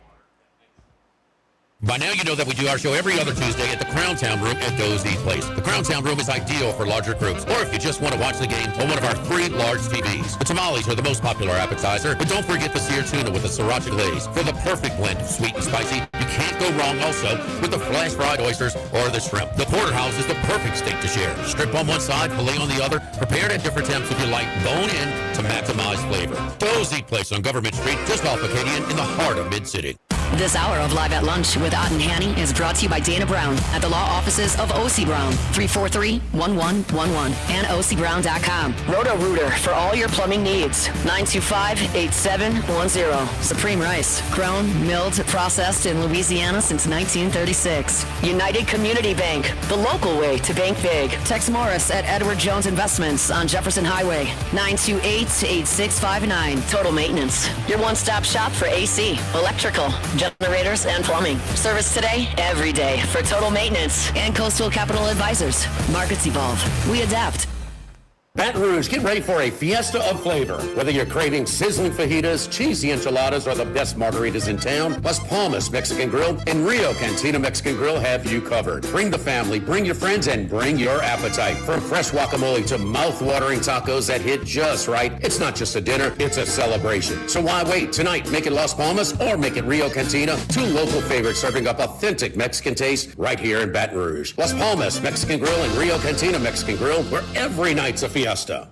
G: By now, you know that we do our show every other Tuesday at the Crown Town Room at Doe's Eat Place. The Crown Town Room is ideal for larger groups, or if you just want to watch the game on one of our 3 large TVs. The tamales are the most popular appetizer, but don't forget the seared tuna with the sriracha glaze for the perfect blend of sweet and spicy. You can't go wrong also with the flash fried oysters or the shrimp. The porterhouse is the perfect steak to share. Strip on one side, filet on the other, prepared at different temps if you like, bone in to maximize flavor. Doe's Eat Place on Government Street, just off Acadian in the heart of Mid-City.
A: This hour of Live at Lunch with Ott and Hanny is brought to you by Dana Brown at the law offices of O.C. Brown, 343-1111, and OCBrown.com. Roto-Rooter for all your plumbing needs, 925-8710. Supreme Rice, grown, milled, processed in Louisiana since 1936. United Community Bank, the local way to bank big. Tex Morris at Edward Jones Investments on Jefferson Highway, 928-8659. Total Maintenance, your one-stop shop for AC, electrical, generators, and plumbing. Service today, every day for Total Maintenance and Coastal Capital Advisors. Markets evolve. We adapt.
O: Baton Rouge, get ready for a fiesta of flavor. Whether you're craving sizzling fajitas, cheesy enchiladas, or the best margaritas in town, Las Palmas Mexican Grill and Rio Cantina Mexican Grill have you covered. Bring the family, bring your friends, and bring your appetite. From fresh guacamole to mouth-watering tacos that hit just right, it's not just a dinner, it's a celebration. So why wait? Tonight, make it Las Palmas or make it Rio Cantina, 2 local favorites serving up authentic Mexican taste right here in Baton Rouge. Las Palmas Mexican Grill and Rio Cantina Mexican Grill, where every night's a fiesta.
A: The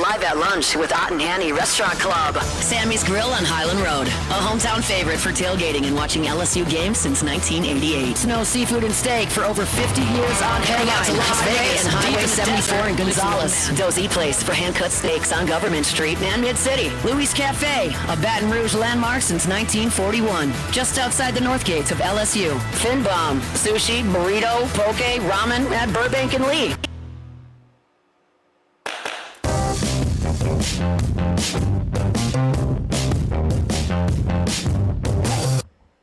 A: Live at Lunch with Ott and Hanny Restaurant Club. Sammy's Grill on Highland Road. A hometown favorite for tailgating and watching LSU games since 1988. Snow, seafood, and steak for over 50 years on Heading out to Las Vegas and Highway 74 in Gonzales. Doe's Eat Place for hand-cut steaks on Government Street and Mid-City. Louis Cafe, a Baton Rouge landmark since 1941. Just outside the north gates of LSU. Fin Bomb, sushi, burrito, poke, ramen at Burbank and Lee.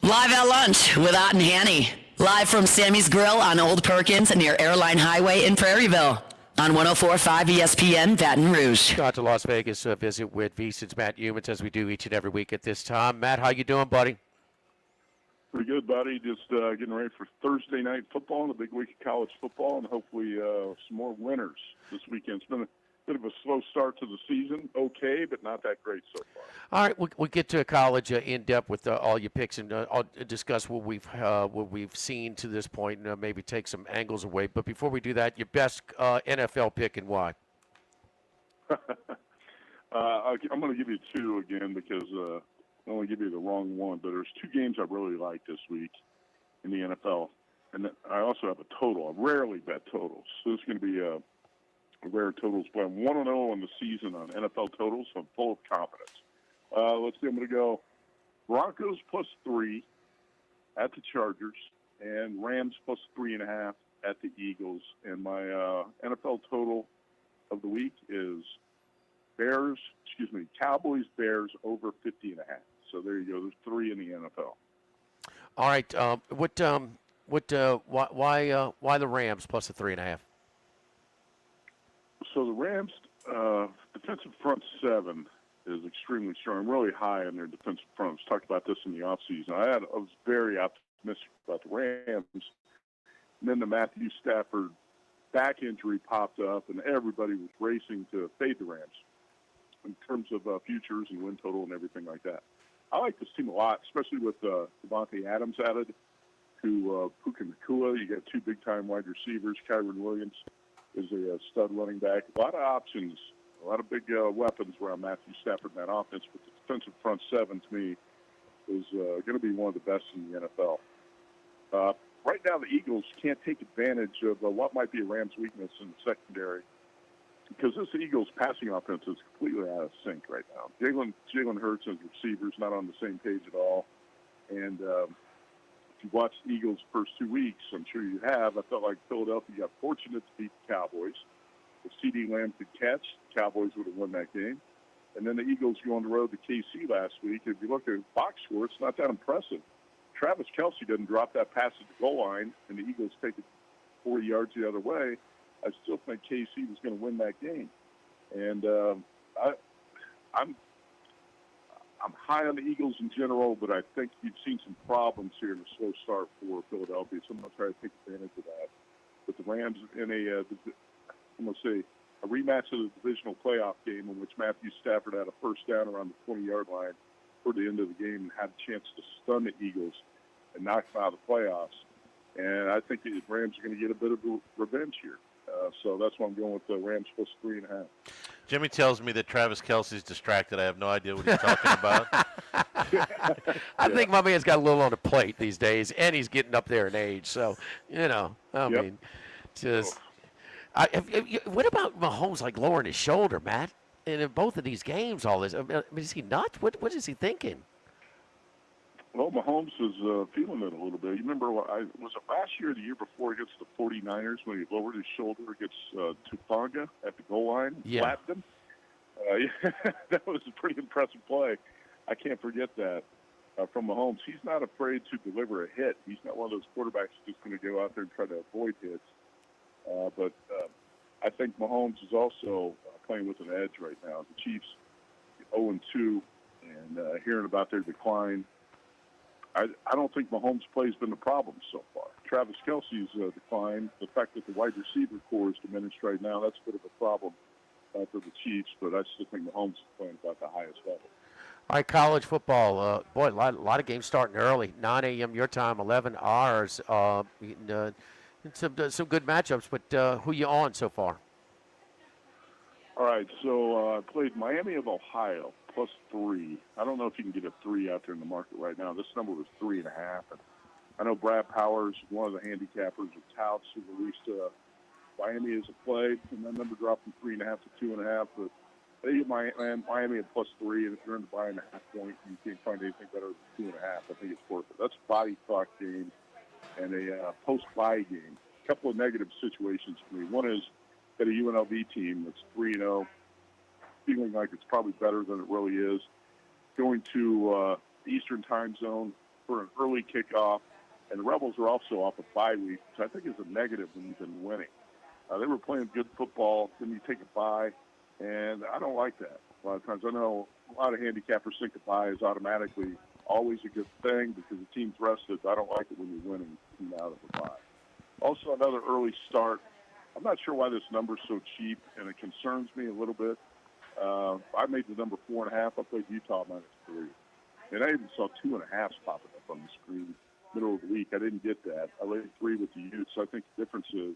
A: Live at Lunch with Ott and Hanny. Live from Sammy's Grill on Old Perkins near Airline Highway in Prairieville. On 104.5 ESPN Baton Rouge.
E: Got to Las Vegas, visit with VSiN's Matt Humans as we do each and every week at this time. Matt, how you doing, buddy?
T: Pretty good, buddy. Just getting ready for Thursday night football and a big week of college football, and hopefully some more winners this weekend. It's been a bit of a slow start to the season. Okay, but not that great so far.
E: All right, we'll get to college in depth with all your picks, and I'll discuss what we've seen to this point, and maybe take some angles away. But before we do that, your best NFL pick and why?
T: I'm going to give you 2 again because I don't want to give you the wrong one. But there's 2 games I really like this week in the NFL, and I also have a total. I rarely bet totals, so this is going to be a rare totals, but I'm 1-0 on the season on NFL totals, so I'm full of confidence. Let's see, I'm going to go Broncos +3 at the Chargers and Rams +3.5 at the Eagles. And my NFL total of the week is Cowboys, Bears over 50.5. So there you go. There's 3 in the NFL.
E: All right. Why the Rams plus the 3.5?
T: So the Rams' defensive front 7 is extremely strong. I'm really high on their defensive front. I talked about this in the offseason. I was very optimistic about the Rams. And then the Matthew Stafford back injury popped up, and everybody was racing to fade the Rams in terms of futures and win total and everything like that. I like this team a lot, especially with Devontae Adams added to Puka Nacua. You got 2 big-time wide receivers. Kyron Williams is a stud running back. A lot of options, a lot of big weapons around Matthew Stafford in that offense. But the defensive front 7, to me, is going to be one of the best in the NFL. Right now, the Eagles can't take advantage of what might be a Rams' weakness in the secondary because this Eagles passing offense is completely out of sync right now. Jalen Hurts and receivers not on the same page at all. And if you watched the Eagles' first 2 weeks, I'm sure you have, I felt like Philadelphia got fortunate to beat the Cowboys. If CeeDee Lamb could catch, the Cowboys would have won that game. And then the Eagles go on the road to KC last week. If you look at the box score, it's not that impressive. Travis Kelce doesn't drop that pass at the goal line, and the Eagles take it 40 yards the other way. I still think KC was going to win that game. And I'm high on the Eagles in general, but I think you've seen some problems here in a slow start for Philadelphia, so I'm going to try to take advantage of that. But the Rams in I'm going to say, a rematch of the divisional playoff game in which Matthew Stafford had a first down around the 20-yard line toward the end of the game and had a chance to stun the Eagles and knock them out of the playoffs. And I think the Rams are going to get a bit of revenge here. So that's why I'm going with the Rams plus 3.5.
D: Jimmy tells me that Travis Kelce's distracted. I have no idea what he's talking about.
E: I think my man's got a little on the plate these days, and he's getting up there in age. So, I mean, just what about Mahomes like lowering his shoulder, Matt? And in both of these games, all this. I mean, is he nuts? What is he thinking?
T: Well, Mahomes was feeling it a little bit. You remember, was it last year or the year before against the 49ers when he lowered his shoulder against Tufanga at the goal line and slapped him? That was a pretty impressive play. I can't forget that from Mahomes. He's not afraid to deliver a hit. He's not one of those quarterbacks that's just going to go out there and try to avoid hits. But I think Mahomes is also playing with an edge right now. The Chiefs 0-2 and hearing about their decline. I don't think Mahomes' play has been the problem so far. Travis Kelce's decline, the fact that the wide receiver core is diminished right now, that's a bit of a problem for the Chiefs, but I still think Mahomes is playing about the highest level.
E: All right, college football. Boy, a lot of games starting early. 9 a.m. your time, 11 ours. Some good matchups, but who you on so far?
T: All right, so I played Miami of Ohio, plus 3. I don't know if you can get a 3 out there in the market right now. This number was 3.5. And I know Brad Powers, one of the handicappers with touts, who released Miami as a play, and that number dropped from 3.5 to 2.5. But they get Miami at plus 3, and if you're in the buying a half point, you can't find anything better than 2.5. I think it's worth it. That's a body clock game and a post-bye game. A couple of negative situations for me. One is that a UNLV team that's 3-0, feeling like it's probably better than it really is, going to the Eastern time zone for an early kickoff, and the Rebels are also off a bye week, which I think is a negative when you've been winning. They were playing good football, then you take a bye, and I don't like that. A lot of times I know a lot of handicappers think a bye is automatically always a good thing because the team's rested. I don't like it when you're winning out of a bye. Also, another early start. I'm not sure why this number's so cheap, and it concerns me a little bit. I made the number 4.5. I played Utah minus 3. And I even saw 2.5 popping up on the screen middle of the week. I didn't get that. I laid 3 with the Utes. So I think the difference is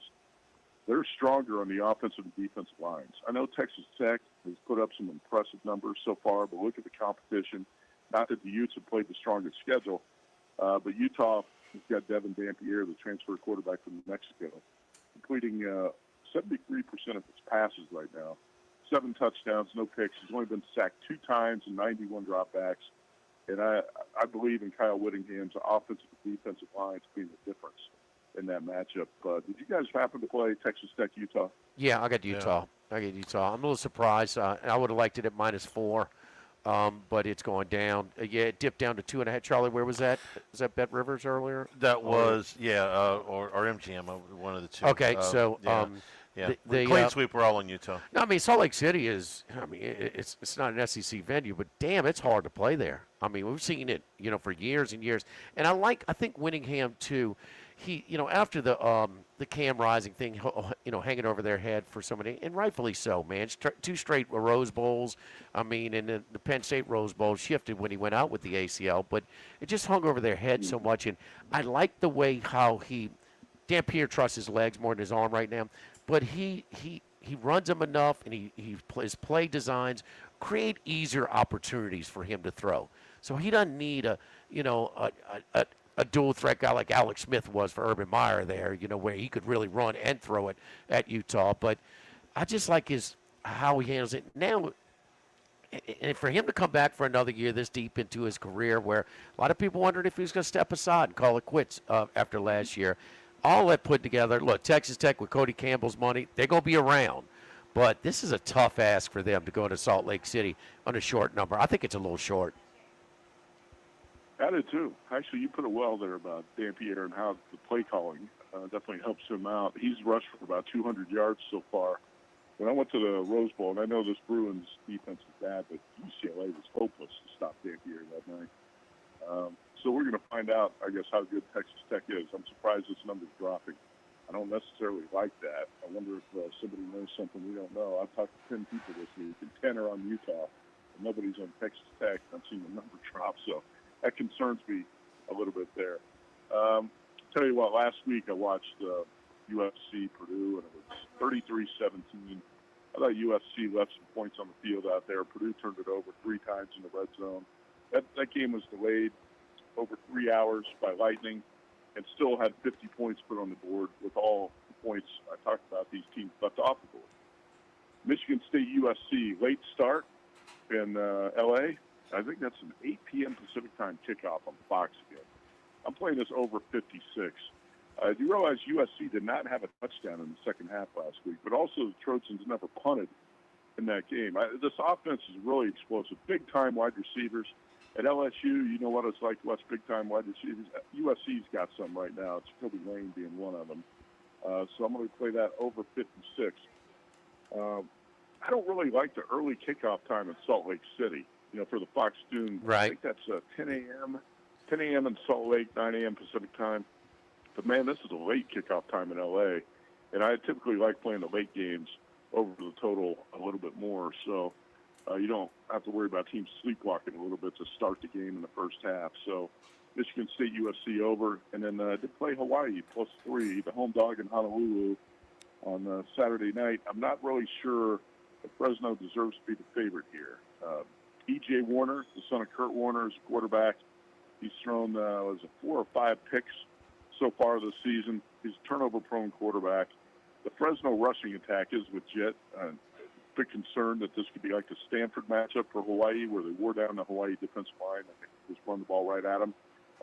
T: they're stronger on the offensive and defensive lines. I know Texas Tech has put up some impressive numbers so far, but look at the competition. Not that the Utes have played the strongest schedule, but Utah has got Devin Dampier, the transfer quarterback from Mexico, completing 73% of his passes right now. 7 touchdowns, no picks. He's only been sacked 2 times and 91 dropbacks. And I believe in Kyle Whittingham's offensive and defensive lines being the difference in that matchup. Did you guys happen to play Texas Tech, Utah?
E: Yeah, I got Utah. I'm a little surprised. I would have liked it at minus 4, but it's going down. It dipped down to 2.5. Charlie, where was that? Was that Bet Rivers earlier?
D: That was, or MGM, one of the two.
E: Okay, so
D: the clean sweep, we're all in Utah.
E: No, I mean, Salt Lake City is, it's not an SEC venue, but damn, it's hard to play there. I mean, we've seen it, for years and years. And I think Whittingham, too, he, after the Cam Rising thing, hanging over their head for so many, and rightfully so, man. 2 straight Rose Bowls. I mean, and the Penn State Rose Bowl shifted when he went out with the ACL, but it just hung over their head so much. And I like the way how Dampier trusts his legs more than his arm right now. But he runs them enough, and his play designs create easier opportunities for him to throw. So he doesn't need a dual threat guy like Alex Smith was for Urban Meyer there, where he could really run and throw it at Utah. But I just like how he handles it now. And for him to come back for another year this deep into his career, where a lot of people wondered if he was going to step aside and call it quits after last year. All that put together, look, Texas Tech with Cody Campbell's money, they're going to be around. But this is a tough ask for them to go to Salt Lake City on a short number. I think it's a little short.
T: I do, too. Actually, you put it well there about Dampier and how the play calling definitely helps him out. He's rushed for about 200 yards so far when I went to the Rose Bowl, and I know this Bruins defense is bad, but UCLA was hopeless to stop Dampier that night. So we're going to find out, I guess, how good Texas Tech is. I'm surprised this number's dropping. I don't necessarily like that. I wonder if somebody knows something we don't know. I've talked to 10 people this week, and 10 are on Utah, and nobody's on Texas Tech. I've seen the number drop, so that concerns me a little bit there. Tell you what, last week I watched USC Purdue, and it was 33-17. I thought USC left some points on the field out there. Purdue turned it over 3 times in the red zone. That game was delayed over 3 hours by lightning and still had 50 points put on the board with all the points I talked about these teams left off the board. Michigan State USC, late start in L.A. I think that's an 8 p.m. Pacific time kickoff on Fox again. I'm playing this over 56. Do you realize USC did not have a touchdown in the second half last week, but also the Trojans never punted in that game. This offense is really explosive. Big-time wide receivers. At LSU, you know what it's like to watch big-time wide receivers. USC's got some right now. It's Toby Lane being one of them. So I'm going to play that over 56. I don't really like the early kickoff time in Salt Lake City, for the Fox Dune.
E: Right.
T: I think that's 10 a.m. 10 a.m. in Salt Lake, 9 a.m. Pacific time. But, man, this is a late kickoff time in L.A., and I typically like playing the late games over the total a little bit more. So you don't have to worry about teams sleepwalking a little bit to start the game in the first half. So Michigan State, USC over, and then to play Hawaii +3, the home dog in Honolulu on Saturday night. I'm not really sure if Fresno deserves to be the favorite here. E.J. Warner, the son of Kurt Warner, is a quarterback. He's thrown 4 or 5 picks so far this season. He's a turnover-prone quarterback. The Fresno rushing attack is legit. Big concern that this could be like the Stanford matchup for Hawaii, where they wore down the Hawaii defensive line and they just run the ball right at them.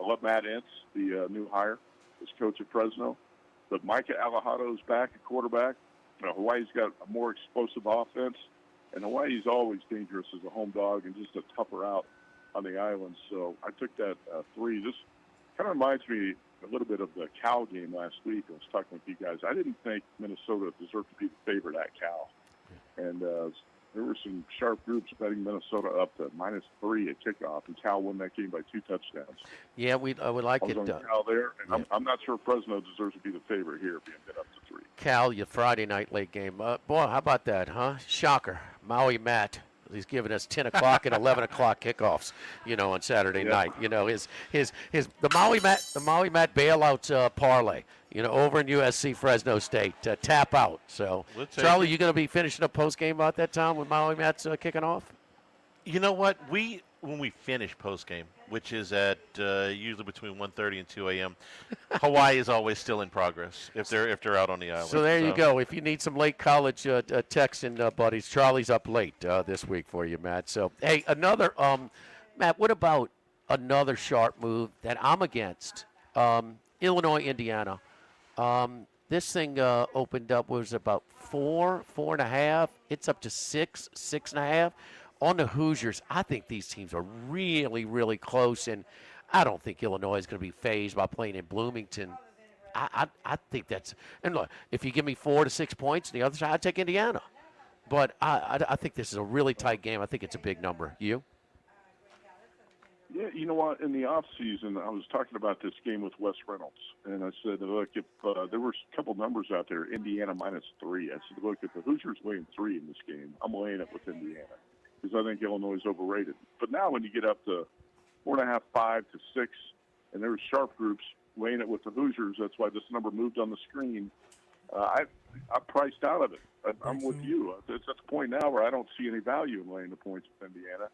T: I love Matt Entz, the new hire, as coach at Fresno. But Micah Alajado's back at quarterback. Hawaii's got a more explosive offense, and Hawaii's always dangerous as a home dog and just a tougher out on the island. So I took that 3. This kind of reminds me a little bit of the Cal game last week. I was talking with you guys. I didn't think Minnesota deserved to be the favorite at Cal. And there were some sharp groups betting Minnesota up to -3 at kickoff, and Cal won that game by 2 touchdowns.
E: Yeah, I would like it.
T: I was on Cal there, and I'm not sure Fresno deserves to be the favorite here, being bet up to 3.
E: Cal, your Friday night late game. Boy, how about that, huh? Shocker. Maui Matt. He's giving us 10 o'clock and 11 o'clock kickoffs, on Saturday night. The Maui Matt bailout parlay, over in USC Fresno State, tap out. So, Charlie, you going to be finishing up post game about that time when Maui Matt's kicking off?
D: You know what? When we finish post game, which is at usually between 1:30 and 2 a.m., Hawaii is always still in progress if they're out on the island.
E: So there you go. If you need some late college Texan buddies, Charlie's up late this week for you, Matt. So hey, another Matt. What about another sharp move that I'm against? Illinois, Indiana. This thing opened up was about 4.5. It's up to 6.5. On the Hoosiers, I think these teams are really, really close, and I don't think Illinois is going to be fazed by playing in Bloomington. I think that's – and look, if you give me 4 to 6 points on the other side, I'd take Indiana. But I think this is a really tight game. I think it's a big number. You?
T: Yeah, you know what? In the offseason, I was talking about this game with Wes Reynolds, and I said, look, if there were a couple numbers out there, Indiana -3. I said, look, if the Hoosiers laying 3 in this game, I'm laying it with Indiana, because I think Illinois is overrated. But now when you get up to 4.5, 5 to 6, and there's sharp groups laying it with the Hoosiers, that's why this number moved on the screen. I priced out of it. I'm with you. It's at the point now where I don't see any value in laying the points with Indiana,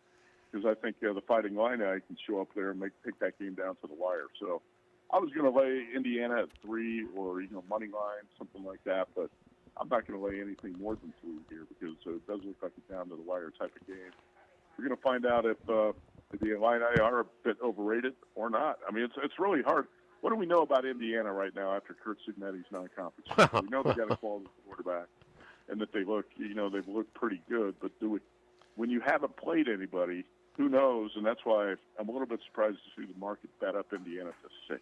T: because I think the Fighting Illini can show up there and take that game down to the wire. So I was going to lay Indiana at 3 or money line, something like that, but I'm not going to lay anything more than 3 here, because it does look like a down to the wire type of game. We're going to find out if the Illini are a bit overrated or not. I mean, it's really hard. What do we know about Indiana right now after Kurt Cignetti's non-conference? We know they got a quality quarterback, and that they've looked pretty good. But when you haven't played anybody, who knows? And that's why I'm a little bit surprised to see the market bet up Indiana to 6.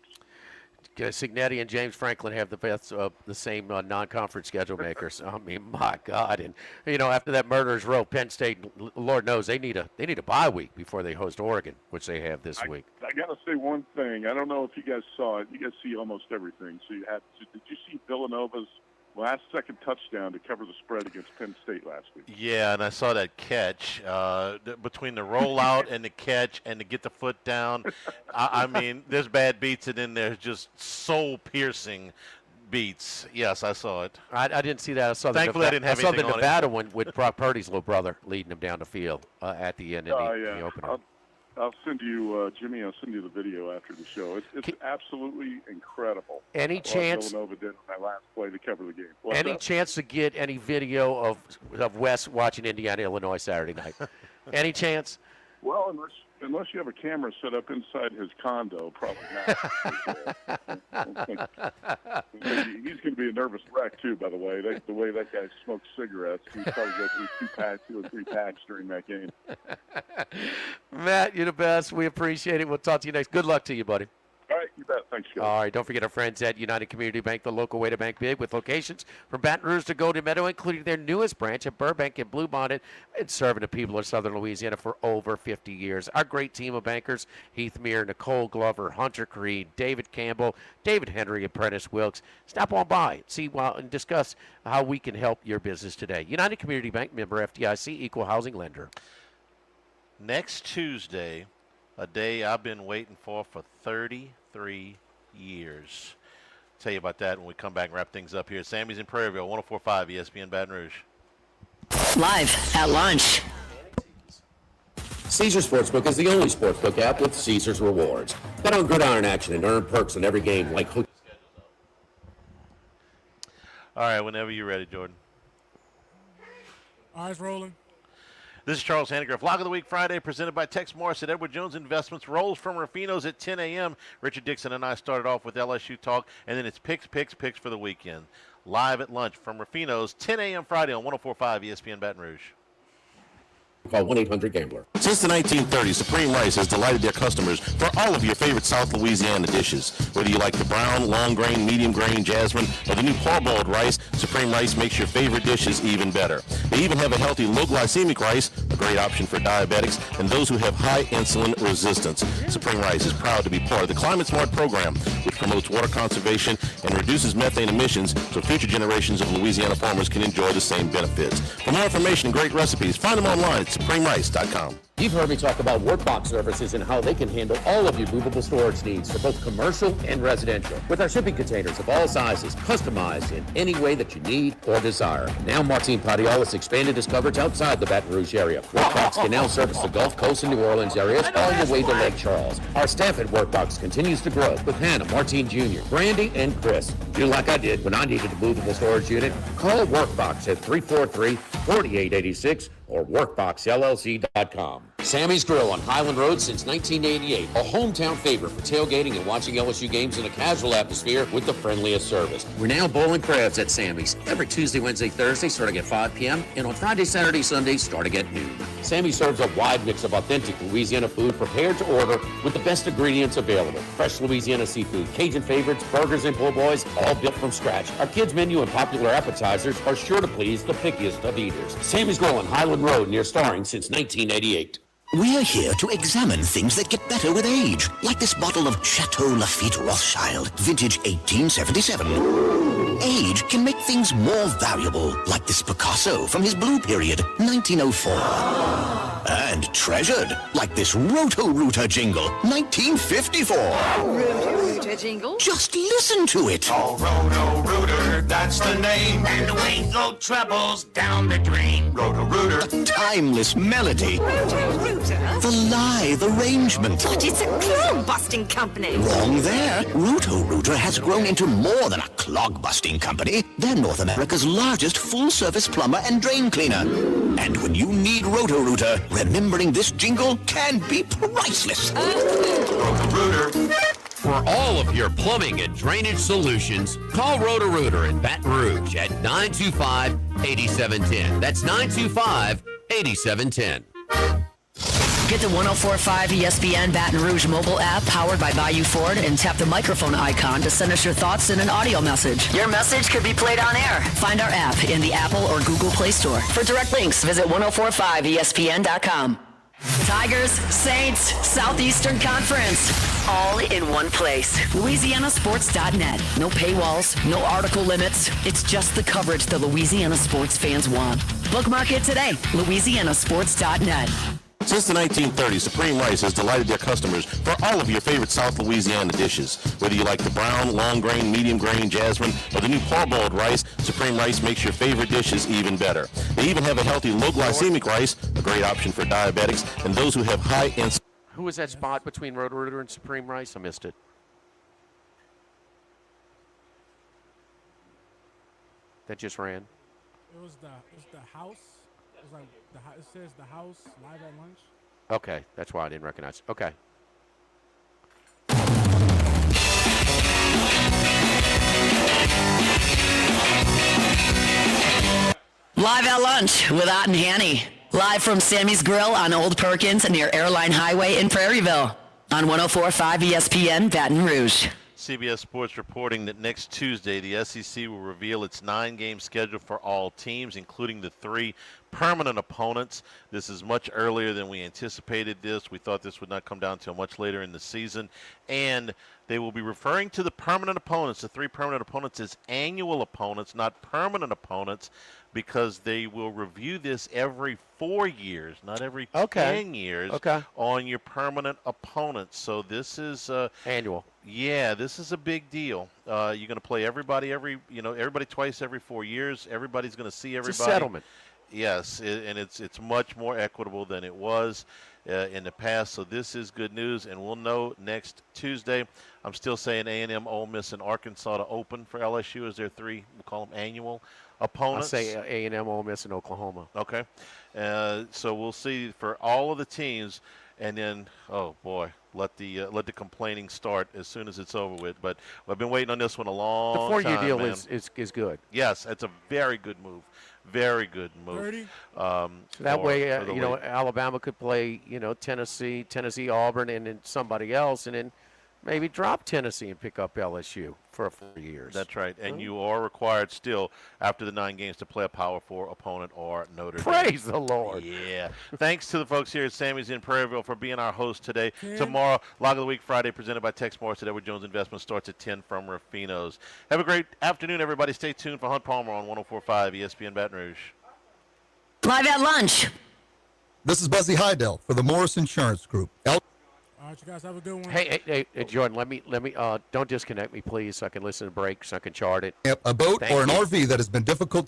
E: Signetti and James Franklin have the best the same non-conference schedule makers. I mean, my God! And after that murderer's row, Penn State, Lord knows they need a bye week before they host Oregon, which they have this week.
T: I got to say one thing. I don't know if you guys saw it. You guys see almost everything. So did you see Villanova's last-second touchdown to cover the spread against Penn State last week?
D: Yeah, and I saw that catch between the rollout and the catch and to get the foot down. I mean, there's bad beats and then there's just soul-piercing beats. Yes, I saw it.
E: I didn't see that. I saw
D: Thankfully, I didn't have anything on it.
E: I saw the Nevada one with Brock Purdy's little brother leading him down the field at the end in the opener.
T: I'll send you, Jimmy, I'll send you the video after the show. It's absolutely incredible.
E: Any chance
T: Villanova did on that last play to cover the game.
E: Any chance to get any video of Wes watching Indiana, Illinois Saturday night? Any chance?
T: Well, unless you have a camera set up inside his condo, probably not. He's going to be a nervous wreck, too, by the way. The way that guy smokes cigarettes, he'd probably go through 2 or 3 packs during that game.
E: Matt, you're the best. We appreciate it. We'll talk to you next. Good luck to you, buddy.
T: All right, you bet. Thanks, guys.
E: All right, don't forget our friends at United Community Bank, the local way to bank big, with locations from Baton Rouge to Golden Meadow, including their newest branch at Burbank and Bluebonnet, and serving the people of Southern Louisiana for over 50 years. Our great team of bankers, Heath Meir, Nicole Glover, Hunter Creed, David Campbell, David Henry, and Prentice Wilkes. Stop on by and discuss how we can help your business today. United Community Bank, member FDIC, equal housing lender.
D: Next Tuesday, a day I've been waiting for 33 years. Tell you about that when we come back and wrap things up here. Sammy's in Prairieville, 104.5 ESPN Baton Rouge.
A: Live at lunch.
O: Caesars Sportsbook is the only sportsbook app with Caesars rewards. Bet on gridiron action and earn perks in every game like
D: All right, whenever you're ready, Jordan.
S: Eyes rolling.
D: This is Charles Hanegraaff. Vlog of the Week Friday, presented by Tex Morris at Edward Jones Investments. Rolls from Rufino's at 10 a.m. Richard Dixon and I started off with LSU talk, and then it's picks for the weekend. Live at lunch from Rufino's, 10 a.m. Friday on 104.5 ESPN Baton Rouge.
O: Call 1-800-GAMBLER.
H: Since the 1930s, Supreme Rice has delighted their customers for all of your favorite South Louisiana dishes. Whether you like the brown, long grain, medium grain, jasmine, or the new parboiled rice, Supreme Rice makes your favorite dishes even better. They even have a healthy low glycemic rice, a great option for diabetics and those who have high insulin resistance. Supreme Rice is proud to be part of the Climate Smart program, which promotes water conservation and reduces methane emissions so future generations of Louisiana farmers can enjoy the same benefits. For more information and great recipes, find them online at supremerice.com.
O: You've heard me talk about Workbox services and how they can handle all of your movable storage needs for both commercial and residential. With our shipping containers of all sizes, customized in any way that you need or desire. Now Martin Padial has expanded his coverage outside the Baton Rouge area. Workbox can now service the Gulf Coast and New Orleans areas all the way to Lake Charles. Our staff at Workbox continues to grow with Hannah, Martin Jr., Brandy, and Chris. Do like I did when I needed a movable storage unit. Call Workbox at 343-4886 or workboxllc.com. Sammy's Grill on Highland Road since 1988. A hometown favorite for tailgating and watching LSU games in a casual atmosphere with the friendliest service. We're now bowling crabs at Sammy's every Tuesday, Wednesday, Thursday starting at 5 p.m. and on Friday, Saturday, Sunday starting at noon. Sammy serves a wide mix of authentic Louisiana food prepared to order with the best ingredients available. Fresh Louisiana seafood, Cajun favorites, burgers, and po' boys, all built from scratch. Our kids' menu and popular appetizers are sure to please the pickiest of eaters. Sammy's Grill on Highland Road near Starring since 1988.
L: We're here to examine things that get better with age, like this bottle of Chateau Lafite Rothschild, vintage 1877. Age can make things more valuable, like this Picasso from his blue period, 1904. And treasured, like this Roto-Rooter jingle, 1954.
R: Roto-Rooter jingle?
L: Just listen to it.
B: Oh, Roto-Rooter, that's the name. And away go trebles down the drain. Roto-Rooter.
L: A timeless melody.
R: Roto-Rooter?
L: The lithe arrangement.
R: But it's a clog-busting company.
L: Wrong there. Roto-Rooter has grown into more than a clog-busting company. They're North America's largest full-service plumber and drain cleaner. And when you need Roto-Rooter, remembering this jingle can be priceless.
B: Roto-Rooter.
G: For all of your plumbing and drainage solutions, call Roto-Rooter in Baton Rouge at 925-8710. That's 925-8710.
A: Get the 104.5 ESPN Baton Rouge mobile app powered by Bayou Ford and tap the microphone icon to send us your thoughts in an audio message. Your message could be played on air. Find our app in the Apple or Google Play Store. For direct links, visit 1045ESPN.com. Tigers, Saints, Southeastern Conference, all in one place. LouisianaSports.net. No paywalls, no article limits. It's just the coverage the Louisiana sports fans want. Bookmark it today. LouisianaSports.net.
H: Since the 1930s, Supreme Rice has delighted their customers for all of your favorite South Louisiana dishes. Whether you like the brown, long grain, medium grain, jasmine, or the new parboiled rice, Supreme Rice makes your favorite dishes even better. They even have a healthy low glycemic rice, a great option for diabetics and those who have high insulin.
E: Who was that spot between Roto-Rooter and Supreme Rice? I missed it. That just ran.
S: It was the house. It was like it says the house live at lunch.
E: Okay, that's why I didn't recognize. Okay.
A: Live at lunch with Ott and Hanny. Live from Sammy's Grill on Old Perkins near Airline Highway in Prairieville. On 104.5 ESPN Baton Rouge.
D: CBS Sports reporting that next Tuesday, the SEC will reveal its 9-game schedule for all teams, including the 3 permanent opponents. This is much earlier than we anticipated this. We thought this would not come down until much later in the season. And they will be referring to the permanent opponents, the 3 permanent opponents, as annual opponents, not permanent opponents, because they will review this every 4 years, not every 10 years, on your permanent opponents. So this is
E: annual.
D: Yeah, this is a big deal. You're going to play everybody everybody twice every 4 years. Everybody's going to see everybody.
E: It's a settlement.
D: Yes, and it's much more equitable than it was in the past. So this is good news, and we'll know next Tuesday. I'm still saying A&M, Ole Miss, and Arkansas to open for LSU as their 3, we'll call them annual opponents.
E: I'll say A&M, Ole Miss, and Oklahoma.
D: Okay. So we'll see for all of the teams, and then, oh boy, let the complaining start as soon as it's over with. But I've been waiting on this one a long time.
E: The 4-year deal
D: man.
E: is good.
D: Yes, it's a very good move. Very good move.
E: So that way, Alabama could play, Tennessee, Auburn, and then somebody else, and then maybe drop Tennessee and pick up LSU for 4 years.
D: That's right. And you are required still, after the 9 games, to play a Power 4 opponent or Notre Dame.
E: Praise the Lord.
D: Yeah. Thanks to the folks here at Sammy's in Prairieville for being our host today. Tomorrow, Log of the Week Friday, presented by Tex Morris at Edward Jones Investment, starts at 10 from Rufino's. Have a great afternoon, everybody. Stay tuned for Hunt Palmer on 104.5 ESPN Baton Rouge.
A: Live at lunch.
U: This is Buzzy Hydell for the Morris Insurance Group.
S: All right, you guys have a good one.
E: Hey, Jordan, let me don't disconnect me, please, so I can listen to breaks, so I can chart it.
U: A boat or an RV that has been difficult